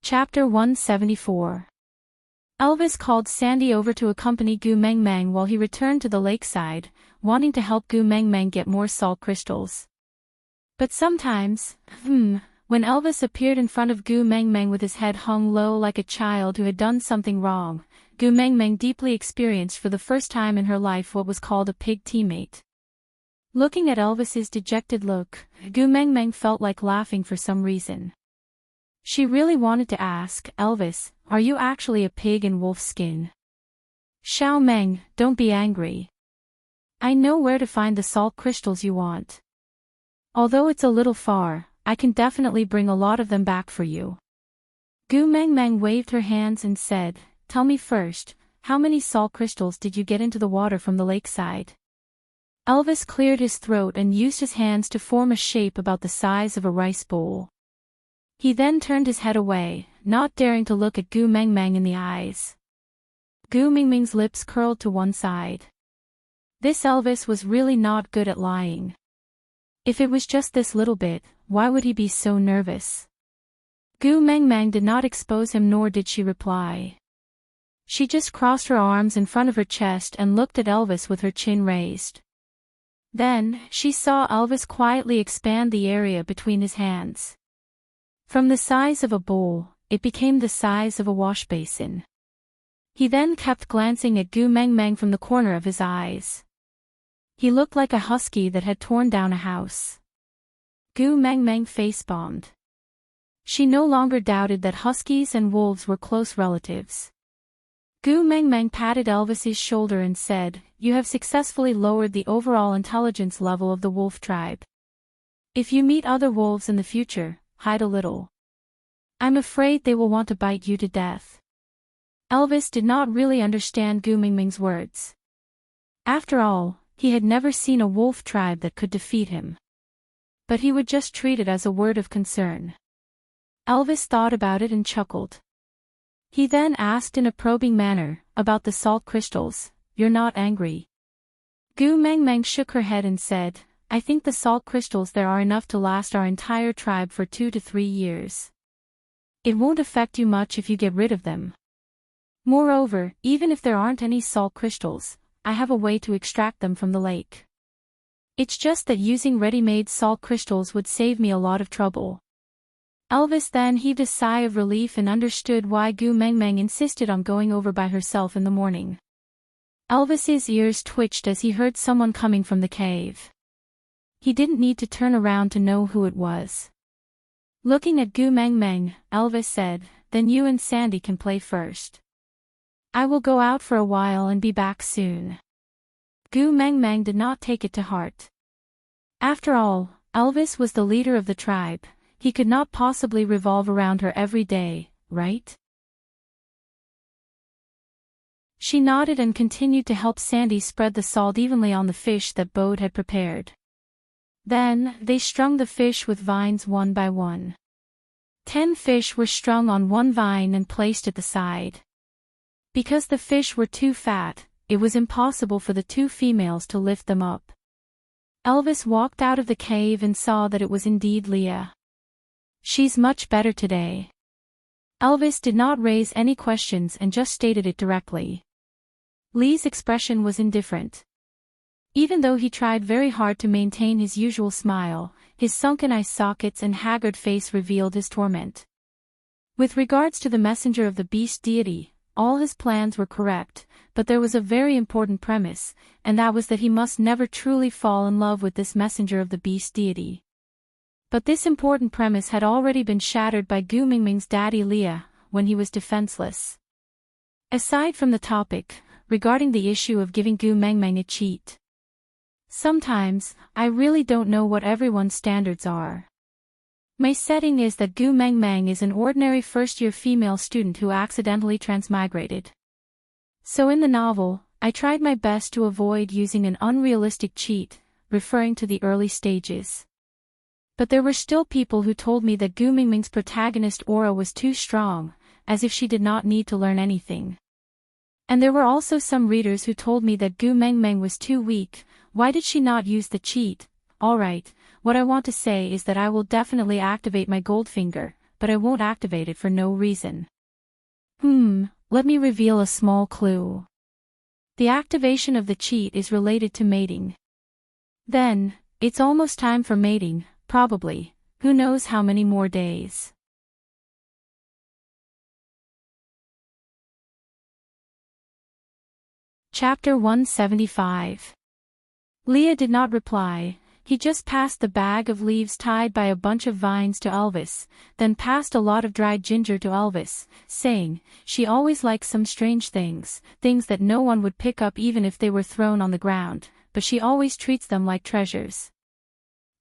Chapter 174. Elvis called Sandy over to accompany Gu Meng Meng while he returned to the lakeside, wanting to help Gu Meng Meng get more salt crystals. But sometimes, when Elvis appeared in front of Gu Meng Meng with his head hung low like a child who had done something wrong, Gu Meng Meng deeply experienced for the first time in her life what was called a pig teammate. Looking at Elvis's dejected look, Gu Meng Meng felt like laughing for some reason. She really wanted to ask, "Elvis, are you actually a pig in wolf skin?" "Xiao Meng, don't be angry. I know where to find the salt crystals you want. Although it's a little far, I can definitely bring a lot of them back for you." Gu Meng Meng waved her hands and said, "Tell me first, how many salt crystals did you get into the water from the lakeside?" Elvis cleared his throat and used his hands to form a shape about the size of a rice bowl. He then turned his head away, not daring to look at Gu Meng Meng in the eyes. Gu Meng Meng's lips curled to one side. This Elvis was really not good at lying. If it was just this little bit, why would he be so nervous? Gu Meng Meng did not expose him, nor did she reply. She just crossed her arms in front of her chest and looked at Elvis with her chin raised. Then, she saw Elvis quietly expand the area between his hands. From the size of a bowl, it became the size of a wash basin. He then kept glancing at Gu Meng Meng from the corner of his eyes. He looked like a husky that had torn down a house. Gu Meng Meng face-bombed. She no longer doubted that huskies and wolves were close relatives. Gu Mengmeng patted Elvis's shoulder and said, "You have successfully lowered the overall intelligence level of the wolf tribe. If you meet other wolves in the future, hide a little. I'm afraid they will want to bite you to death." Elvis did not really understand Gu Mengmeng's words. After all, he had never seen a wolf tribe that could defeat him. But he would just treat it as a word of concern. Elvis thought about it and chuckled. He then asked in a probing manner, "About the salt crystals, you're not angry?" Gu Mengmeng shook her head and said, "I think the salt crystals there are enough to last our entire tribe for 2 to 3 years. It won't affect you much if you get rid of them. Moreover, even if there aren't any salt crystals, I have a way to extract them from the lake. It's just that using ready-made salt crystals would save me a lot of trouble." Elvis then heaved a sigh of relief and understood why Gu Mengmeng insisted on going over by herself in the morning. Elvis's ears twitched as he heard someone coming from the cave. He didn't need to turn around to know who it was. Looking at Gu Mengmeng, Elvis said, "Then you and Sandy can play first. I will go out for a while and be back soon." Gu Mengmeng did not take it to heart. After all, Elvis was the leader of the tribe. He could not possibly revolve around her every day, right? She nodded and continued to help Sandy spread the salt evenly on the fish that Bode had prepared. Then, they strung the fish with vines one by one. 10 fish were strung on one vine and placed at the side. Because the fish were too fat, it was impossible for the 2 females to lift them up. Elvis walked out of the cave and saw that it was indeed Leah. "She's much better today." Elvis did not raise any questions and just stated it directly. Lee's expression was indifferent. Even though he tried very hard to maintain his usual smile, his sunken eye sockets and haggard face revealed his torment. With regards to the messenger of the beast deity, all his plans were correct, but there was a very important premise, and that was that he must never truly fall in love with this messenger of the beast deity. But this important premise had already been shattered by Gu Mengmeng's daddy Leah, when he was defenseless. Aside from the topic, regarding the issue of giving Gu Mengmeng a cheat. Sometimes, I really don't know what everyone's standards are. My setting is that Gu Mengmeng is an ordinary first-year female student who accidentally transmigrated. So in the novel, I tried my best to avoid using an unrealistic cheat, referring to the early stages. But there were still people who told me that Gu Mengmeng's protagonist aura was too strong, as if she did not need to learn anything. And there were also some readers who told me that Gu Mengmeng was too weak. Why did she not use the cheat? Alright, what I want to say is that I will definitely activate my Goldfinger, but I won't activate it for no reason. Let me reveal a small clue. The activation of the cheat is related to mating. Then, it's almost time for mating. Probably, who knows how many more days. Chapter 175. Leah did not reply. He just passed the bag of leaves tied by a bunch of vines to Elvis, then passed a lot of dried ginger to Elvis, saying, "She always likes some strange things that no one would pick up even if they were thrown on the ground, but she always treats them like treasures."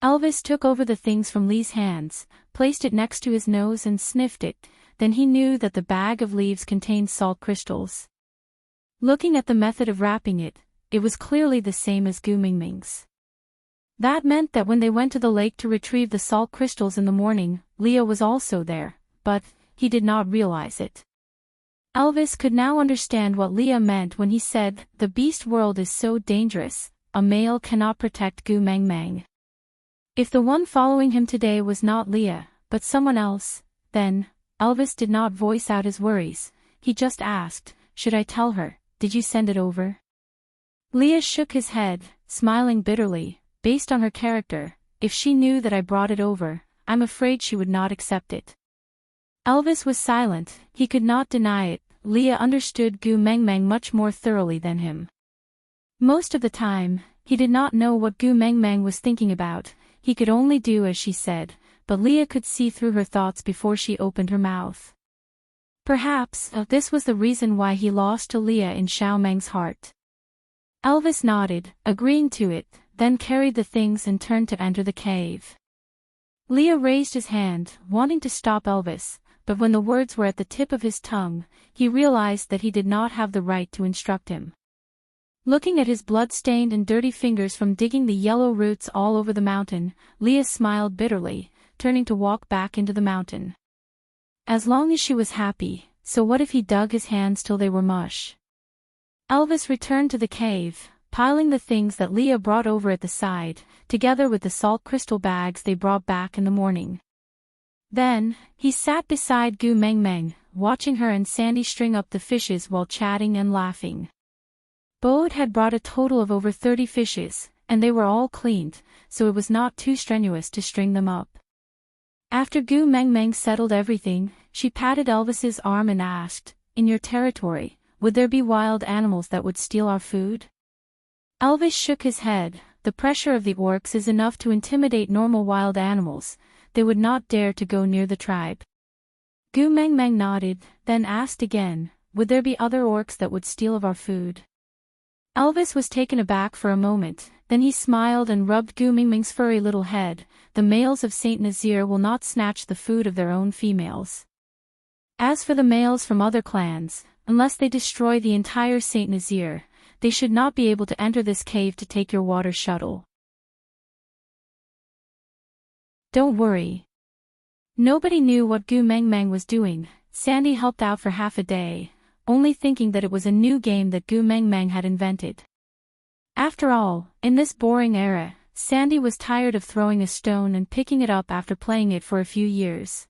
Elvis took over the things from Lee's hands, placed it next to his nose and sniffed it, then he knew that the bag of leaves contained salt crystals. Looking at the method of wrapping it, it was clearly the same as Gu Mengmeng's. That meant that when they went to the lake to retrieve the salt crystals in the morning, Leah was also there, but he did not realize it. Elvis could now understand what Leah meant when he said, "The beast world is so dangerous, a male cannot protect Gu Mengmeng." If the one following him today was not Leah, but someone else, then, Elvis did not voice out his worries. He just asked, "Should I tell her? Did you send it over?" Leah shook his head, smiling bitterly. "Based on her character, if she knew that I brought it over, I'm afraid she would not accept it." Elvis was silent. He could not deny it. Leah understood Gu Mengmeng much more thoroughly than him. Most of the time, he did not know what Gu Mengmeng was thinking about. He could only do as she said, but Leah could see through her thoughts before she opened her mouth. Perhaps, this was the reason why he lost to Leah in Xiaomeng's heart. Elvis nodded, agreeing to it, then carried the things and turned to enter the cave. Leah raised his hand, wanting to stop Elvis, but when the words were at the tip of his tongue, he realized that he did not have the right to instruct him. Looking at his blood-stained and dirty fingers from digging the yellow roots all over the mountain, Leah smiled bitterly, turning to walk back into the mountain. As long as she was happy, so what if he dug his hands till they were mush? Elvis returned to the cave, piling the things that Leah brought over at the side, together with the salt crystal bags they brought back in the morning. Then, he sat beside Gu Mengmeng, watching her and Sandy string up the fishes while chatting and laughing. Bode had brought a total of over 30 fishes, and they were all cleaned, so it was not too strenuous to string them up. After Gu Mengmeng settled everything, she patted Elvis's arm and asked, "In your territory, would there be wild animals that would steal our food?" Elvis shook his head. The pressure of the orcs is enough to intimidate normal wild animals. They would not dare to go near the tribe. Gu Mengmeng nodded, then asked again, "Would there be other orcs that would steal of our food?" Elvis was taken aback for a moment, then he smiled and rubbed Gu Mengmeng's furry little head. "The males of Saint Nazir will not snatch the food of their own females. As for the males from other clans, unless they destroy the entire Saint Nazir, they should not be able to enter this cave to take your water shuttle. Don't worry." Nobody knew what Gu Mengmeng was doing. Sandy helped out for half a day, only thinking that it was a new game that Gu Mengmeng had invented. After all, in this boring era, Sandy was tired of throwing a stone and picking it up after playing it for a few years.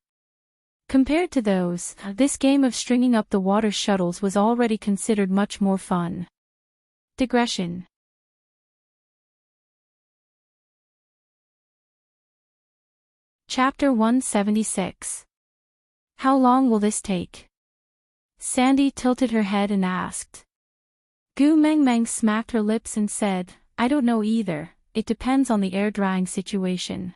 Compared to those, this game of stringing up the water shuttles was already considered much more fun. Digression. Chapter 176. How long will this take? Sandy tilted her head and asked. Gu Mengmeng smacked her lips and said, "I don't know either, it depends on the air-drying situation."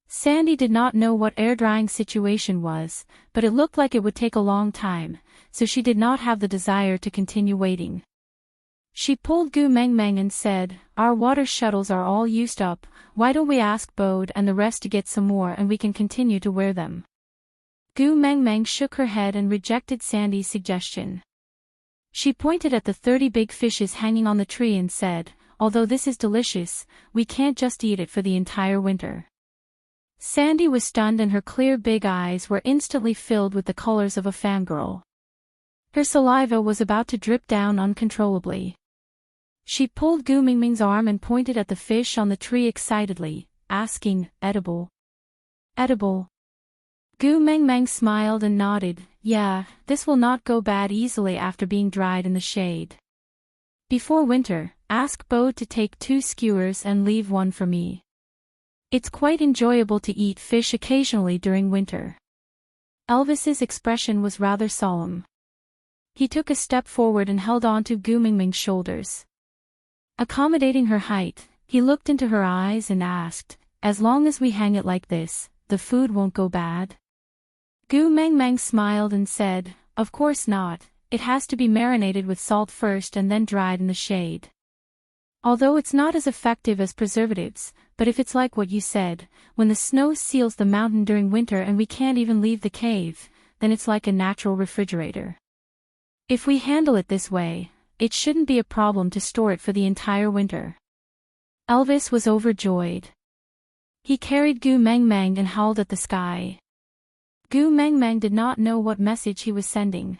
Sandy did not know what air-drying situation was, but it looked like it would take a long time, so she did not have the desire to continue waiting. She pulled Gu Mengmeng and said, "Our water shuttles are all used up, why don't we ask Bode and the rest to get some more and we can continue to wear them?" Gu Mengmeng shook her head and rejected Sandy's suggestion. She pointed at the 30 big fishes hanging on the tree and said, "Although this is delicious, we can't just eat it for the entire winter." Sandy was stunned and her clear big eyes were instantly filled with the colors of a fangirl. Her saliva was about to drip down uncontrollably. She pulled Gu Mengmeng's arm and pointed at the fish on the tree excitedly, asking, "Edible? Edible?" Gu Mengmeng smiled and nodded, "Yeah, this will not go bad easily after being dried in the shade. Before winter, ask Bode to take 2 skewers and leave 1 for me. It's quite enjoyable to eat fish occasionally during winter." Elvis's expression was rather solemn. He took a step forward and held on to Gu Mengmeng's shoulders. Accommodating her height, he looked into her eyes and asked, "As long as we hang it like this, the food won't go bad?" Gu Mengmeng smiled and said, "Of course not, it has to be marinated with salt first and then dried in the shade. Although it's not as effective as preservatives, but if it's like what you said, when the snow seals the mountain during winter and we can't even leave the cave, then it's like a natural refrigerator. If we handle it this way, it shouldn't be a problem to store it for the entire winter." Elvis was overjoyed. He carried Gu Mengmeng and howled at the sky. Gu Mengmeng did not know what message he was sending.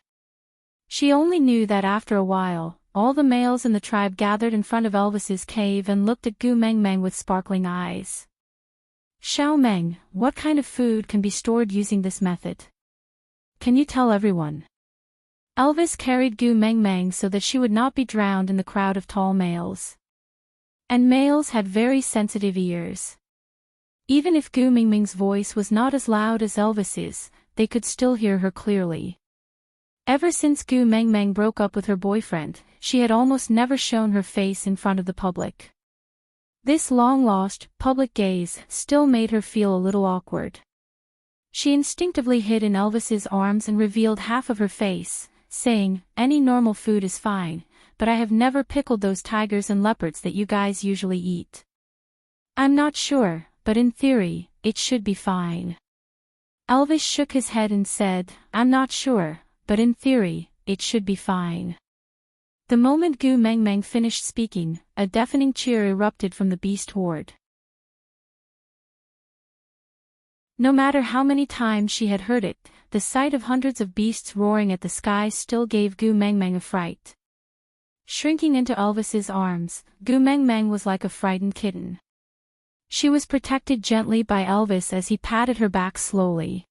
She only knew that after a while, all the males in the tribe gathered in front of Elvis's cave and looked at Gu Mengmeng with sparkling eyes. "Xiaomeng, what kind of food can be stored using this method? Can you tell everyone?" Elvis carried Gu Mengmeng so that she would not be drowned in the crowd of tall males. And males had very sensitive ears. Even if Gu Mengmeng's voice was not as loud as Elvis's, they could still hear her clearly. Ever since Gu Mengmeng broke up with her boyfriend, she had almost never shown her face in front of the public. This long-lost, public gaze still made her feel a little awkward. She instinctively hid in Elvis's arms and revealed half of her face, saying, "Any normal food is fine, but I have never pickled those tigers and leopards that you guys usually eat. I'm not sure, but in theory, it should be fine." Elvis shook his head and said, "I'm not sure, but in theory, it should be fine." The moment Gu Mengmeng finished speaking, a deafening cheer erupted from the beast horde. No matter how many times she had heard it, the sight of hundreds of beasts roaring at the sky still gave Gu Mengmeng a fright. Shrinking into Elvis's arms, Gu Mengmeng was like a frightened kitten. She was protected gently by Elvis as he patted her back slowly.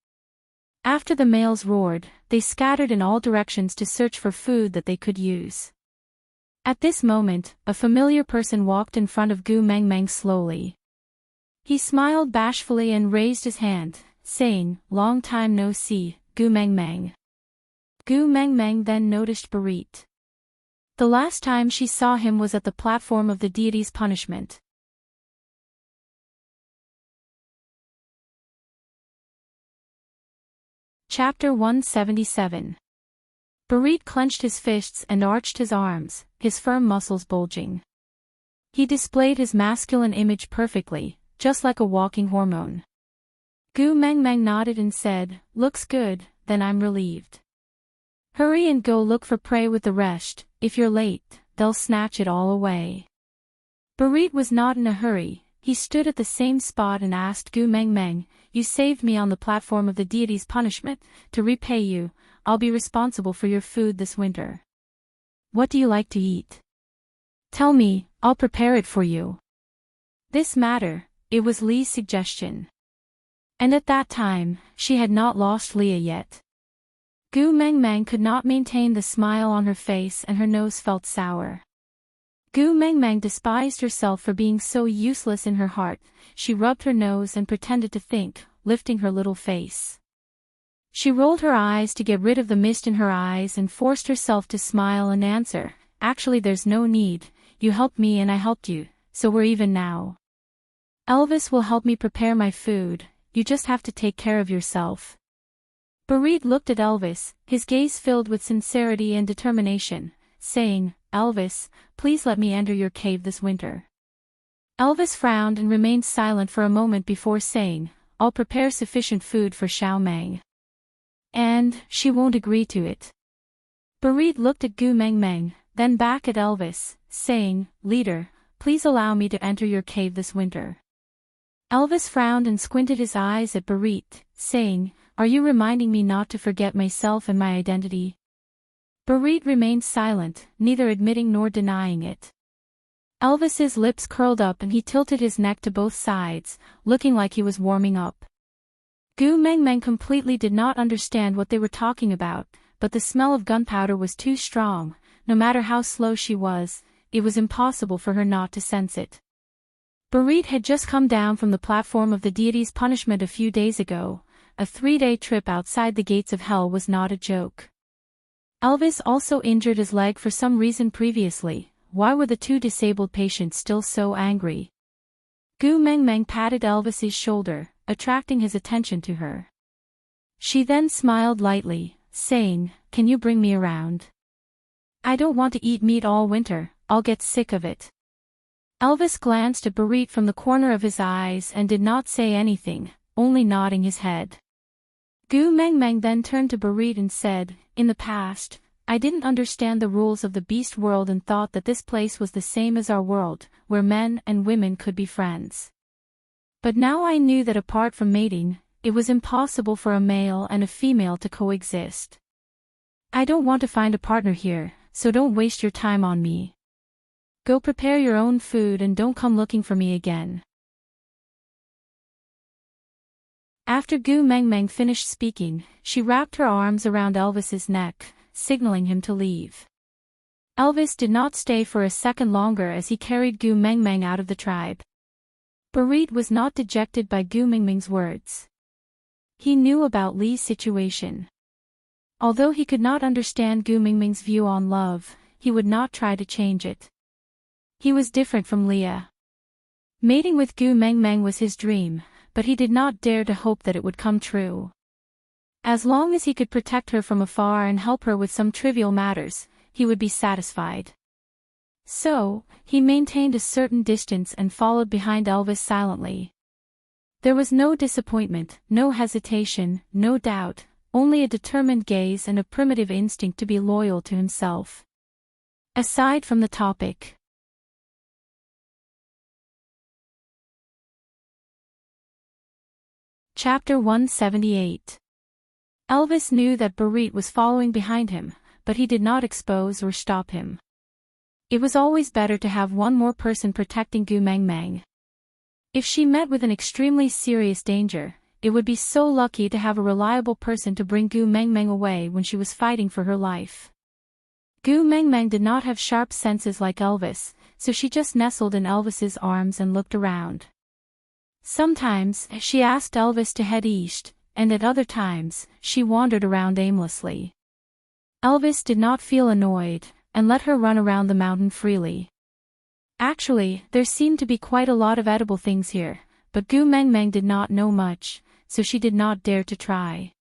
After the males roared, they scattered in all directions to search for food that they could use. At this moment, a familiar person walked in front of Gu Mengmeng slowly. He smiled bashfully and raised his hand, saying, "Long time no see, Gu Mengmeng." Gu Mengmeng then noticed Barit. The last time she saw him was at the platform of the deity's punishment. Chapter 177. Barit clenched his fists and arched his arms, his firm muscles bulging. He displayed his masculine image perfectly, just like a walking hormone. Gu Mengmeng nodded and said, "Looks good, then I'm relieved. Hurry and go look for prey with the rest, if you're late, they'll snatch it all away." Barit was not in a hurry. He stood at the same spot and asked Gu Mengmeng, "You saved me on the platform of the deity's punishment. To repay you, I'll be responsible for your food this winter. What do you like to eat? Tell me, I'll prepare it for you." This matter, it was Li's suggestion. And at that time, she had not lost Leah yet. Gu Mengmeng could not maintain the smile on her face and her nose felt sour. Gu Mengmeng despised herself for being so useless in her heart. She rubbed her nose and pretended to think, lifting her little face. She rolled her eyes to get rid of the mist in her eyes and forced herself to smile and answer, "Actually there's no need, you helped me and I helped you, so we're even now. Elvis will help me prepare my food, you just have to take care of yourself." Barit looked at Elvis, his gaze filled with sincerity and determination, saying, "Elvis, please let me enter your cave this winter." Elvis frowned and remained silent for a moment before saying, "I'll prepare sufficient food for Xiao Meng. And she won't agree to it." Barit looked at Gu Mengmeng, then back at Elvis, saying, "Leader, please allow me to enter your cave this winter." Elvis frowned and squinted his eyes at Barit, saying, "Are you reminding me not to forget myself and my identity?" Barit remained silent, neither admitting nor denying it. Elvis's lips curled up and he tilted his neck to both sides, looking like he was warming up. Gu Mengmeng completely did not understand what they were talking about, but the smell of gunpowder was too strong. No matter how slow she was, it was impossible for her not to sense it. Barit had just come down from the platform of the deity's punishment a few days ago. A 3-day trip outside the gates of hell was not a joke. Elvis also injured his leg for some reason previously. Why were the two disabled patients still so angry? Gu Mengmeng patted Elvis's shoulder, attracting his attention to her. She then smiled lightly, saying, "Can you bring me around? I don't want to eat meat all winter, I'll get sick of it." Elvis glanced at Barit from the corner of his eyes and did not say anything, only nodding his head. Gu Mengmeng then turned to Barit and said, "In the past, I didn't understand the rules of the beast world and thought that this place was the same as our world, where men and women could be friends. But now I knew that apart from mating, it was impossible for a male and a female to coexist. I don't want to find a partner here, so don't waste your time on me. Go prepare your own food and don't come looking for me again." After Gu Mengmeng finished speaking, she wrapped her arms around Elvis's neck, signaling him to leave. Elvis did not stay for a second longer as he carried Gu Mengmeng out of the tribe. Barit was not dejected by Gu Mengmeng's words. He knew about Li's situation. Although he could not understand Gu Mengmeng's view on love, he would not try to change it. He was different from Leah. Mating with Gu Mengmeng was his dream, but he did not dare to hope that it would come true. As long as he could protect her from afar and help her with some trivial matters, he would be satisfied. So, he maintained a certain distance and followed behind Elvis silently. There was no disappointment, no hesitation, no doubt, only a determined gaze and a primitive instinct to be loyal to himself. Aside from the topic. Chapter 178. Elvis knew that Barit was following behind him, but he did not expose or stop him. It was always better to have one more person protecting Gu Mengmeng. If she met with an extremely serious danger, it would be so lucky to have a reliable person to bring Gu Mengmeng away when she was fighting for her life. Gu Mengmeng did not have sharp senses like Elvis, so she just nestled in Elvis's arms and looked around. Sometimes, she asked Elvis to head east, and at other times, she wandered around aimlessly. Elvis did not feel annoyed, and let her run around the mountain freely. Actually, there seemed to be quite a lot of edible things here, but Gu Mengmeng did not know much, so she did not dare to try.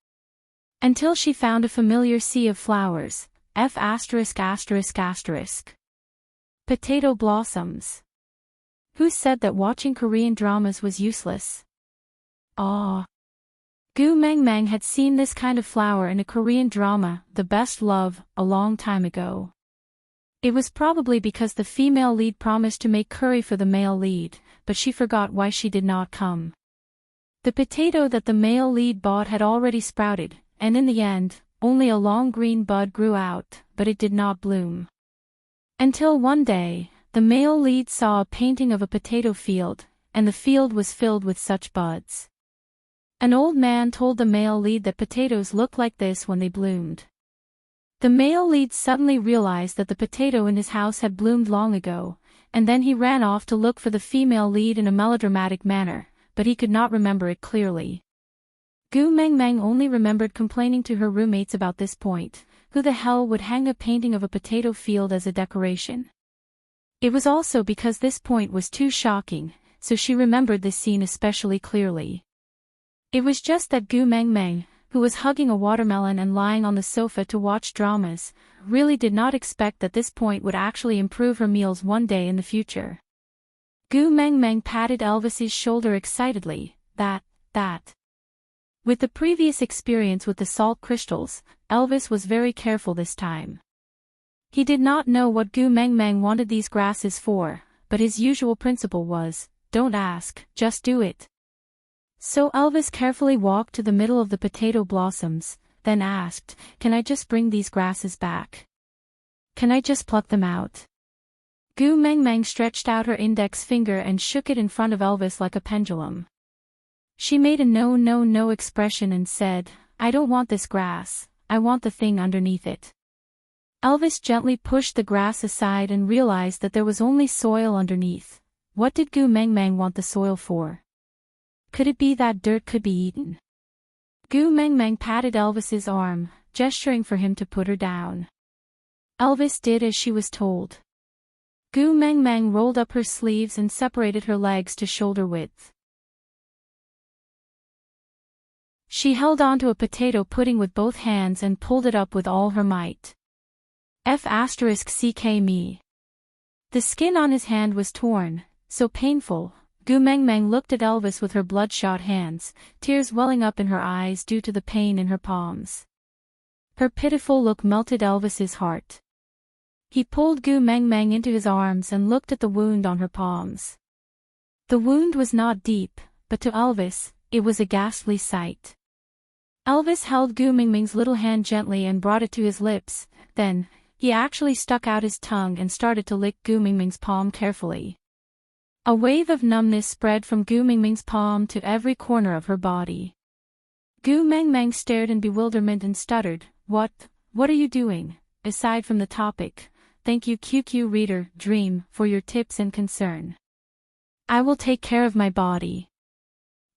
Until she found a familiar sea of flowers, Potato blossoms. Who said that watching Korean dramas was useless? Ah. Gu Mengmeng had seen this kind of flower in a Korean drama, The Best Love, a long time ago. It was probably because the female lead promised to make curry for the male lead, but she forgot why she did not come. The potato that the male lead bought had already sprouted, and in the end, only a long green bud grew out, but it did not bloom. Until one day, the male lead saw a painting of a potato field, and the field was filled with such buds. An old man told the male lead that potatoes looked like this when they bloomed. The male lead suddenly realized that the potato in his house had bloomed long ago, and then he ran off to look for the female lead in a melodramatic manner, but he could not remember it clearly. Gu Mengmeng only remembered complaining to her roommates about this point. Who the hell would hang a painting of a potato field as a decoration? It was also because this point was too shocking, so she remembered this scene especially clearly. It was just that Gu Mengmeng, who was hugging a watermelon and lying on the sofa to watch dramas, really did not expect that this point would actually improve her meals one day in the future. Gu Mengmeng patted Elvis's shoulder excitedly. That. With the previous experience with the salt crystals, Elvis was very careful this time. He did not know what Gu Mengmeng wanted these grasses for, but his usual principle was, don't ask, just do it. So Elvis carefully walked to the middle of the potato blossoms, then asked, can I just bring these grasses back? Can I just pluck them out? Gu Mengmeng stretched out her index finger and shook it in front of Elvis like a pendulum. She made a no expression and said, I don't want this grass, I want the thing underneath it. Elvis gently pushed the grass aside and realized that there was only soil underneath. What did Gu Mengmeng want the soil for? Could it be that dirt could be eaten? Gu Mengmeng patted Elvis's arm, gesturing for him to put her down. Elvis did as she was told. Gu Mengmeng rolled up her sleeves and separated her legs to shoulder width. She held onto a potato pudding with both hands and pulled it up with all her might. F***ck me. The skin on his hand was torn, so painful. Gu Mengmeng looked at Elvis with her bloodshot hands, tears welling up in her eyes due to the pain in her palms. Her pitiful look melted Elvis's heart. He pulled Gu Mengmeng into his arms and looked at the wound on her palms. The wound was not deep, but to Elvis, it was a ghastly sight. Elvis held Gu Mengmeng's little hand gently and brought it to his lips, then, he actually stuck out his tongue and started to lick Gu Mengmeng's palm carefully. A wave of numbness spread from Gu Mengmeng's palm to every corner of her body. Gu Mengmeng stared in bewilderment and stuttered, What are you doing? Aside from the topic, thank you QQ Reader, Dream, for your tips and concern. I will take care of my body.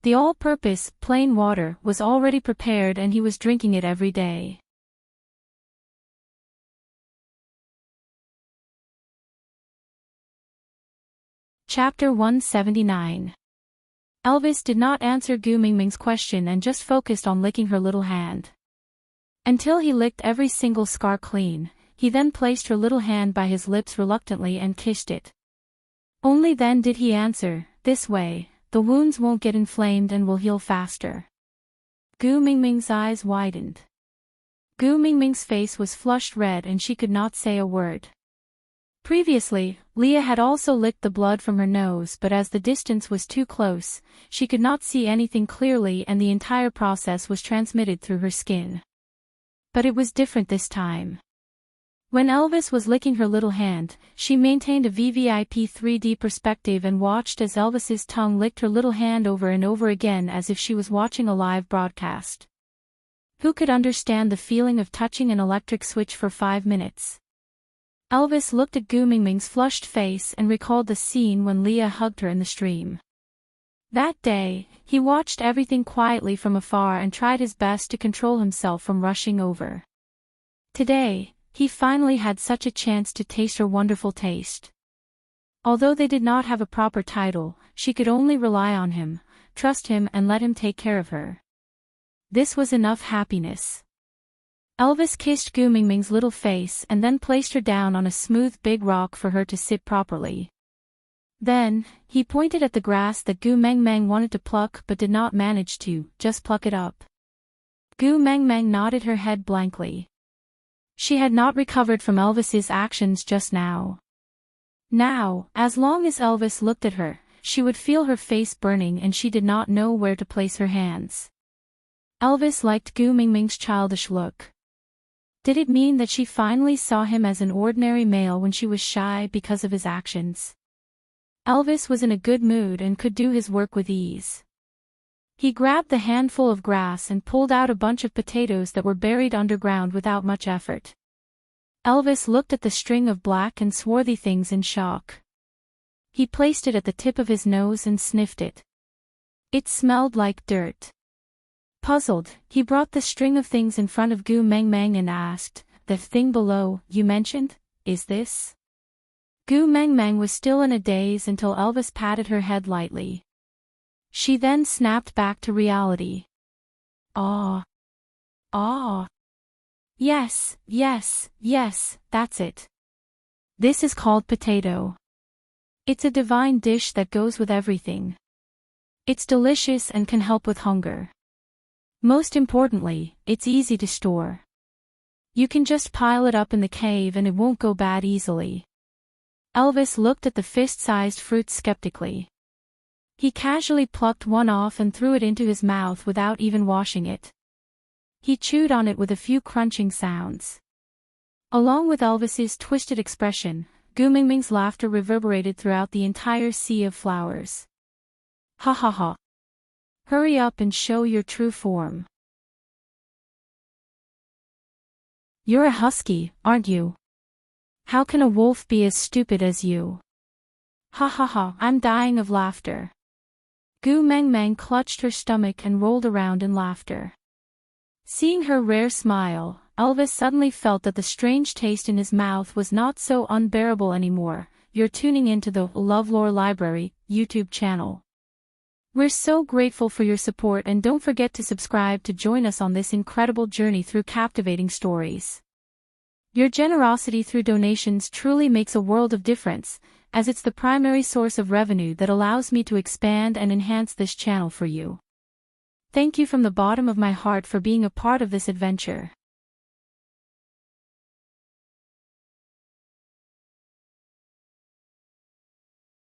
The all-purpose, plain water was already prepared and he was drinking it every day. Chapter 179. Elvis did not answer Gu Mingming's question and just focused on licking her little hand. Until he licked every single scar clean, he then placed her little hand by his lips reluctantly and kissed it. Only then did he answer, "This way, the wounds won't get inflamed and will heal faster." Gu Mingming's eyes widened. Gu Mingming's face was flushed red and she could not say a word. Previously, Leah had also licked the blood from her nose, but as the distance was too close, she could not see anything clearly and the entire process was transmitted through her skin. But it was different this time. When Elvis was licking her little hand, she maintained a VVIP 3D perspective and watched as Elvis's tongue licked her little hand over and over again as if she was watching a live broadcast. Who could understand the feeling of touching an electric switch for 5 minutes? Elvis looked at Gu Mingming's flushed face and recalled the scene when Leah hugged her in the stream. That day, he watched everything quietly from afar and tried his best to control himself from rushing over. Today, he finally had such a chance to taste her wonderful taste. Although they did not have a proper title, she could only rely on him, trust him and let him take care of her. This was enough happiness. Elvis kissed Gu Mingming's little face and then placed her down on a smooth big rock for her to sit properly. Then, he pointed at the grass that Gu Mingming wanted to pluck but did not manage to, "Just pluck it up." Gu Mingming nodded her head blankly. She had not recovered from Elvis's actions just now. Now, as long as Elvis looked at her, she would feel her face burning and she did not know where to place her hands. Elvis liked Gu Mingming's childish look. Did it mean that she finally saw him as an ordinary male when she was shy because of his actions? Elvis was in a good mood and could do his work with ease. He grabbed the handful of grass and pulled out a bunch of potatoes that were buried underground without much effort. Elvis looked at the string of black and swarthy things in shock. He placed it at the tip of his nose and sniffed it. It smelled like dirt. Puzzled, he brought the string of things in front of Gu Mingming and asked, "The thing below, you mentioned, is this?" Gu Mingming was still in a daze until Elvis patted her head lightly. She then snapped back to reality. "Ah. Ah. Yes, yes, yes, that's it. This is called potato. It's a divine dish that goes with everything. It's delicious and can help with hunger. Most importantly, it's easy to store. You can just pile it up in the cave and it won't go bad easily." Elvis looked at the fist-sized fruit skeptically. He casually plucked one off and threw it into his mouth without even washing it. He chewed on it with a few crunching sounds. Along with Elvis's twisted expression, Gu Mingming's laughter reverberated throughout the entire sea of flowers. "Ha ha ha. Hurry up and show your true form. You're a husky, aren't you? How can a wolf be as stupid as you? Ha ha ha, I'm dying of laughter." Gu Mingming clutched her stomach and rolled around in laughter. Seeing her rare smile, Elvis suddenly felt that the strange taste in his mouth was not so unbearable anymore. You're tuning into the LoveLore Library YouTube channel. We're so grateful for your support and don't forget to subscribe to join us on this incredible journey through captivating stories. Your generosity through donations truly makes a world of difference, as it's the primary source of revenue that allows me to expand and enhance this channel for you. Thank you from the bottom of my heart for being a part of this adventure.